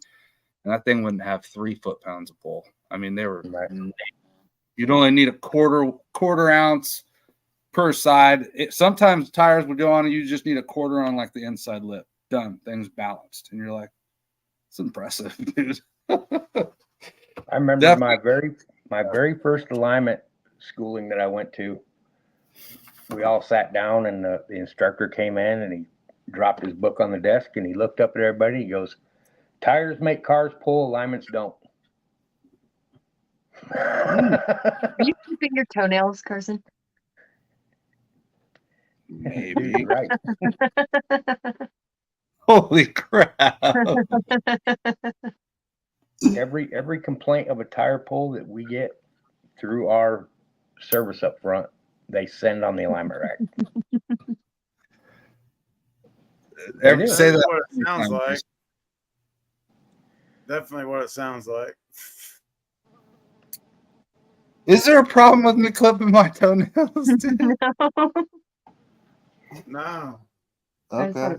and that thing wouldn't have 3 foot-pounds of pull. I mean, they were. You'd only need a quarter ounce per side. Sometimes tires would go on, and you just need a quarter on like the inside lip. Done. Things balanced, and you're like, it's impressive, dude. I remember my very first alignment schooling that I went to. We all sat down, and the instructor came in, and he dropped his book on the desk, and he looked up at everybody. He goes, "Tires make cars pull, alignments don't." Are you keeping your toenails, Carson? Maybe. Right. Holy crap. Every complaint of a tire pull that we get through our service up front, they send on the alignment rack. Ever say that? What it sounds like. Definitely what it sounds like. Is there a problem with me clipping my toenails? Dude? No. Okay.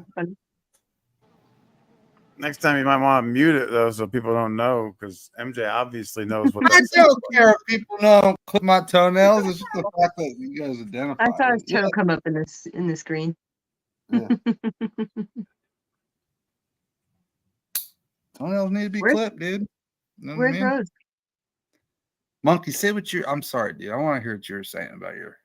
Next time you might want to mute it though, so people don't know, because MJ obviously knows what I that's. don't care if people know I don't clip my toenails. It's just the fact that you guys identify. I saw his it. toe come up in the screen. Yeah. Toenails need to be Where's- clipped, dude. You know what I Where's mean? Rose? Monkey, say what you're. I'm sorry, dude. I want to hear what you're saying about your.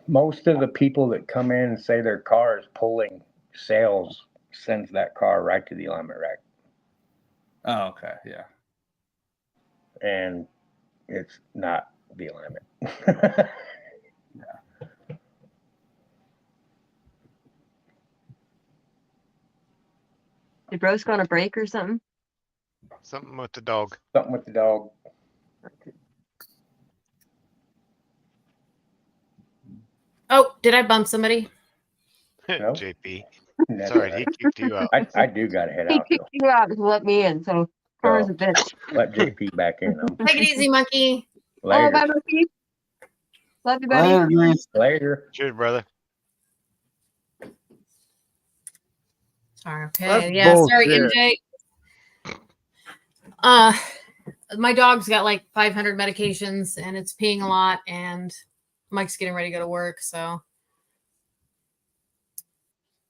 Most of the people that come in and say their car is pulling sales sends that car right to the alignment rack. Oh, okay, yeah. And it's not the alignment. Did Rose go on a break or something? Something with the dog. Something with the dog. Oh, did I bump somebody? No. JP. That's Sorry, all he right. kicked you out. I do got to head He out kicked though. you out to let me in, so Car's a So, bitch. let JP back in. Take it easy, monkey. Later. Oh, bye, monkey. Love you, buddy. Later, Grace. Later. Cheers, brother. Sorry, okay. That's Yeah, sorry, bullshit. MJ. My dog's got like 500 medications and it's peeing a lot, and Mike's getting ready to go to work, so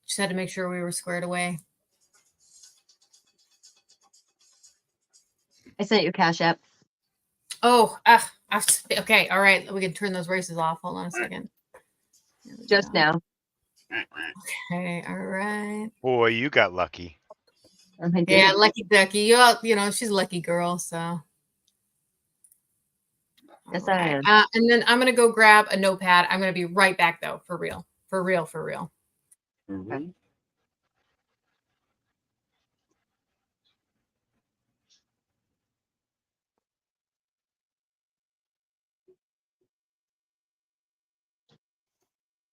just had to make sure we were squared away. I sent you a Cash App. Oh, okay, all right. We can turn those races off. Hold on a second. Just now. Okay, all right. Boy, you got lucky. Yeah, lucky ducky. You know, she's a lucky girl, so. Yes, I am. And then I'm gonna go grab a notepad. I'm gonna be right back though, for real. For real, for real. Mm-hmm.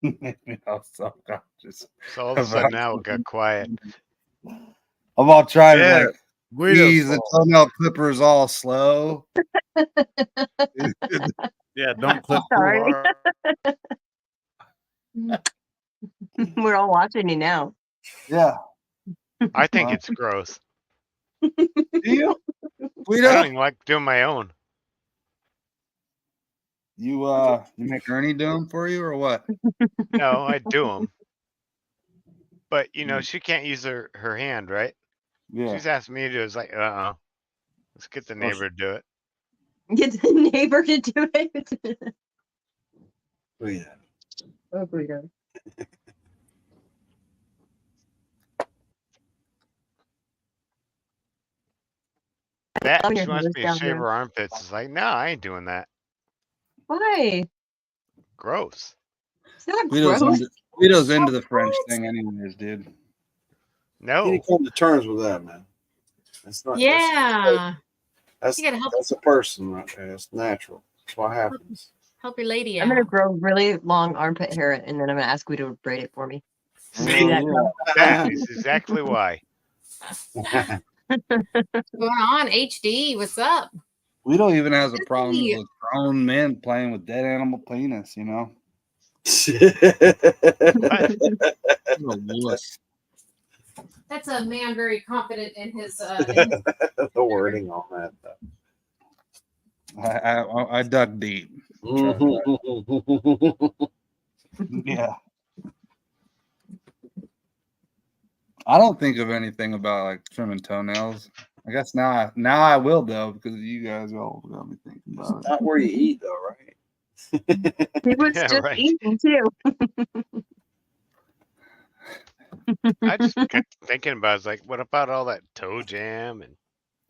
I'm so conscious. So all of a sudden now it got quiet. I'm all trying Yeah, to like Guido's ease the fault. toenail clippers all slow. Yeah, don't clip too Sorry. hard. We're all watching you now. Yeah. I think it's gross. Do you? We I don't even like doing my own. You make Ernie do them for you or what? No, I do them. But you know, she can't use her hand, right? Yeah. She's asked me to do it. It's like, let's get the neighbor to do it. Get the neighbor to do it. Oh, yeah. Oh, Guido. That Oh, she your wants hair's me to down shave there. her armpits. It's like, no, I ain't doing that. Why? Gross. It's not Guido's gross. into the French thing anyways, dude. No. You need to come to terms with that, man. That's not. Yeah. That's You gotta help. that's a person right there. It's natural. That's what happens. Help your lady I'm gonna out. grow really long armpit hair, and then I'm gonna ask Guido to braid it for me. See, that, that is exactly why. What's going on, HD? What's up? Guido even has a problem Hey. with grown men playing with dead animal penis, you know? He's a wuss. That's a man very confident in his. The wording on that. I dug deep. Yeah. I don't think of anything about like trimming toenails. I guess now I will though, because you guys all got me thinking about it. Not where you eat though, right? He was Yeah, just right. eating too. I just kept thinking about it. It's like, what about all that toe jam and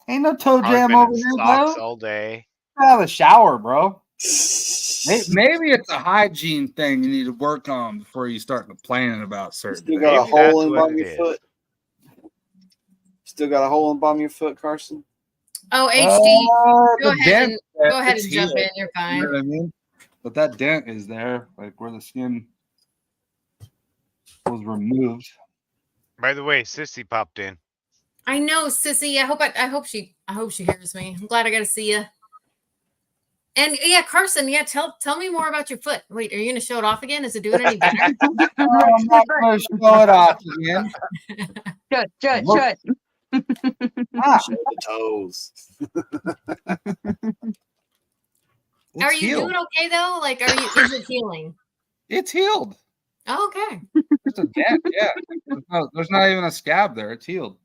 Ain't no toe probably jam been over in here, socks bro. all day. Have a shower, bro. Maybe it's a hygiene thing you need to work on before you start complaining about certain Still things. got a Maybe hole that's in what bottom it of your is. foot. Still got a hole in bottom of your foot, Carson. Oh, HD. Go The ahead dent, and go ahead it's and jump healed. in. You're You fine. know what I mean? But that dent is there, like where the skin was removed. By the way, Sissy popped in. I know, Sissy. I hope she hears me. I'm glad I got to see you. And yeah, Carson, yeah, tell me more about your foot. Wait, are you gonna show it off again? Is it doing any better? I'm not going to show it off again. Shut. Show the toes. Are It's you healed. doing okay though? Like, is it healing? It's healed. Oh, okay. It's a dent, yeah. There's not even a scab there. It's healed.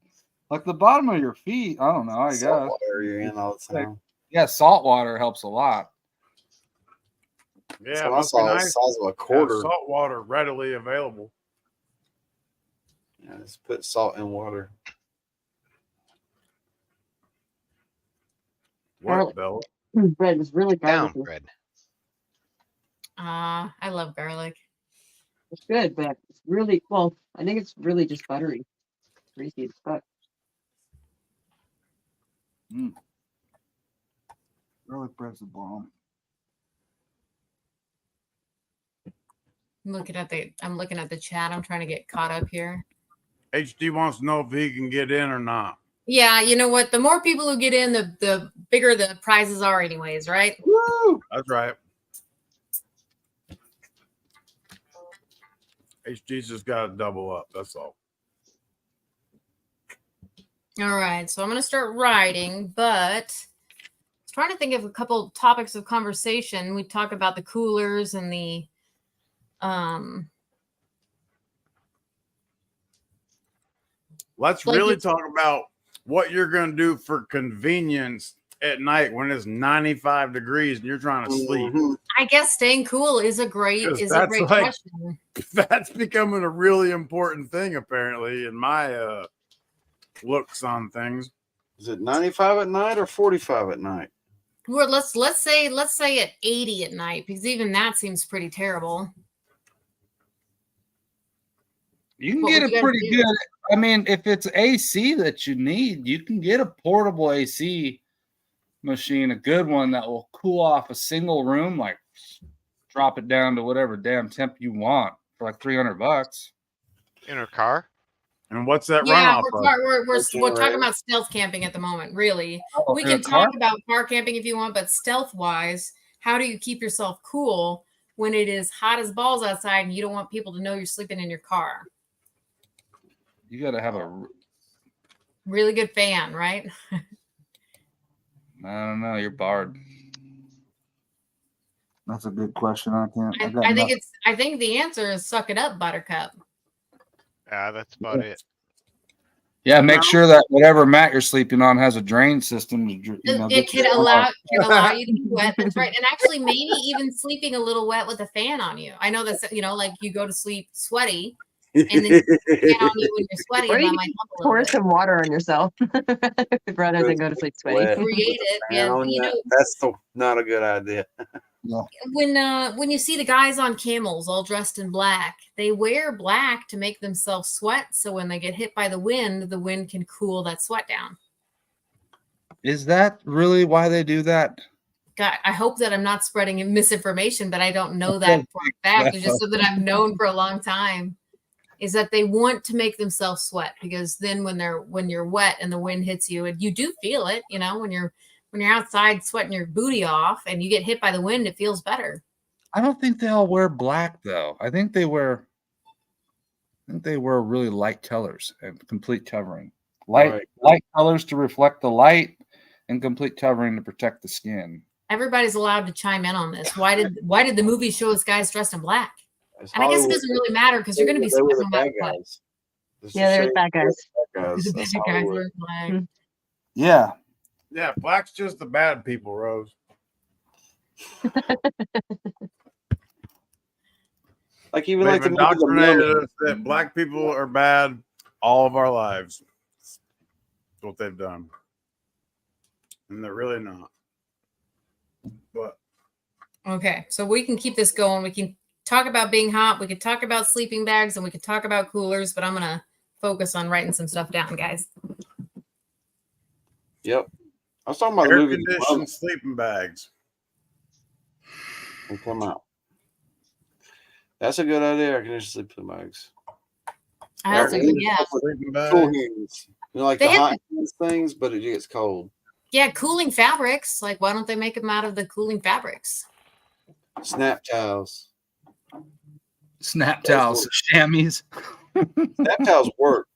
Like the bottom of your feet, I don't know, I guess. Water you're in all the time. Yeah, salt water helps a lot. Yeah, So it I must be saw the nice size of a to have quarter. salt water readily available. Yeah, just put salt in water. What, Garlic. Bella? Bread was really Down garlicky. bread. I love garlic. It's good, but it's really well. I think it's really just buttery, greasy as fuck. Garlic bread's a bomb. I'm looking at the chat. I'm trying to get caught up here. HD wants to know if he can get in or not. Yeah, you know what? The more people who get in, the bigger the prizes are, anyways, right? Woo! That's right. HD's just got to double up. That's all. All right, so I'm going to start writing, but I was trying to think of a couple topics of conversation. We talk about the coolers and the Let's really talk about what you're going to do for convenience at night when it's 95 degrees and you're trying to sleep. I guess staying cool is a great question. That's becoming a really important thing, apparently, in my looks on things. Is it 95 at night or 45 at night? Well, let's say at 80 at night, because even that seems pretty terrible. You can get it pretty good. I mean, if it's AC that you need, you can get a portable AC machine, a good one that will cool off a single room, like drop it down to whatever damn temp you want for like $300. In a car? And what's that Yeah, runoff we're talking about stealth camping at the moment, really. We can talk about car camping if you want, but stealth-wise, how do you keep yourself cool when it is hot as balls outside and you don't want people to know you're sleeping in your car? You got to have a really good fan, right? I don't know. You're barred. That's a good question. I think the answer is suck it up, Buttercup. Yeah, that's about it. Yeah, make sure that whatever mat you're sleeping on has a drain system. It can allow you to be wet. That's right. And actually, maybe even sleeping a little wet with a fan on you. I know that's, like you go to sleep sweaty and then you get on you when you're sweaty. Or and you that might can help a pour little bit. some water on yourself rather than go to sleep sweaty. Create it. Yeah, That's not a good idea. When you see the guys on camels all dressed in black, they wear black to make themselves sweat. So when they get hit by the wind can cool that sweat down. Is that really why they do that? God, I hope that I'm not spreading misinformation, but I don't know that for a fact. It's just something I've known for a long time. Is that they want to make themselves sweat, because then when you're wet and the wind hits you, and you do feel it, when you're outside sweating your booty off and you get hit by the wind, it feels better. I don't think they all wear black though. I think they wear really light colors and complete covering. Light colors to reflect the light and complete covering to protect the skin. Everybody's allowed to chime in on this. Why did the movie show us guys dressed in black? And I guess it doesn't really matter because you're going to be sweating no matter what. Yeah, there's bad guys. The bad guys wear black. Yeah. Yeah, black's just the bad people, Rose. Like even They've like the indoctrinated us that black people are bad all of our lives. That's what they've done. And they're really not. But okay, so we can keep this going. We can talk about being hot. We could talk about sleeping bags, and we could talk about coolers. But I'm gonna focus on writing some stuff down, guys. Yep, I was talking about air the movie. conditioned sleeping bags. Will come out. That's a good idea. Air conditioned sleeping bags. That's a good, yeah. Cool hands. Like the hot things, but it gets cold. Yeah, cooling fabrics. Like, why don't they make them out of the cooling fabrics? Snap towels. Snap towels, chamois. Snap towels work.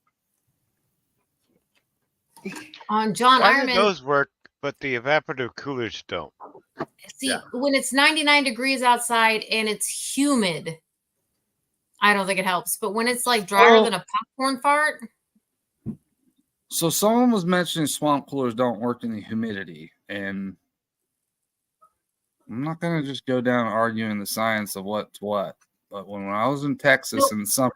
On John Why do Ironman. those work, but the evaporative coolers don't? See, when it's 99 degrees outside and it's humid, I don't think it helps. But when it's like drier than a popcorn fart. So someone was mentioning swamp coolers don't work in the humidity, and I'm not gonna just go down arguing the science of what's what. But when I was in Texas in the summer,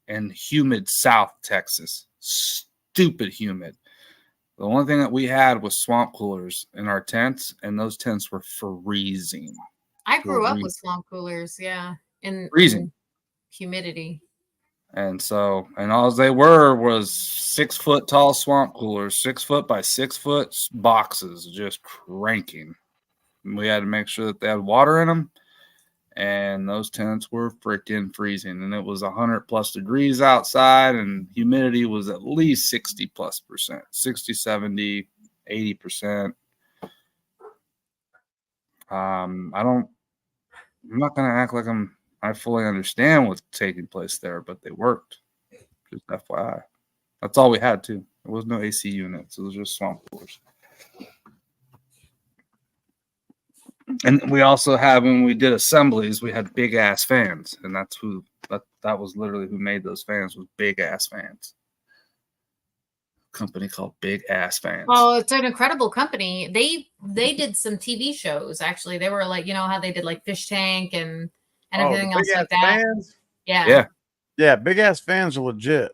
and humid South Texas, stupid humid. The only thing that we had was swamp coolers in our tents, and those tents were freezing. I grew up with swamp coolers, yeah, in humidity. And so, and all they were was 6 foot tall swamp coolers, 6 foot by 6 foot boxes, just cranking. And we had to make sure that they had water in them. And those tents were freaking freezing. And it was 100+ degrees outside, and humidity was at least 60+%, 60, 70, 80%. I'm not going to act like I fully understand what's taking place there, but they worked. Just FYI. That's all we had, too. There was no AC units. It was just swamp coolers. And we also had, when we did assemblies, we had big ass fans, and that was literally who made those fans, was big ass fans. Company called Big Ass Fans. Well, it's an incredible company. They did some TV shows actually. They were like, you know how they did like Fish Tank and everything else like that. Fans? Yeah. Big ass fans are legit.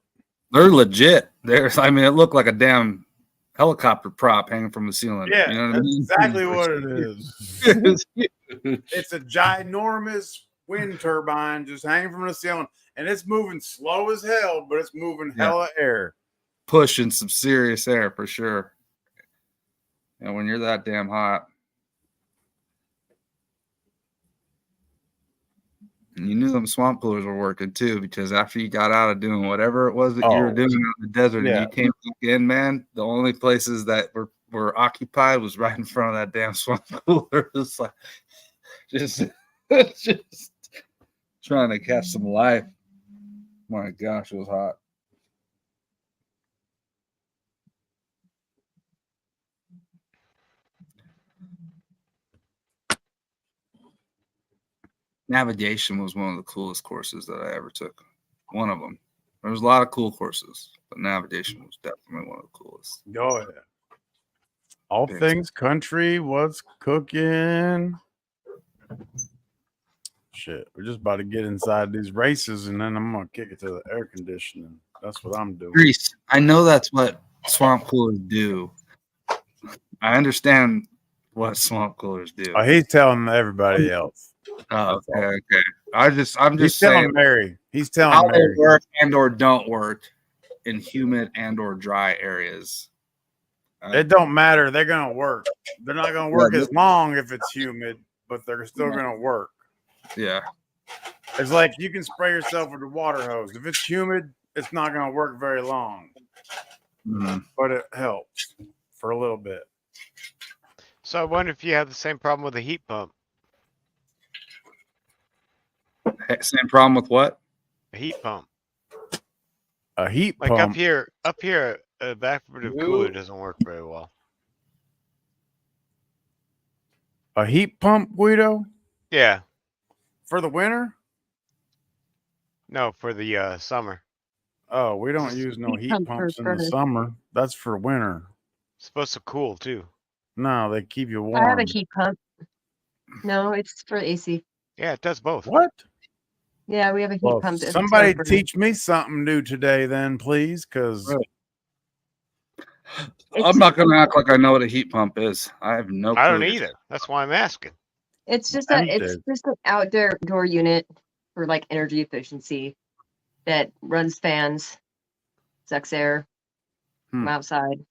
They're legit. I mean, it looked like a damn helicopter prop hanging from the ceiling. Yeah, you know what that's I mean? exactly what it is. It's a ginormous wind turbine just hanging from the ceiling, and it's moving slow as hell, but it's moving hella air. Pushing some serious air for sure. And when you're that damn hot, and you knew them swamp coolers were working too, because after you got out of doing whatever it was that you were doing out in the desert and you came back in, man, the only places that were occupied was right in front of that damn swamp cooler. It's like just trying to catch some life. My gosh, it was hot. Navigation was one of the coolest courses that I ever took. One of them. There was a lot of cool courses, but navigation was definitely one of the coolest. Oh, yeah. All things country, what's cooking? Shit, we're just about to get inside these races, and then I'm going to kick it to the air conditioning. That's what I'm doing. Grease. I know that's what swamp coolers do. I understand what swamp coolers do. Oh, he's telling everybody else. Oh, okay. I'm just He's saying telling Mary. He's telling how Mary. they work and or don't work in humid and or dry areas. It don't matter. They're gonna work. They're not gonna work as long if it's humid, but they're still gonna work. Yeah. It's like you can spray yourself with a water hose. If it's humid, it's not gonna work very long. But it helps for a little bit. So I wonder if you have the same problem with a heat pump. Same problem with what? A heat pump. A heat like pump. up here, evaporative cooler doesn't work very well. A heat pump, Guido? Yeah. For the winter? No, for the summer. Oh, we don't use no heat pump pumps for in the furnace. summer. That's for winter. It's supposed to cool too. No, they keep you warm. I have a heat pump. No, it's for AC. Yeah, it does both. What? Yeah, we have a heat Well, pump. somebody teach me something new today, then, please, because I'm not going to act like I know what a heat pump is. I have no clue. I don't either. That's why I'm asking. It's just an outdoor unit for like energy efficiency that runs fans, sucks air from outside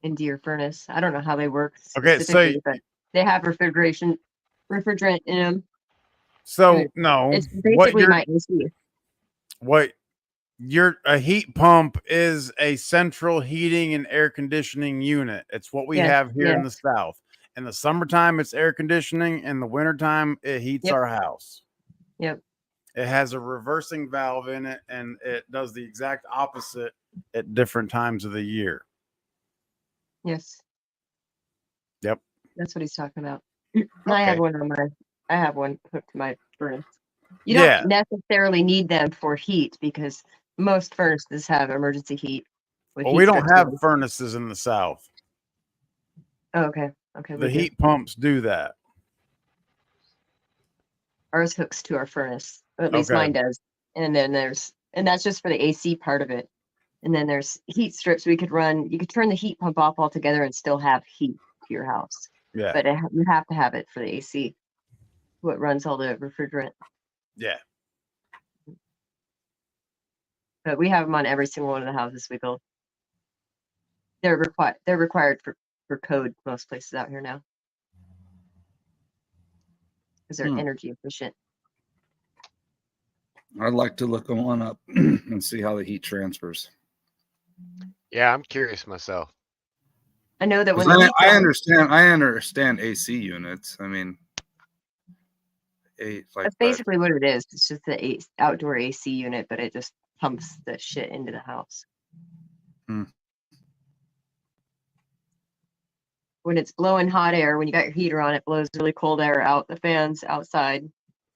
into your furnace. I don't know how they work. Okay, so but they have refrigerant in them. So no, it's basically my AC. What A heat pump is a central heating and air conditioning unit. It's what we have here in the South. In the summertime, it's air conditioning. In the wintertime, it heats our house. Yep. It has a reversing valve in it, and it does the exact opposite at different times of the year. Yes. Yep. That's what he's talking about. I have one I have one hooked to my furnace. You don't necessarily need them for heat because most furnaces have emergency heat. Well, we don't have furnaces in the South. Oh, okay. Okay. The heat pumps do that. Ours hooks to our furnace. Or at least mine does. And then and that's just for the AC part of it. And then there's heat strips you could turn the heat pump off altogether and still have heat to your house. Yeah. But you have to have it for the AC. What runs all the refrigerant. Yeah. But we have them on every single one of the houses we build. They're required for code most places out here now. Because they're energy efficient. I'd like to look one up and see how the heat transfers. Yeah, I'm curious myself. I know that when I understand AC units. I mean, that's basically what it is. It's just the outdoor AC unit, but it just pumps the shit into the house. When it's blowing hot air, when you got your heater on, it blows really cold air out the fans outside,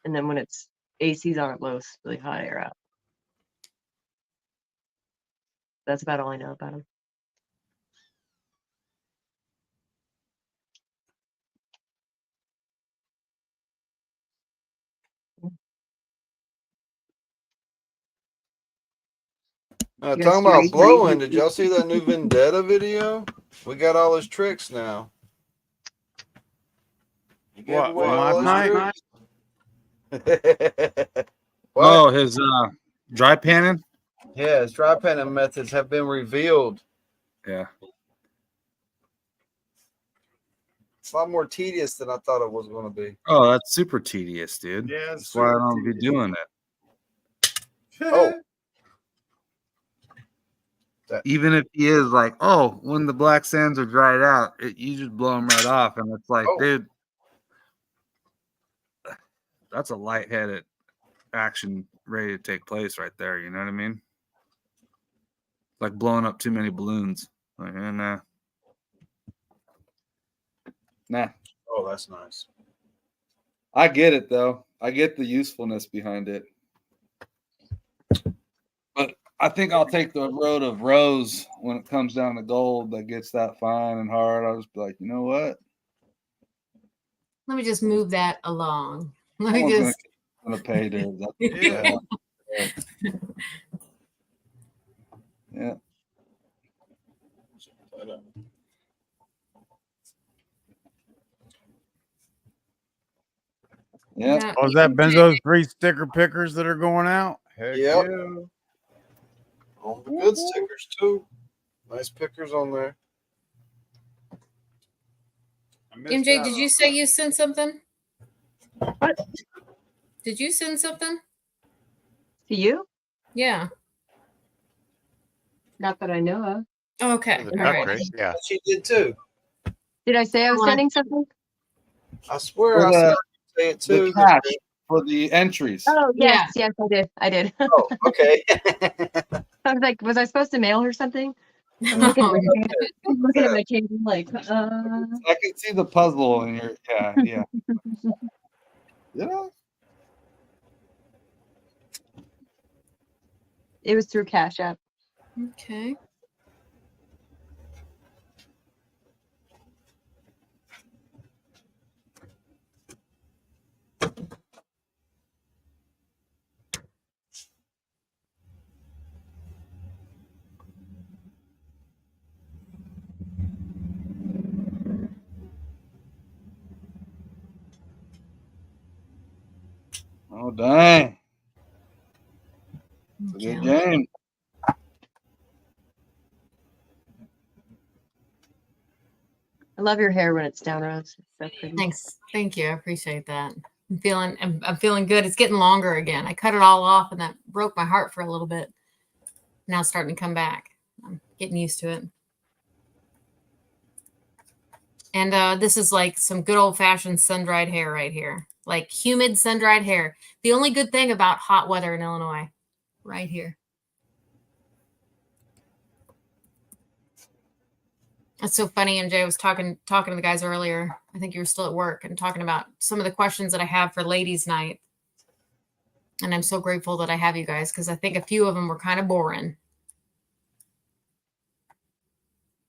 and then when it's AC's on, it blows really hot air out. That's about all I know about them. Talking about blowing, did y'all see that new Vendetta video? We got all his tricks now. What, last night? Oh, his dry panning? Yeah, his dry panning methods have been revealed. Yeah. It's a lot more tedious than I thought it was going to be. Oh, that's super tedious, dude. Yeah, that's why I don't be doing it. Oh. Even if he is like, oh, when the black sands are dried out, you just blow them right off. And it's like, dude, that's a lightheaded action ready to take place right there. You know what I mean? Like blowing up too many balloons. Like, nah. Oh, that's nice. I get it, though. I get the usefulness behind it. But I think I'll take the road of rose when it comes down to gold that gets that fine and hard. I'll just be like, you know what? Let me just move that along. Let me just. Gonna pay, dude. Yeah. Yeah. Yeah. Oh, is that Benzo's free sticker pickers that are going out? Heck yeah. All the good stickers too. Nice pickers on there. MJ, did you say you sent something? What? Did you send something? To you? Yeah. Not that I know of. Oh, okay. All right. Yeah. She did too. Did I say I was sending something? I swear I saw you say it too. The cash for the entries. Oh, yes. Yes, I did. I did. Oh, okay. I was like, was I supposed to mail her something? I'm looking at my change. I'm like, I can see the puzzle in your, yeah. Yeah. It was through Cash App. Okay. Oh, dang. It's a good game. I love your hair when it's down, Rose. It's so pretty. Thanks. Thank you. I appreciate that. I'm feeling good. It's getting longer again. I cut it all off and that broke my heart for a little bit. now starting to come back. I'm getting used to it. And this is like some good old-fashioned sun-dried hair right here. Like humid sun-dried hair. The only good thing about hot weather in Illinois. Right here. That's so funny. MJ, I was talking to the guys earlier. I think you were still at work and talking about some of the questions that I have for ladies' night. And I'm so grateful that I have you guys because I think a few of them were kind of boring.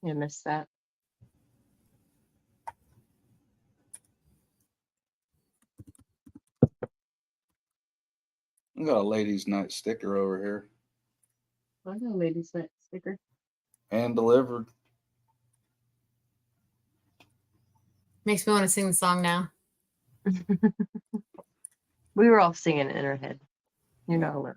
I missed that. I got a ladies' night sticker over here. I got a ladies' night sticker. Hand delivered. Makes me want to sing the song now. We were all singing it in our head. You're not alone.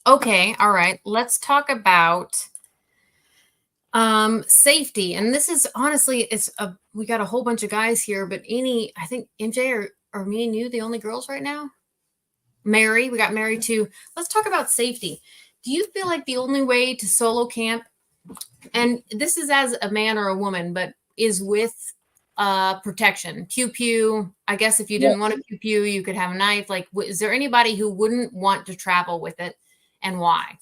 Okay, all right. Let's talk about safety. And this is honestly, we got a whole bunch of guys here, but I think MJ or me and you the only girls right now? Mary, we got Mary too. Let's talk about safety. Do you feel like the only way to solo camp, and this is as a man or a woman, but is with protection, pew, I guess if you didn't want a pew, you could have a knife. Like, is there anybody who wouldn't want to travel with it? And why?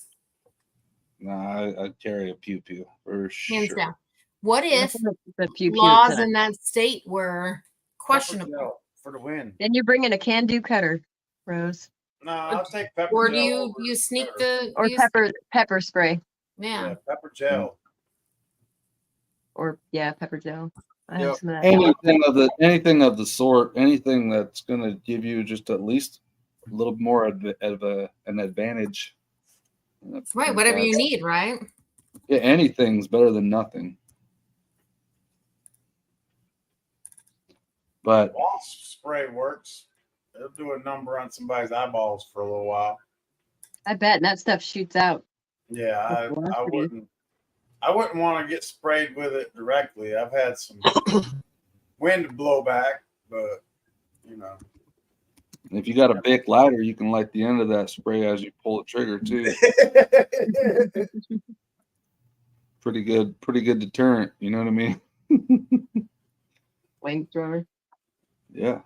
Nah, I carry a pew for sure. Hands down. What if the pew laws in that state were questionable? For the win. Then you bring in a can-do cutter, Rose. No, I'll take pepper Or gel. do you sneak the or pepper spray? Yeah, pepper gel. Or pepper gel. I have some of that. Anything of the sort, anything that's going to give you just at least a little more of an advantage. Right, whatever you need, right? Yeah, anything's better than nothing. But Wasp spray works. It'll do a number on somebody's eyeballs for a little while. I bet that stuff shoots out. Yeah, I wouldn't want to get sprayed with it directly. I've had some wind blowback, but if you got a Bic lighter, you can light the end of that spray as you pull the trigger too. Pretty good deterrent. You know what I mean? Flamethrower. Yeah.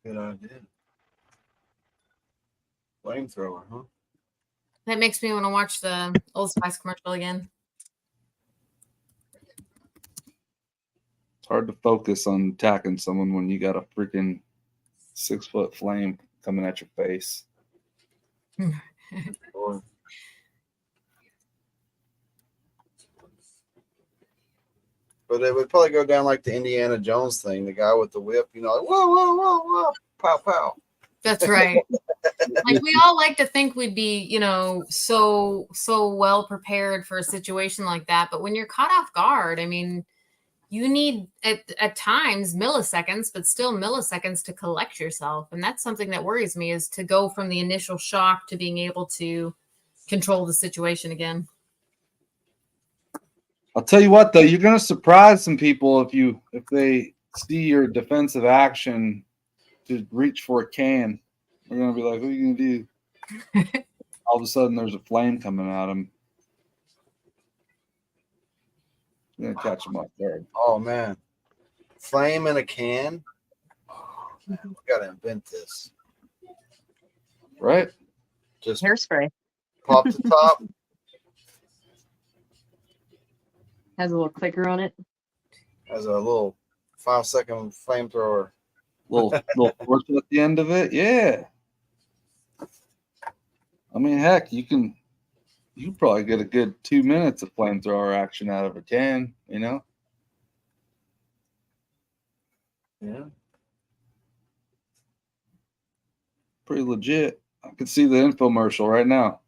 Good idea. Flamethrower, huh? That makes me want to watch the Old Spice commercial again. It's hard to focus on attacking someone when you got a freaking 6-foot flame coming at your face. But it would probably go down like the Indiana Jones thing, the guy with the whip, like, whoa, whoa, whoa, whoa, pow, pow. That's right. Like we all like to think we'd be, so well prepared for a situation like that. But when you're caught off guard, I mean, you need at times milliseconds, but still milliseconds to collect yourself. And that's something that worries me, is to go from the initial shock to being able to control the situation again. I'll tell you what, though, you're going to surprise some people if they see your defensive action to reach for a can. They're going to be like, what are you going to do? All of a sudden, there's a flame coming at them. You're going to catch them off guard. Oh, man. Flame in a can? Oh, man, we got to invent this. Right? Just hairspray. Pop the top. Has a little clicker on it. Has a little 5-second flamethrower. Little torch at the end of it. Yeah. I mean, heck, you can probably get a good 2 minutes of flamethrower action out of a can, Yeah. Pretty legit. I can see the infomercial right now.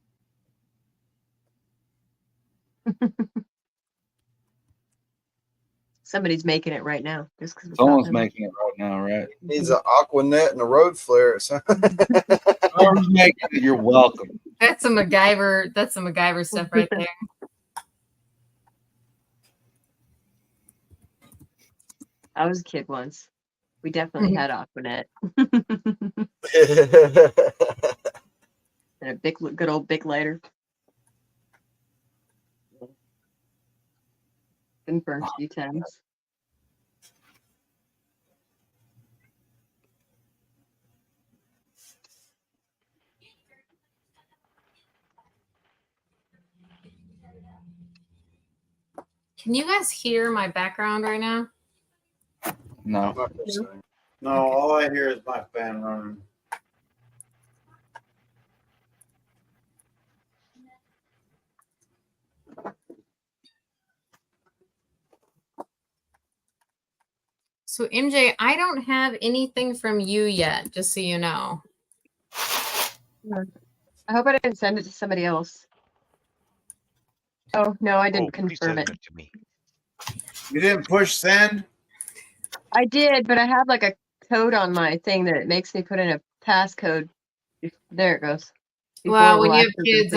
Somebody's making it right now. Someone's making it right now, right? Needs an aqua net and a road flare. Whoever's making it, you're welcome. That's some MacGyver. That's some MacGyver stuff right there. I was a kid once. We definitely had Aquanet. And a big, good old big lighter. Been burnt a few times. Can you guys hear my background right now? No. No, all I hear is my fan running. So MJ, I don't have anything from you yet, just so you know. I hope I didn't send it to somebody else. Oh no, I didn't confirm it. To me. You didn't push send? I did, but I have like a code on my thing that it makes me put in a passcode. There it goes. Well, when you have kids,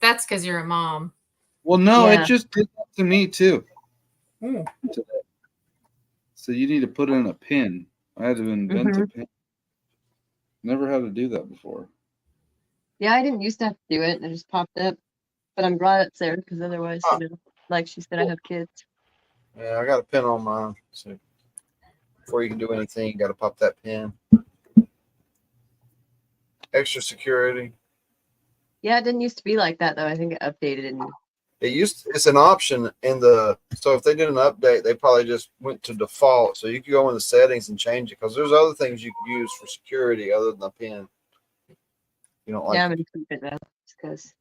that's because you're a mom. Well, no, Yeah. it just did that to me too. Mm. So you need to put in a pin. I had to invent a pin. Never had to do that before. Yeah, I didn't used to have to do it, and it just popped up. But I'm glad it's there because otherwise, you know, like she said, I have kids. Yeah, I got a pin on mine. So before you can do anything, you got to pop that pin. Extra security. Yeah, it didn't used to be like that though. I think it updated and It's an option in the, so if they did an update, they probably just went to default. So you could go in the settings and change it because there's other things you could use for security other than the pin. You don't like. yeah, I'm gonna keep it though, because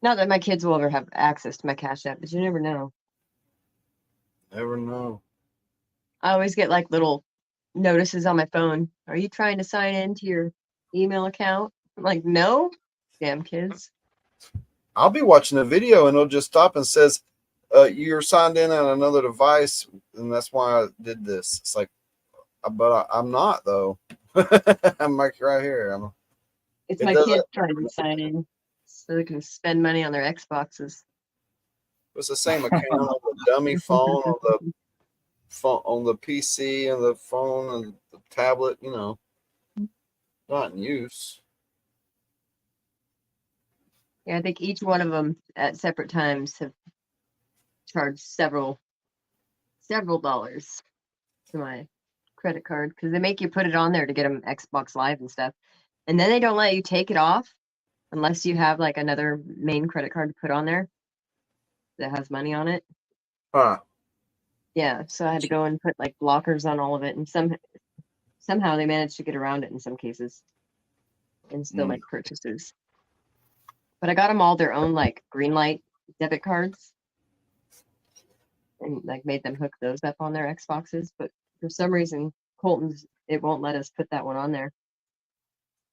not that my kids will ever have access to my Cash App, but you never know. Never know. I always get like little notices on my phone. Are you trying to sign into your email account? I'm like, no, damn kids. I'll be watching a video and it'll just stop and says, you're signed in on another device, and that's why I did this. It's like, but I'm not though. I'm like right here. It's my kids trying to sign in so they can spend money on their Xboxes. It's the same account on the dummy phone, on the PC, and the phone, and the tablet. You know, not in use. Yeah, I think each one of them at separate times have charged several dollars to my credit card because they make you put it on there to get them Xbox Live and stuff. And then they don't let you take it off unless you have like another main credit card to put on there that has money on it. Huh. Yeah, so I had to go and put like blockers on all of it, and somehow they managed to get around it in some cases and still make purchases. But I got them all their own like green light debit cards and like made them hook those up on their Xboxes. But for some reason, Colton's, it won't let us put that one on there.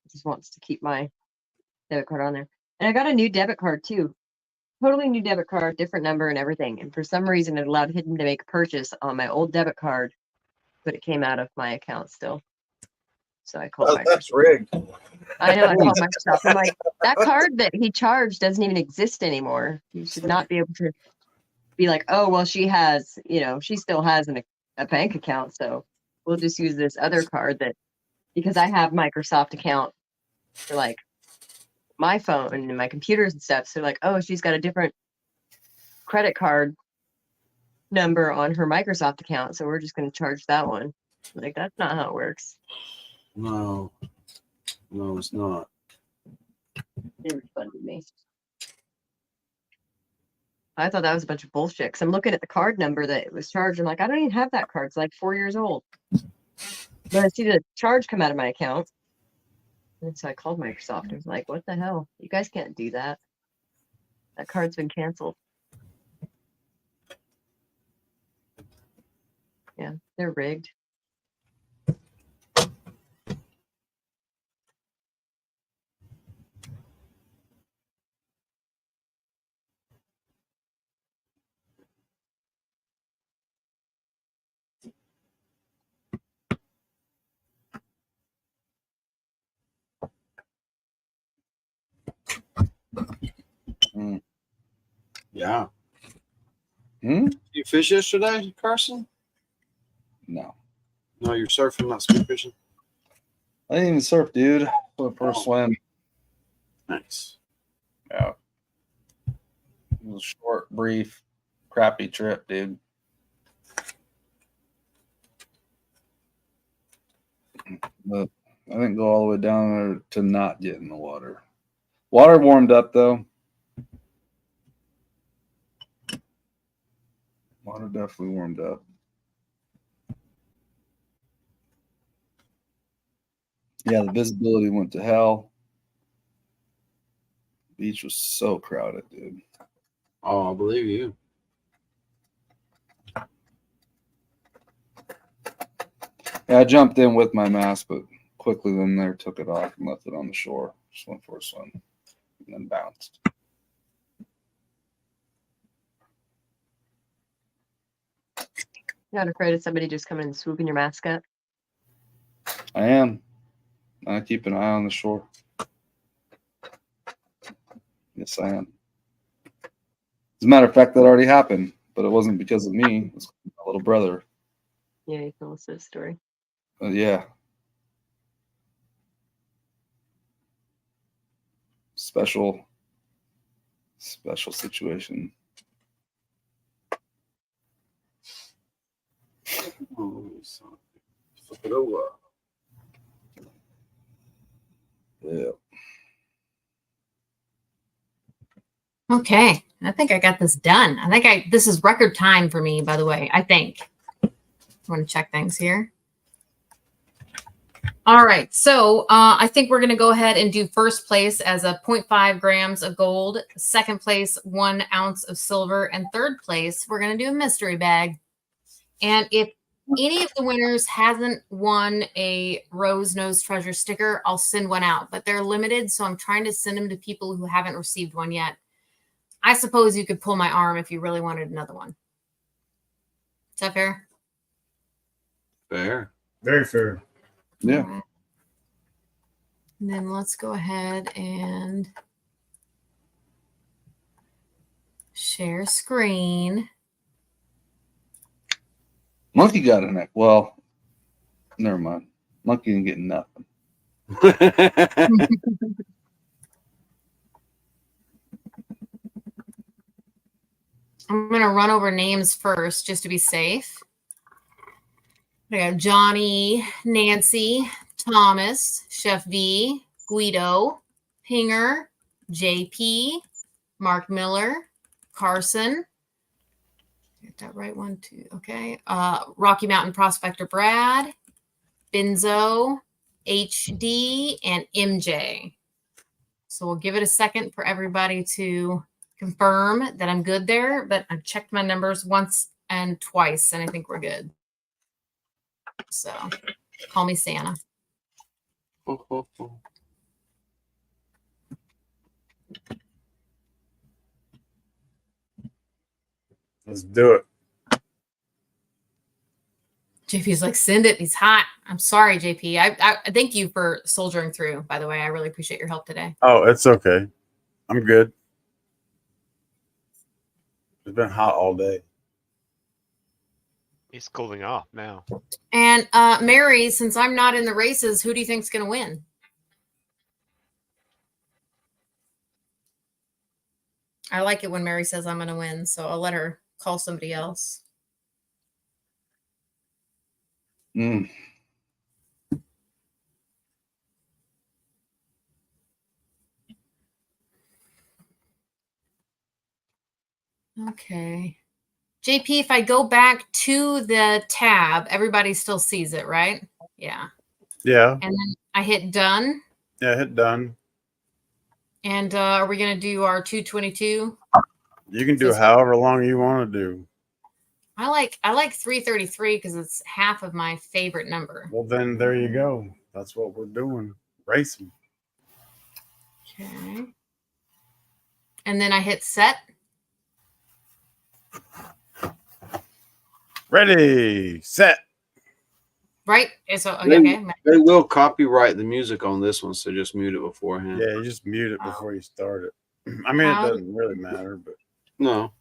It just wants to keep my debit card on there. And I got a new debit card too. Totally new debit card, different number and everything. And for some reason, it allowed Hidden to make a purchase on my old debit card, but it came out of my account still. So I called Microsoft. That's rigged. I know. I called Microsoft. I'm like, that card that he charged doesn't even exist anymore. You should not be able to be like, oh, well, she has, you know, she still has a bank account. So we'll just use this other card that, because I have Microsoft account for like my phone and my computers and stuff. So like, oh, she's got a different credit card number on her Microsoft account. So we're just going to charge that one. Like, that's not how it works. No, it's not. They refunded me. I thought that was a bunch of bullshit because I'm looking at the card number that it was charged. I'm like, I don't even have that card. It's like 4 years old. But I see the charge come out of my account. And so I called Microsoft and was like, what the hell? You guys can't do that. That card's been canceled. Yeah, they're rigged. Yeah. Hmm? You fish yesterday, Carson? No. No, you're surfing, not spearfishing. I didn't even surf, dude. Went for a swim. Nice. Yeah. It was a short, brief, crappy trip, dude. But I didn't go all the way down there to not get in the water. Water warmed up, though. Water definitely warmed up. Yeah, the visibility went to hell. Beach was so crowded, dude. Oh, I believe you. Yeah, I jumped in with my mask, but quickly then there took it off and left it on the shore. Just went for a swim and then bounced. You're not afraid of somebody just coming and swooping your mask up? I am. I keep an eye on the shore. Yes, I am. As a matter of fact, that already happened, but it wasn't because of me. It was my little brother. Yeah, you can listen to the story. Yeah. Special situation. Flip it over. Yeah. Okay, I think I got this done. This is record time for me, by the way. I think. I want to check things here. All right, so I think we're going to go ahead and do first place as a 0.5 grams of gold, second place 1 ounce of silver, and third place we're going to do a mystery bag. And if any of the winners hasn't won a Rose Nose Treasure sticker, I'll send one out, but they're limited, so I'm trying to send them to people who haven't received one yet. I suppose you could pull my arm if you really wanted another one. Is that fair? Fair. Very fair. Yeah. Right. And then let's go ahead and share screen. Monkey got a neck. Well, never mind. Monkey didn't get nothing. I'm going to run over names first just to be safe. We have Johnny, Nancy, Thomas, Chef V, Guido, Pinger, JP, Mark Miller, Carson. Get that right one, too. Okay. Rocky Mountain Prospector Brad, Benzo, HD, and MJ. So we'll give it a second for everybody to confirm that I'm good there, but I've checked my numbers once and twice, and I think we're good. So call me Santa. Let's do it. JP's like, send it. He's hot. I'm sorry, JP. I thank you for soldiering through, by the way. I really appreciate your help today. Oh, it's okay. I'm good. It's been hot all day. He's cooling off now. And Mary, since I'm not in the races, who do you think's going to win? I like it when Mary says I'm going to win, so I'll let her call somebody else. Mm. Okay. JP, if I go back to the tab, everybody still sees it, right? Yeah. Yeah. And then I hit done. Yeah, hit done. And are we going to do our 222? You can do however long you want to do. I like 333 because it's half of my favorite number. Well, then there you go. That's what we're doing. Racing. Okay. And then I hit set. Ready, set. Right? So, They, okay. they will copyright the music on this one, so just mute it beforehand. Yeah, you just mute it before you start it. I mean, it doesn't really matter, but No.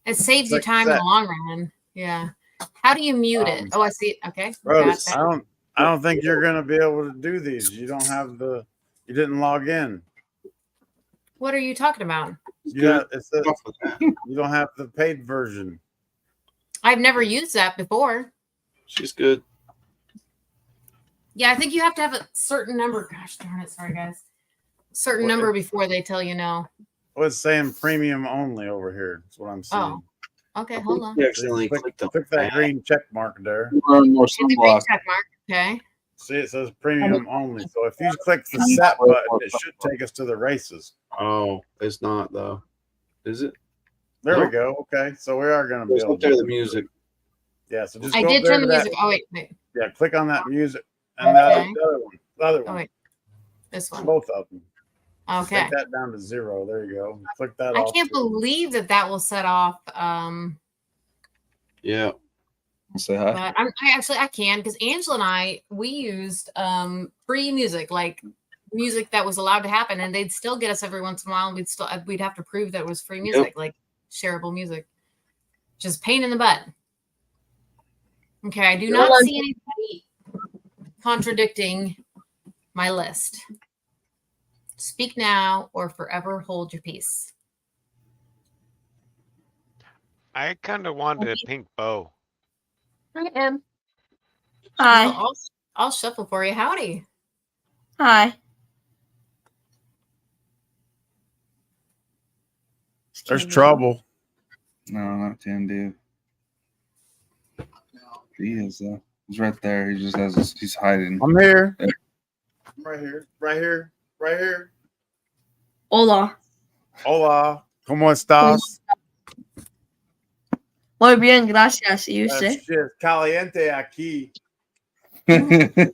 It saves you Like time in that. the long run. Yeah. How do you mute it? Oh, I see it. Okay. Rose, Gotcha. I don't think you're gonna be able to do these. You don't have you didn't log in. What are you talking about? You don't have the paid version. I've never used that before. She's good. Yeah, I think you have to have a certain number. Gosh darn it. Sorry, guys. Certain number before they tell you no. Oh, it's saying premium only over here. That's what I'm seeing. Oh, okay. Hold on. You accidentally clicked that green check mark there. Learn more Hit the green check mark. Okay. See, it says premium only. So if you click the set button, it should take us to the races. Oh, it's not though. Is it? There No. we go. Okay, so we are going to be There's able up there to the music. Yeah, so just I go did up there turn to the that- music. Oh, wait. Yeah, click on that music and Okay. the other one. The other Oh, one. wait. This one. Both of them. Okay. Take that down to 0. There you go. Click that I off. can't believe that will set off. Yeah. Say hi. But I can because Angela and I, we used free music, like music that was allowed to happen, and they'd still get us every once in a while, and we'd have to prove that it was free music, like shareable music. Just pain in the butt. Okay, I do not see anybody contradicting my list. Speak now or forever hold your peace. I kind of wanted a pink bow. I am. Hi. I'll shuffle for you. Howdy. Hi. There's trouble. No, not Tandu. He is he's right there. He just has he's hiding. I'm here. Right here. Right here. Right here. Hola. Hola. ¿Cómo estás? Muy bien, gracias. ¿Y usted? Shit, caliente aquí. I'm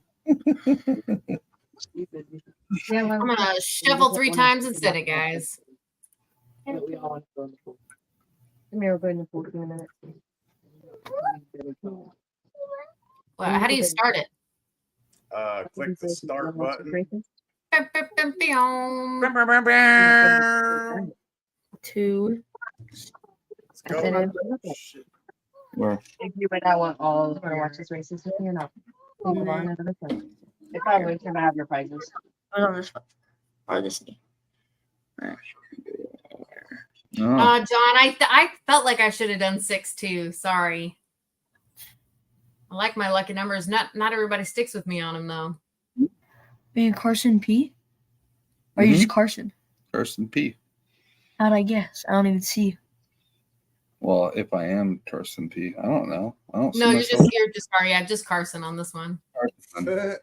gonna shuffle 3 times instead of guys. Come here, we're going to 14 minutes. Well, how do you start it? Click the start button. 2. Where? If you would, I want all to watch this races with me or not. Hold on, another time. If I wait till I have your prizes. On this one. Or this knee. John, I felt like I should have done 6 too. Sorry. I like my lucky numbers. Not everybody sticks with me on them though. Are you Carson P? Or are you just Carson? Carson P. How'd I guess? I don't even see you. Well, if I am Carson P, I don't know. I don't. No, see you're just Carson on this one. Carson.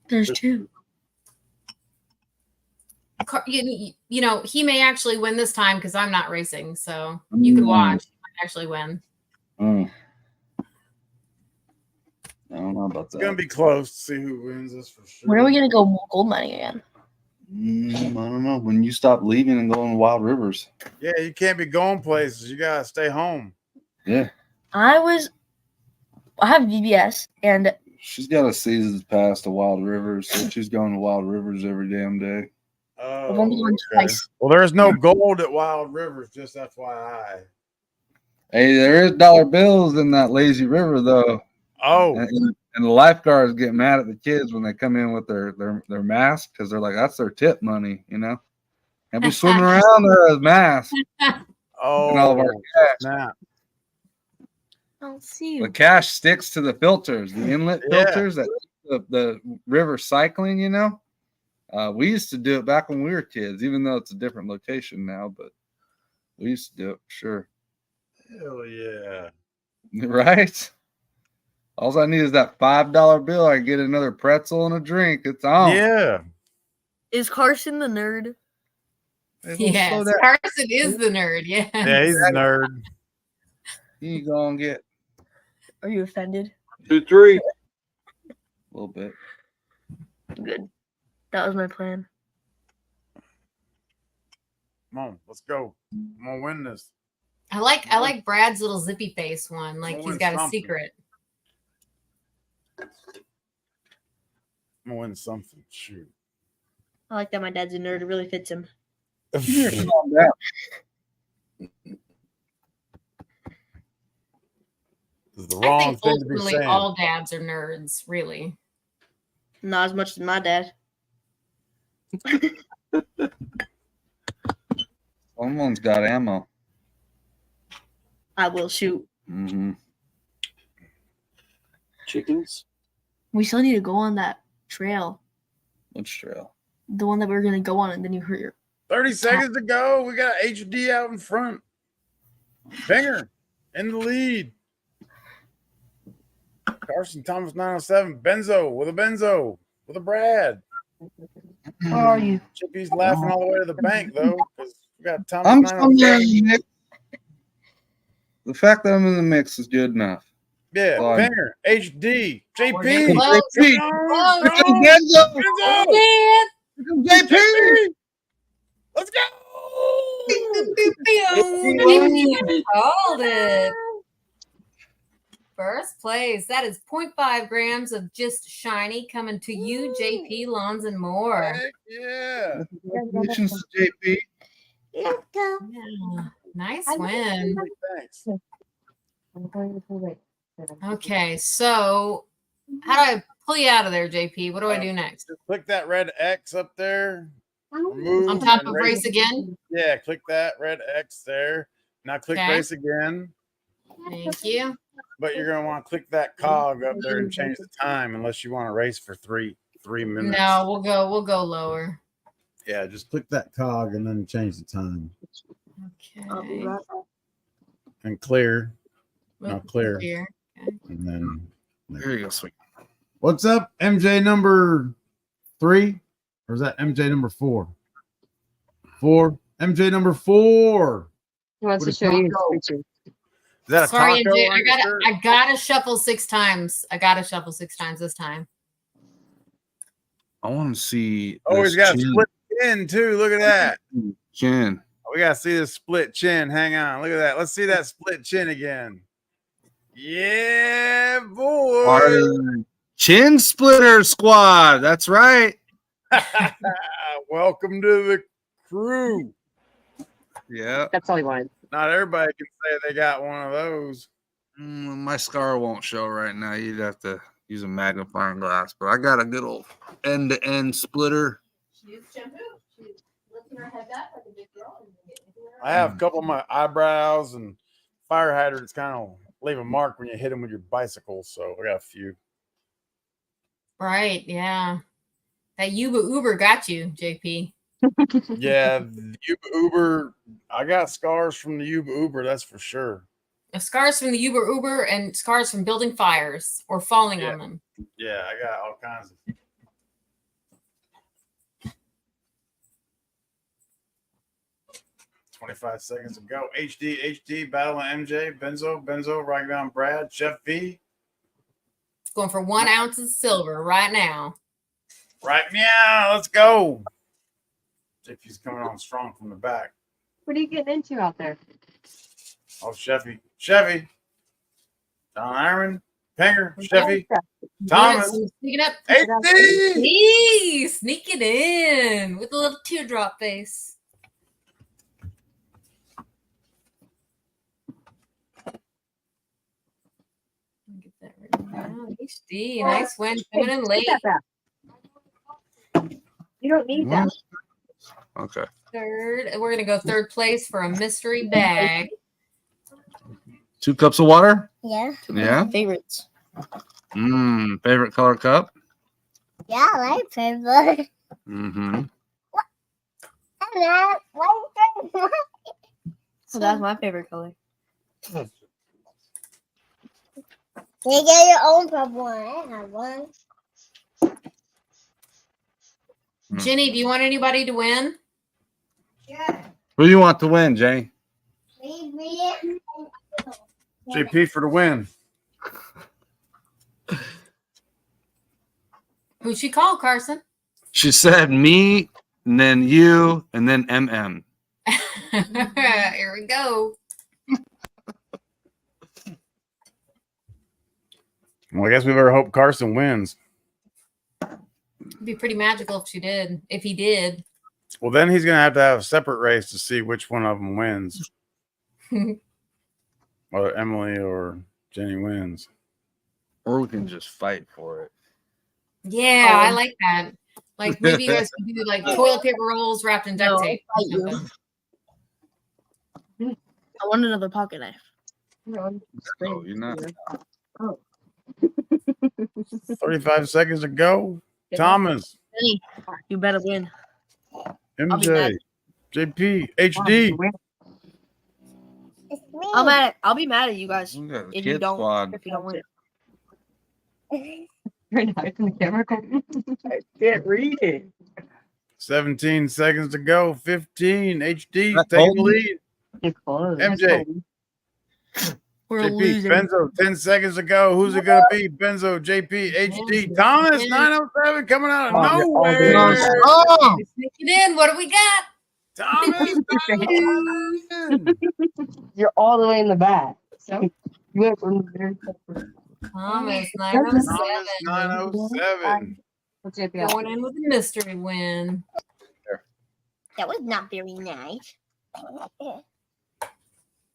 There's 2. You know, he may actually win this time because I'm not racing, so you could watch. He might actually win. I don't know about that. It's gonna be close to see who wins this for sure. When are we gonna go gold mining again? I don't know. When you stop leaving and going to Wild Rivers. Yeah, you can't be going places. You gotta stay home. Yeah. I have VBS and She's got a season's pass to Wild Rivers, so she's going to Wild Rivers every damn day. Oh, I've only gone twice. Well, there's no gold at Wild Rivers, just FYI. Hey, there is dollar bills in that lazy river, though. Oh. And the lifeguards get mad at the kids when they come in with their mask because they're like, that's their tip money, you know? And be swimming around there as masks. Oh, and all of our cash. Snap. I don't see The you. cash sticks to the filters, the inlet filters that the river cycling, you know? We used to do it back when we were kids, even though it's a different location now, but we used to do it for sure. Hell yeah. Right? All I need is that $5 bill. I get another pretzel and a drink. It's on. Yeah. Is Carson the nerd? Yes, Carson is the nerd. Yeah. Yeah, he's a nerd. You gonna get. Are you offended? 2, 3. A little bit. Good. That was my plan. Come on, let's go. I'm gonna win this. I like Brad's little zippy face one. Like he's got a secret. I'm gonna win something. Shoot. I like that my dad's a nerd. It really fits him. Calm down. This is the I wrong think thing to be ultimately saying. all dads are nerds, really. Not as much as my dad. Someone's got ammo. I will shoot. Mm-hmm. Chickens? We still need to go on that trail. Which trail? The one that we were gonna go on, and then you hurt your. 30 seconds to go. We got HD out in front. Finger in the lead. Carson Thomas 907. Benzo with a Brad. Where are you? Chippy's laughing all the way to the bank though, because we got Thomas I'm 907. somewhere in the mix. The fact that I'm in the mix is good enough. Yeah, Fine. Finger, HD, JP. Close. JP. Close. Here comes Benzo. Oh, Here comes JP. Let's go. JP called it. First place. That is 0.5 grams of just shiny coming to you, JP Lawns and more. Heck yeah. Congratulations to JP. Yeah. Nice win. Thanks. Okay, so how do I pull you out of there, JP? What do I do next? Just click that red X up there. Remove On top and of race again? Yeah, click that red X there. Now click Okay. race again. Thank you. But you're gonna want to click that cog up there and change the time unless you want to race for three minutes. No, we'll go lower. Yeah, just click that cog and then change the time. Okay. And clear. Now Oop, clear. here. And then There you go, sweet. what's up, MJ number 3? Or is that MJ number 4? 4. MJ number 4. He wants What to a show you taco. his picture. Is that a Sorry, taco MJ, on your shirt? I gotta shuffle 6 times. I gotta shuffle 6 times this time. I want to see. Oh, he's this got a chin. split chin too. Look at that. Chin. We gotta see this split chin. Hang on. Look at that. Let's see that split chin again. Yeah, boy. Part of the Chin Splitter Squad. That's right. Welcome to the crew. Yeah. That's all he wanted. Not everybody can say they got one of those. My scar won't show right now. You'd have to use a magnifying glass, but I got a good old end-to-end splitter. I have a couple of my eyebrows and fire hydrants kind of leave a mark when you hit them with your bicycle. So I got a few. Right, yeah. That Uber got you, JP. Yeah, the Uber. I got scars from the Uber, that's for sure. Scars from the Uber and scars from building fires or falling on them. Yeah, I got all kinds of. $25 seconds to go. HD, battling MJ, Benzo, right down Brad, Chef V. Going for 1 ounce of silver right now. Right now, let's go. JP's coming on strong from the back. What are you getting into out there? Oh, Chevy. Don Iron, Penger, Chevy, Thomas. Sneak it up. HD. Sneak it in with a little teardrop face. Get that right now. HD, nice win. Coming in late. You don't need that. Okay. Third. We're going to go third place for a mystery bag. 2 cups of water? Yeah. Yeah. Favorites. Favorite color cup? Yeah, I like favorite. Mm-hmm. So that's my favorite color. You get your own purple one. I have one. Jenny, do you want anybody to win? Yeah. Who do you want to win, Jenny? Me. JP for the win. Who'd she call, Carson? She said me, and then you, and then MM. Here we go. Well, I guess we better hope Carson wins. It'd be pretty magical if she did. If he did. Well, then he's going to have a separate race to see which one of them wins. Whether Emily or Jenny wins. Or we can just fight for it. Yeah, I like that. Like maybe you guys could do like toilet paper rolls wrapped in duct tape. I'll fight you. I want another pocket knife. Oh, you're not. 35 seconds to go. Thomas. Jenny, you better win. MJ. JP. HD. I'll be mad at you guys The if you kid don't squad. win. You're not in the camera. I can't read it. 17 seconds to go. 15. HD. That's Take the holding. lead. It's close. MJ. We're JP. losing. Benzo. 10 seconds to go. Who's it going to be? Benzo. JP. HD. Thomas. 907 coming out of nowhere. Oh! Sneak it in. What do we got? Thomas. You're all the way in the back. So you went from the very Thomas, Thomas 907. 907. Going in with a mystery win. That was not very nice.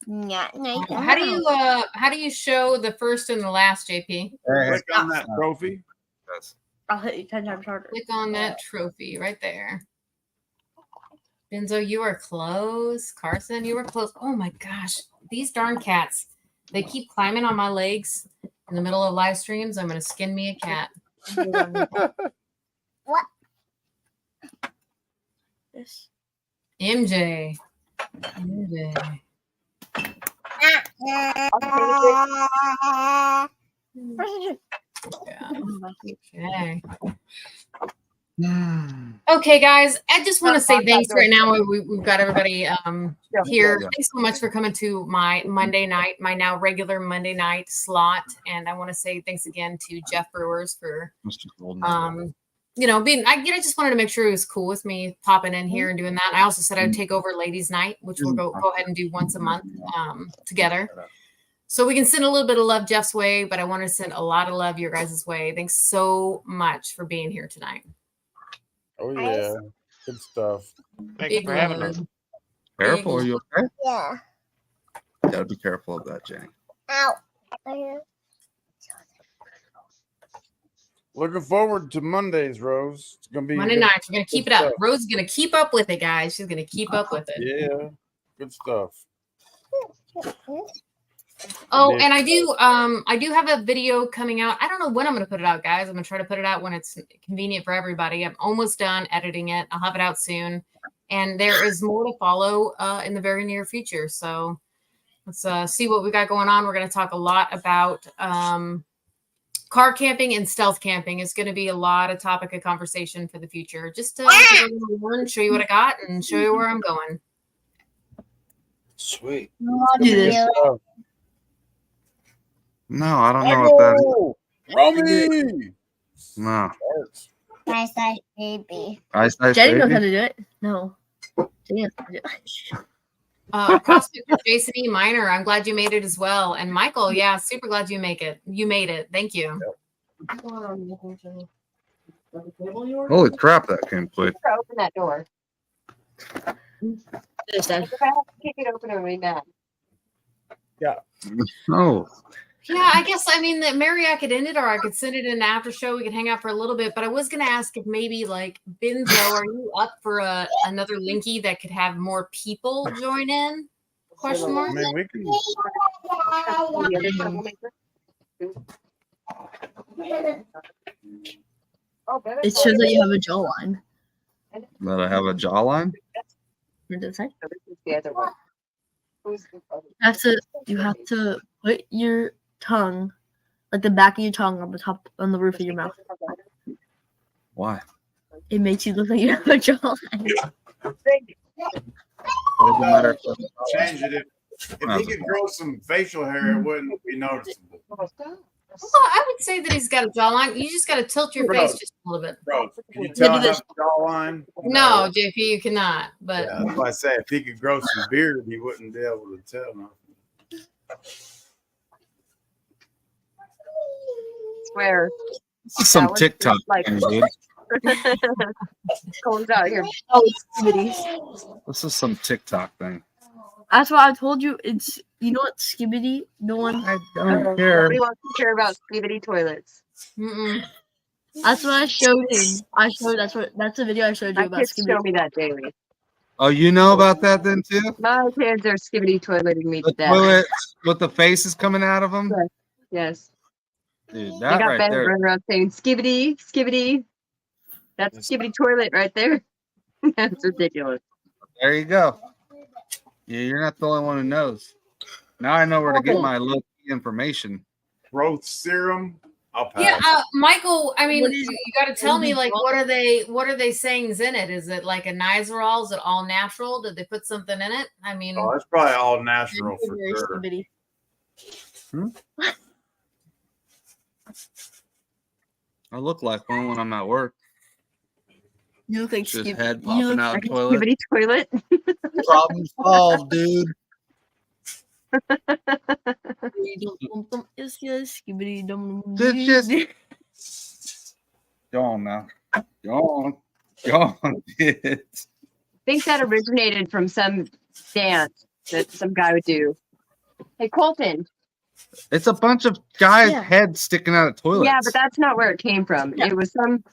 Not nice. How do you show the first and the last, JP? Click on that trophy. I'll hit you 10 times harder. Click on that trophy right there. Benzo, you are close. Carson, you were close. Oh my gosh. These darn cats. They keep climbing on my legs in the middle of live streams. I'm going to skin me a cat. What? This. MJ. Okay. Okay, guys. I just want to say thanks right now. We've got everybody here. Thanks so much for coming to my Monday night, my now regular Monday night slot. And I want to say thanks again to Jeff Brewers for being. I just wanted to make sure he was cool with me popping in here and doing that. I also said I'd take over ladies' night, which we'll go ahead and do once a month together. So we can send a little bit of love Jeff's way, but I want to send a lot of love your guys' way. Thanks so much for being here tonight. Oh, yeah. Good stuff. Thank you for having us. Careful, are you okay? Yeah. You gotta be careful of that, Jenny. Ow. Looking forward to Mondays, Rose. It's gonna be Monday good, nights. We're gonna keep it up. stuff. Rose is gonna keep up with it, guys. She's gonna keep up with it. Yeah, good stuff. Oh, Yeah. and I do have a video coming out. I don't know when I'm gonna put it out, guys. I'm gonna try to put it out when it's convenient for everybody. I'm almost done editing it. I'll have it out soon. And there is more to follow in the very near future. So let's see what we got going on. We're gonna talk a lot about car camping and stealth camping. Is gonna be a lot of topic of conversation for the future. Just to learn, show you what I got and show you where I'm going. Sweet. I'll do this. No, I don't know what that is. Romy! No. Nice, nice baby. Ice Ice Jenny knows how Baby? to do it. No. Jenny knows how to do it. Prospector Jason E. Minor, I'm glad you made it as well. And Michael, yeah, super glad you make it. You made it. Thank you. Holy crap, that came quick. Open that door. This time. If I have to kick it open, I'm really mad. Yeah. No. Yeah, I guess that Mary, I could end it, or I could send it in after show. We could hang out for a little bit. But I was gonna ask if maybe like Benzo, are you up for another linky that could have more people join in? Question mark. I mean, we can. It shows that you have a jawline. That I have a jawline? What does it say? The other one. You have to put your tongue, like the back of your tongue, on the roof of your mouth. Why? It makes you look like you have a jawline. Doesn't matter. Change it. If he could grow some facial hair, it wouldn't be noticeable. Well, I would say that he's got a jawline. You just got to tilt your face just a little bit. Bro, can you tell I have a jawline? No, JP, you cannot. But Yeah, that's why I say if he could grow some beard, he wouldn't be able to tell. Nothing. Swear. Some That was TikTok like- thing, dude. Cold out here. Oh, it's skibidi. This is some TikTok thing. That's why I told you it's, you know what, skibidi? No one. I don't care. Nobody wants to care about skibidi toilets. Mm-mm. That's what I showed him. That's the video I showed you My about kids skibidi. show me that daily. Oh, you know about that then too? My kids are skibidi toileting me The to death. toilet with the faces coming out of them? Yes. Dude, They that got right Ben there. running around saying skibidi, skibidi. That's skibidi toilet right there. That's ridiculous. There you go. Yeah, you're not the only one who knows. Now I know where to get my low information. Growth serum. I'll pass. Yeah, Michael. I mean, you got to tell me, like, what are they saying is in it? Is it like a Nizoral? Is it all natural? Did they put something in it? I mean, Oh, it's probably all natural for sure. I look like one when I'm at work. You look like Just skibidi. head You popping look out like toilet. Skibidi toilet. Problem solved, dude. It's just skibidi dum. Go on now. Go on. Go on, kids. I think that originated from some dance that some guy would do. Hey, Colton. It's a bunch of guys' Yeah. heads sticking out of toilets. Yeah, but that's not where it came from. It was some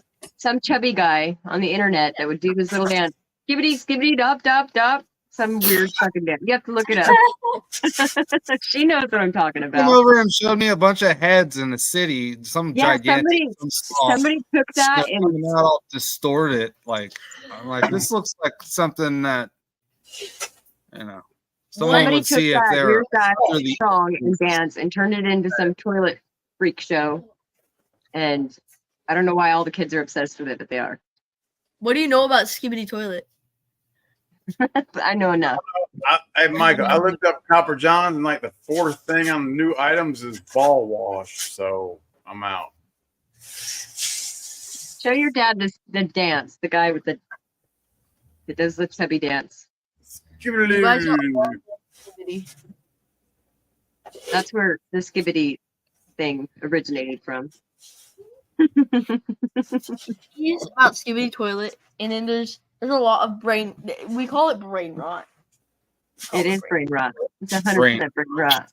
chubby guy on the internet that would do this little dance. Skibbity, skibbity, dop, dop, dop. Some weird fucking dance. You have to look it up. She knows what I'm talking Came about. over and showed me a bunch of heads in the city. Some Yeah, gigantic. some small, somebody took that stuff coming out all distorted. Like I'm like, this looks like something that someone Somebody would took see if that they're weird guy under the song and dance and turned it into some toilet freak show. And I don't know why all the kids are obsessed with it, but they are. What do you know about skibidi toilet? I know enough. Hey, Michael, I looked up Copper Johns, and like the fourth thing on the new items is ball wash. So I'm out. Show your dad the dance, the guy with that does the chubby dance. You guys are all skibidi. That's where the skibidi thing originated from. It's about skibidi toilet, and then there's a lot of brain. We call it brain rot. It is brain rot. It's 100% brain rot.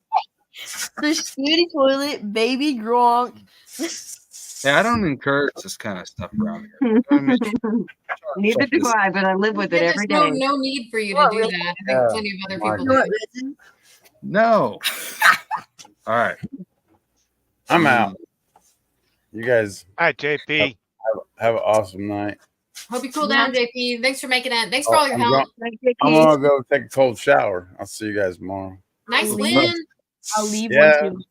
There's skibidi toilet, baby drunk. Yeah, I don't encourage this kind of stuff around here. Neither do I, but I live with it every day. There's no need for you to do that. I think plenty of other people do. No. All right. I'm out. You guys. All right, JP. Have an awesome night. Hope you cool down, JP. Thanks for making it. Thanks for all your help. I'm gonna go take a cold shower. I'll see you guys tomorrow. Nice win. I'll leave Yeah. one too.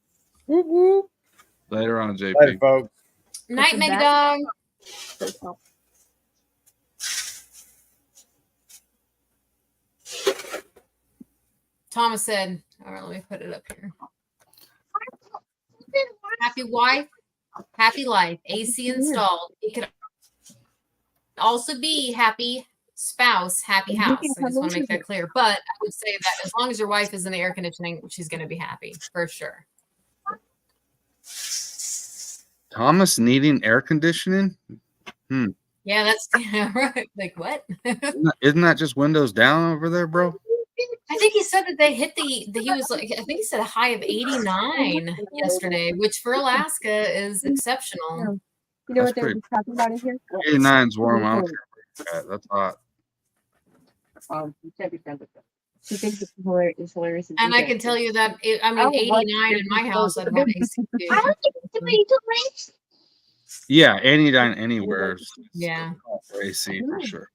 Whoop, whoop. Later on, JP. Later, folks. Night, Mega Dog. Thomas said, all right, let me put it up here. Happy wife, happy life, AC installed. It could also be happy spouse, happy house. I just want to make that clear. But I would say that as long as your wife is in the air conditioning, she's going to be happy for sure. Thomas needing air conditioning? Yeah, that's right. Like what? Isn't that just windows down over there, bro? I think he said that they hit he was like, I think he said a high of 89 yesterday, which for Alaska is exceptional. You know That's what they were talking about in here? 89's warm. I don't care. That's hot. She thinks it's hilarious. And I can tell you that, 89 in my house, I'd have AC too. Yeah, 89 anywhere. Yeah. For AC for sure.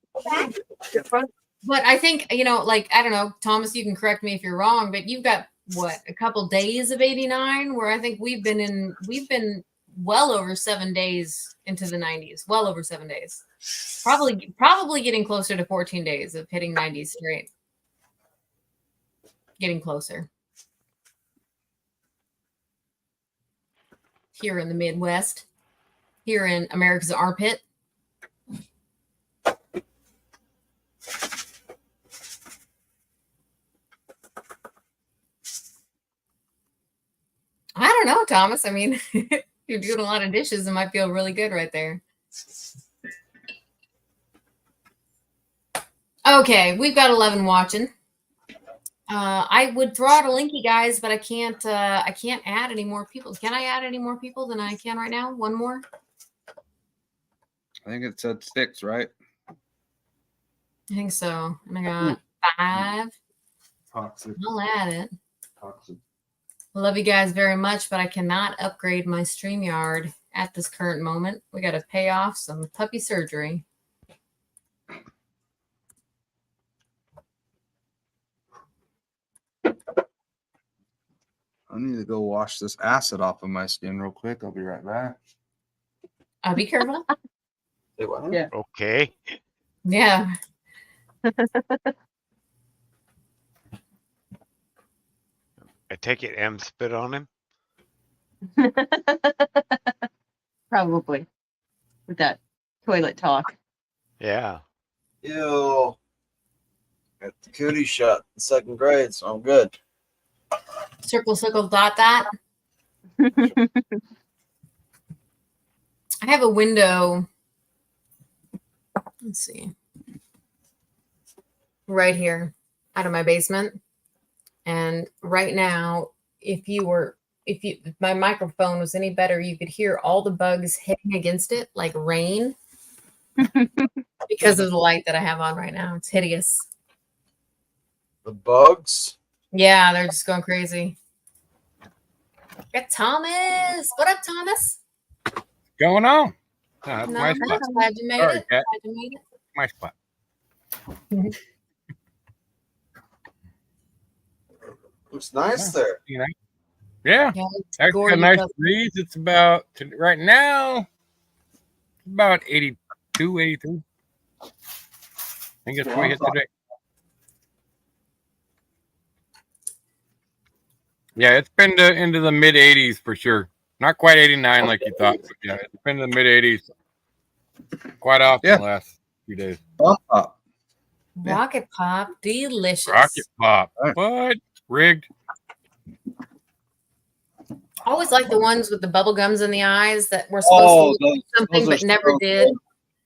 But I think, like, I don't know, Thomas, you can correct me if you're wrong, but you've got what, a couple days of 89 where I think we've been well over 7 days into the 90s, well over 7 days. Probably getting closer to 14 days of hitting 90s straight. Getting closer. Here in the Midwest, here in America's armpit. I don't know, Thomas. I mean, you're doing a lot of dishes. It might feel really good right there. Okay, we've got 11 watching. I would throw out a link, you guys, but I can't add any more people. Can I add any more people than I can right now? One more? I think it said 6, right? I think so. And I got 5. Toxic. I'll add it. Toxic. Love you guys very much, but I cannot upgrade my StreamYard at this current moment. We got to pay off some puppy surgery. I need to go wash this acid off of my skin real quick. I'll be right back. Be careful. Yeah. Okay. Yeah. I take it M spit on him. Probably with that toilet talk. Yeah. Ew. Got the cootie shot in 2nd grade, so I'm good. Circle, dot, dot. I have a window. Let's see. Right here out of my basement. And right now, if my microphone was any better, you could hear all the bugs hitting against it like rain because of the light that I have on right now. It's hideous. The bugs? Yeah, they're just going crazy. Got Thomas. What up, Thomas? Going on? That's No, my spot. glad you made Sorry, it. Kat. Glad you made it. My spot. Looks nice there. You know? Yeah. Yeah, it's Actually, a gorgeous nice up breeze. It's about, right now, about 82, 83. I think it's what we hit today. Yeah, it's been into the mid 80s for sure. Not quite 89 like you thought, but yeah, it's been in the mid 80s quite often the last few days. Pop. Rocket Pop, delicious. Rocket Pop. What? Rigged. I always like the ones with the bubble gums in the eyes that were supposed to do something but never did.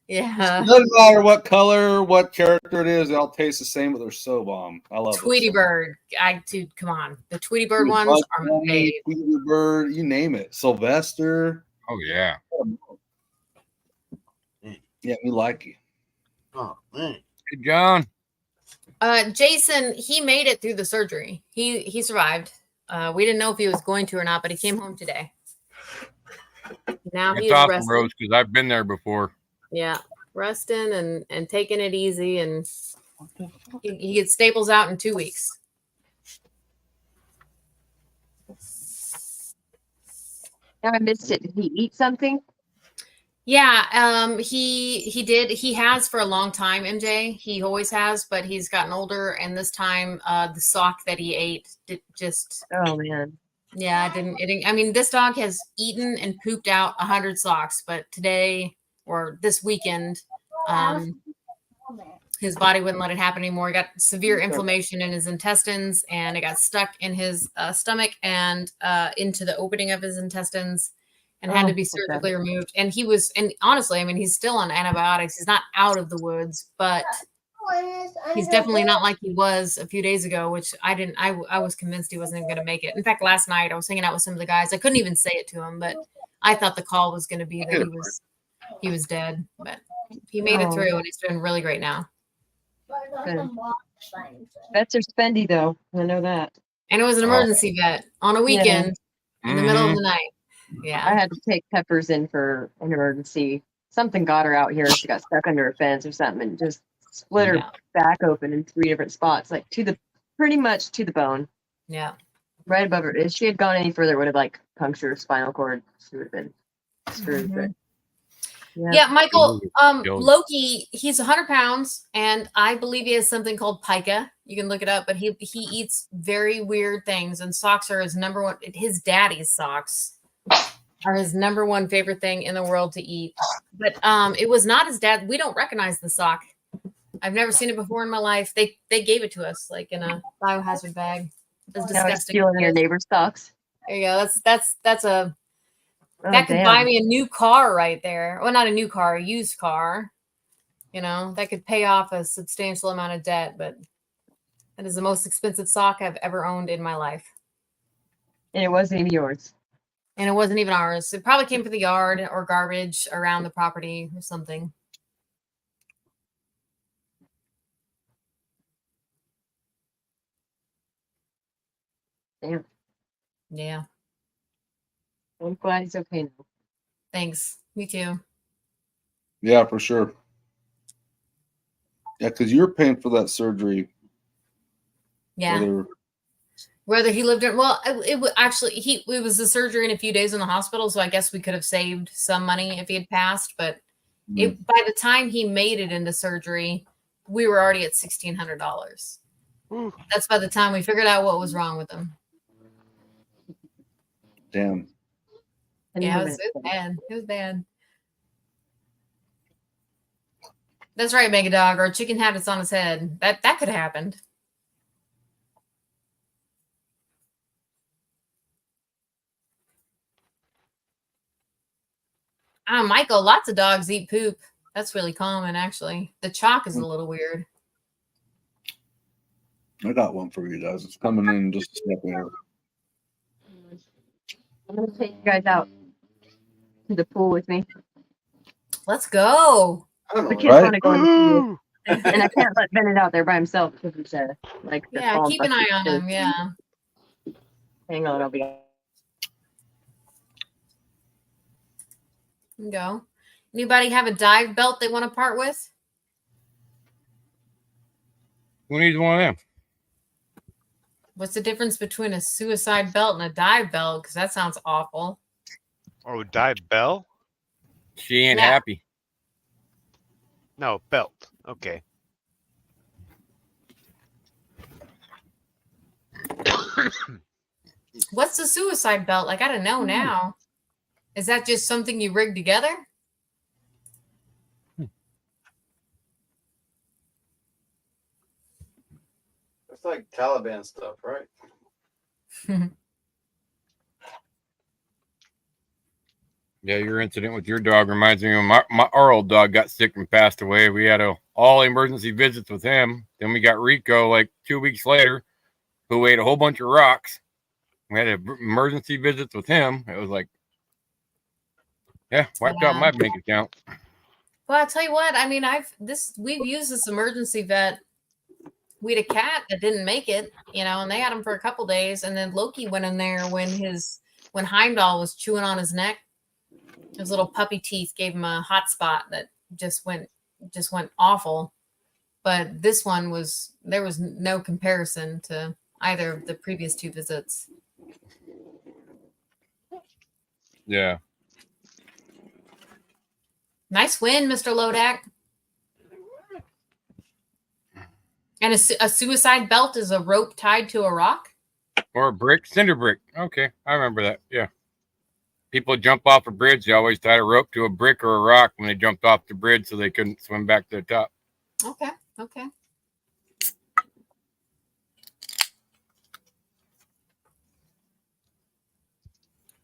Yeah. It doesn't matter what color, what character it is, they all taste the same, but they're so bomb. I love Tweety it. Bird. Dude, come on. The Tweety Bird ones are made. Tweety Bird, you name it. Sylvester. Oh, yeah. Yeah, we like you. Oh, man. Hey, John. Jason, he made it through the surgery. He survived. We didn't know if he was going to or not, but he came home today. Now It's he's awesome, resting. Rose, because I've been there before. Yeah, resting and taking it easy, and he gets staples out in 2 weeks. Now I missed it. Did he eat something? Yeah, he did. He has for a long time, MJ. He always has, but he's gotten older, and this time, the sock that he ate just. Oh man. Yeah, it didn't. I mean, this dog has eaten and pooped out 100 socks, but today or this weekend, his body wouldn't let it happen anymore. He got severe inflammation in his intestines, and it got stuck in his stomach and into the opening of his intestines, and had to be surgically removed. And and honestly, I mean, he's still on antibiotics. He's not out of the woods, but he's definitely not like he was a few days ago, which I was convinced he wasn't going to make it. In fact, last night I was hanging out with some of the guys. I couldn't even say it to him, but I thought the call was going to be that he was dead, but he made it through, and he's doing really great now. Good. Vets are spendy though. I know that. And it was an emergency vet on a weekend in the middle of the night. Yeah. I had to take Peppers in for an emergency. Something got her out here. She got stuck under a fence or something and just split her back open in 3 different spots, like pretty much to the bone. Yeah. Right above her. If she had gone any further, it would have like punctured her spinal cord. She would have been screwed. But Yeah, Michael, Loki, he's 100 pounds, and I believe he has something called pica. You can look it up, but he eats very weird things, and socks are his number one. His daddy's socks are his number one favorite thing in the world to eat. But it was not his dad. We don't recognize the sock. I've never seen it before in my life. They gave it to us like in a biohazard bag. It's disgusting. Now it's stealing your neighbor's socks. There you go. That's a. That could buy me a new car right there. Well, not a new car, a used car. You know, that could pay off a substantial amount of debt, but that is the most expensive sock I've ever owned in my life. And it wasn't even yours. And it wasn't even ours. It probably came from the yard or garbage around the property or something. Damn. Yeah. I'm glad it's okay now. Thanks. Me too. Yeah, for sure. Yeah, because you're paying for that surgery. Yeah. Whether he lived in, well, it was the surgery in a few days in the hospital, so I guess we could have saved some money if he had passed. But by the time he made it into surgery, we were already at $1,600. That's by the time we figured out what was wrong with him. Damn. Yeah, it was bad. It was bad. That's right, Mega Dog. Or chicken habits on his head. That could have happened. Michael, lots of dogs eat poop. That's really common, actually. The chalk is a little weird. I got one for you guys. It's coming in just a second. I'm going to take you guys out to the pool with me. Let's go. The kids want to go in the pool. And I can't let Bennett out there by himself because he's like. Yeah, keep an eye on him. Yeah. Hang on, I'll be. Go. Anybody have a dive belt they want to part with? Who needs one of them? What's the difference between a suicide belt and a dive belt? Because that sounds awful. Oh, dive bell? She ain't happy. No, belt. Okay. What's the suicide belt? I gotta know now. Is that just something you rig together? It's like Taliban stuff, right? Yeah, your incident with your dog reminds me of our old dog got sick and passed away. We had all emergency visits with him. Then we got Rico like 2 weeks later, who ate a whole bunch of rocks. We had emergency visits with him. It was like, yeah, wiped out my bank account. Well, I'll tell you what. I mean, we've used this emergency vet. We had a cat that didn't make it, and they had him for a couple days, and then Loki went in there when Heimdall was chewing on his neck. His little puppy teeth gave him a hot spot that just went awful. But this one there was no comparison to either of the previous two visits. Yeah. Nice win, Mr. Lodak. And a suicide belt is a rope tied to a rock? Or a brick, cinder brick. Okay, I remember that. Yeah. People jump off a bridge. They always tied a rope to a brick or a rock when they jumped off the bridge so they couldn't swim back to the top. Okay.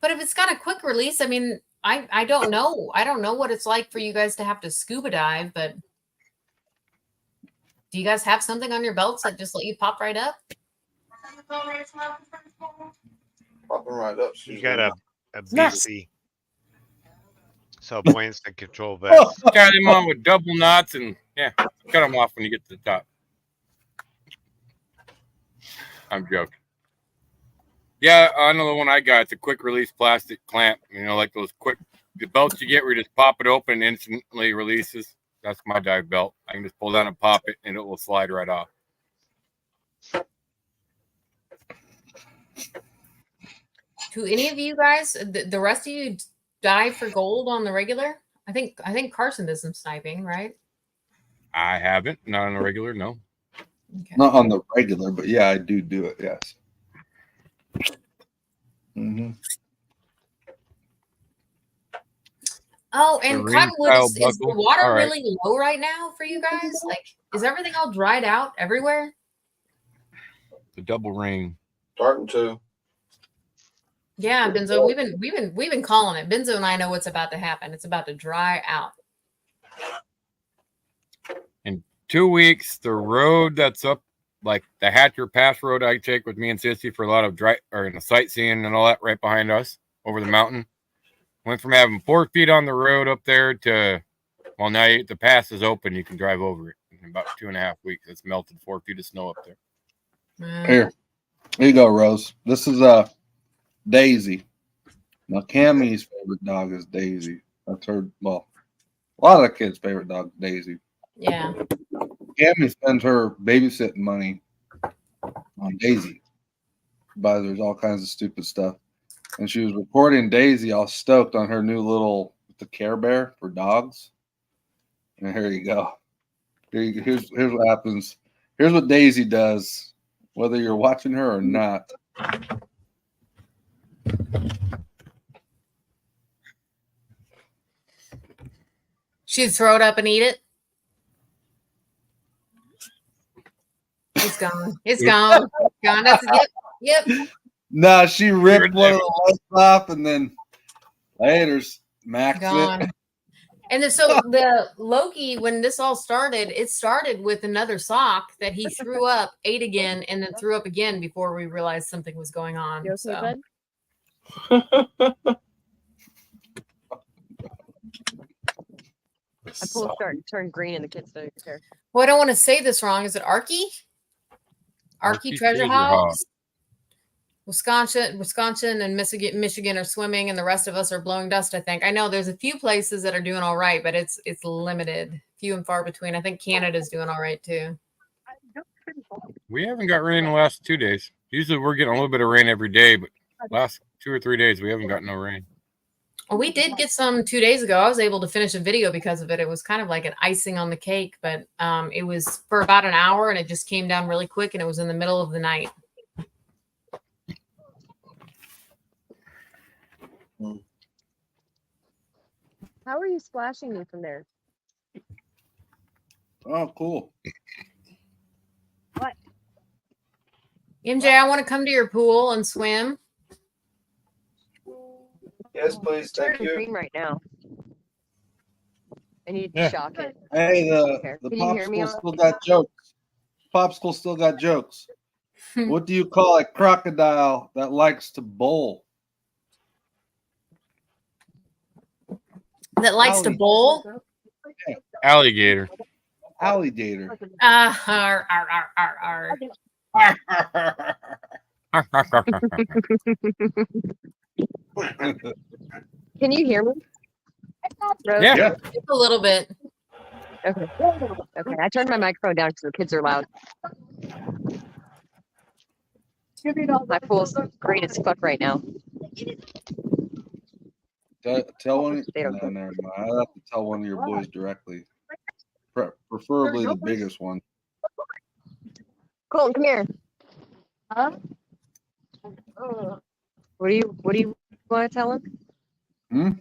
But if it's got a quick release, I mean, I don't know. I don't know what it's like for you guys to have to scuba dive, but do you guys have something on your belts that just let you pop right up? Popping right up. You got a BC. So buoyancy and control vest. Tie them on with double knots and cut them off when you get to the top. I'm joking. Yeah, another one I got. It's a quick release plastic clamp. Like those the belts you get where you just pop it open and instantly releases. That's my dive belt. I can just pull down and pop it and it will slide right off. Do any of you guys, the rest of you, dive for gold on the regular? I think Carson does some sniping, right? I haven't. Not on the regular, no. Okay. Not on the regular, but yeah, I do it. Yes. Mm-hmm. Oh, and Cottonwood, is the water really low right now for you guys? Like, is everything all dried out everywhere? The double ring. Starting to. Yeah, Benzo, we've been calling it. Benzo and I know what's about to happen. It's about to dry out. 2 weeks. The road that's up, like the Hatcher Pass road, I take with me and Sissy for a lot of sightseeing and all that right behind us over the mountain. Went from having 4 feet on the road up there to, well, now the pass is open. You can drive over it in about 2.5 weeks. It's melted 4 feet of snow up there. Here you go, Rose. This is Daisy. Now, Cammie's favorite dog is Daisy. That's her. Well, a lot of the kids' favorite dog is Daisy. Yeah. Cammie spends her babysitting money on Daisy. Buys her all kinds of stupid stuff. And she was recording Daisy all stoked on her new little the Care Bear for dogs. And here you go. Here's what happens. Here's what Daisy does, whether you're watching her or not. She'd throw it up and eat it. It's gone. It's gone. Gone. That's it. Yep. Nah, she ripped one of the lights off and then later maxed Gone. it. And then, so the Loki, when this all started, it started with another sock that he threw up, ate again, and then threw up again before we realized something was going on. You okay, So. bud? My pool's starting to turn green and the kids don't care. Well, I don't want to say this wrong. Is it Arky? Arky Treasure Hogs? Wisconsin and Michigan are swimming, and the rest of us are blowing dust, I think. I know there's a few places that are doing all right, but it's limited, few and far between. I think Canada's doing all right too. We haven't got rain in the last 2 days. Usually we're getting a little bit of rain every day, but last 2 or 3 days we haven't got no rain. Well, we did get some 2 days ago. I was able to finish a video because of it. It was kind of like an icing on the cake, but it was for about an hour, and it just came down really quick, and it was in the middle of the night. How are you splashing me from there? Oh, cool. What? MJ, I want to come to your pool and swim. Yes, please. Thank you. Green right now. I need to shock it. Hey, the Can you hear me? popsicle still got jokes. Popsicle still got jokes. What do you call a crocodile that likes to bowl? That likes to bowl? Alligator. Alligator. Ar. Can you hear me? Rose? Yeah. Just a little bit. Okay. Okay. I turned my microphone down because the kids are loud. My pool's green as fuck right now. Tell one. No, never mind. I have to tell one of your boys directly. Preferably the biggest one. Colton, come here. Huh? What do you want to tell him? Hmm?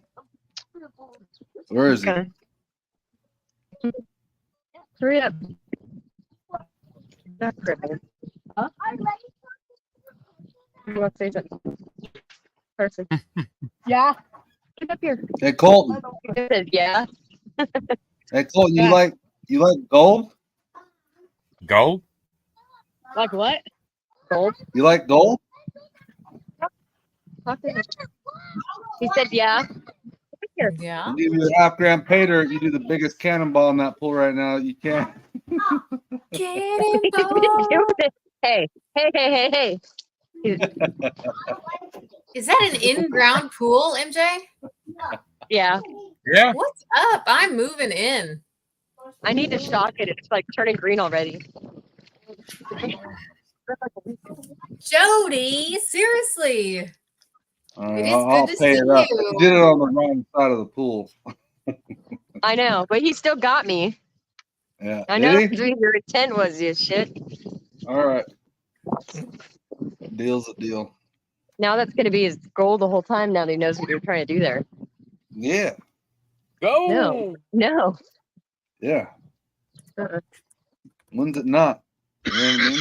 Where is he? Okay. Hurry up. Not crippin'. Huh? You want to say something? Perfect. Yeah. Get up here. Hey, Colton. Yeah. Hey, Colton, you like gold? Gold? Like what? Gold. You like gold? He said yeah. Here. Yeah. I'll give you a half-gram pay dirt. You do the biggest cannonball in that pool right now. You can. Cannonball. Hey. Is that an in-ground pool, MJ? Yeah. Yeah. What's up? I'm moving in. I need to shock it. It's like turning green already. Jody, seriously. It is I'll good to pay see it up. you. You did it on the wrong side of the pool. I know, but he still got me. Yeah. I know Did he? your intent was this shit. All right. Deal's a deal. Now that's gonna be his goal the whole time. Now that he knows what you're trying to do there. Yeah. Go. No. Yeah. Uh-uh. When's it not? You know what I mean?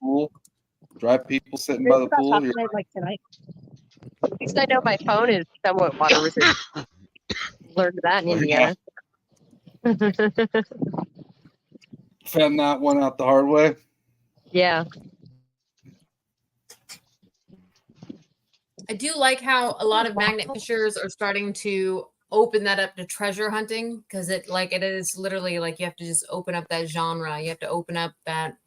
Pool. Dry people sitting by the pool. You're Like tonight. At least I know my phone is somewhat water resistant. Learned that in Indiana. found that one out the hard way. Yeah. I do like how a lot of magnet fishers are starting to open that up to treasure hunting, because it is literally like you have to just open up that genre. You have to open up that.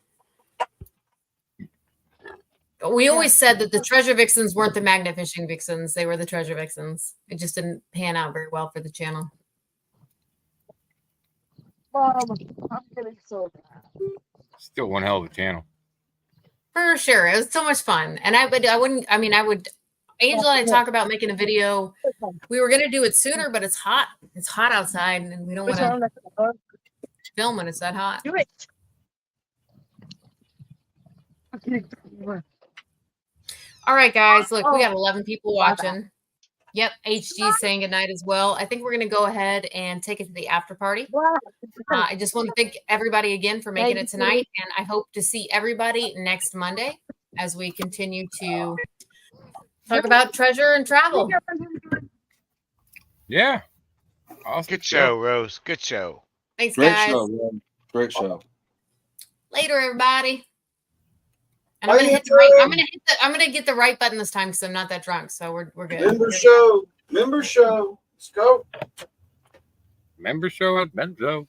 We always said that the treasure vixens weren't the magnet fishing vixens; they were the treasure vixens. It just didn't pan out very well for the channel. Mom, I'm getting so bad. Still one hell of a channel. For sure, it was so much fun, and I would. Angela and I talk about making a video. We were going to do it sooner, but it's hot. It's hot outside, and we don't want to film when it's that hot. Do it. All right, guys. Look, we got 11 people watching. Yep, HG saying goodnight as well. I think we're going to go ahead and take it to the after party. I just want to thank everybody again for making it tonight, and I hope to see everybody next Monday as we continue to talk about treasure and travel. Yeah. Awesome. Good show, Rose. Good show. Thanks, Great guys. show, man. Great show. Later, everybody. And I'm gonna hit the right. I'm gonna get the right button this time because I'm not that drunk, so we're good. Member show. Let's go. Member show at Benzo.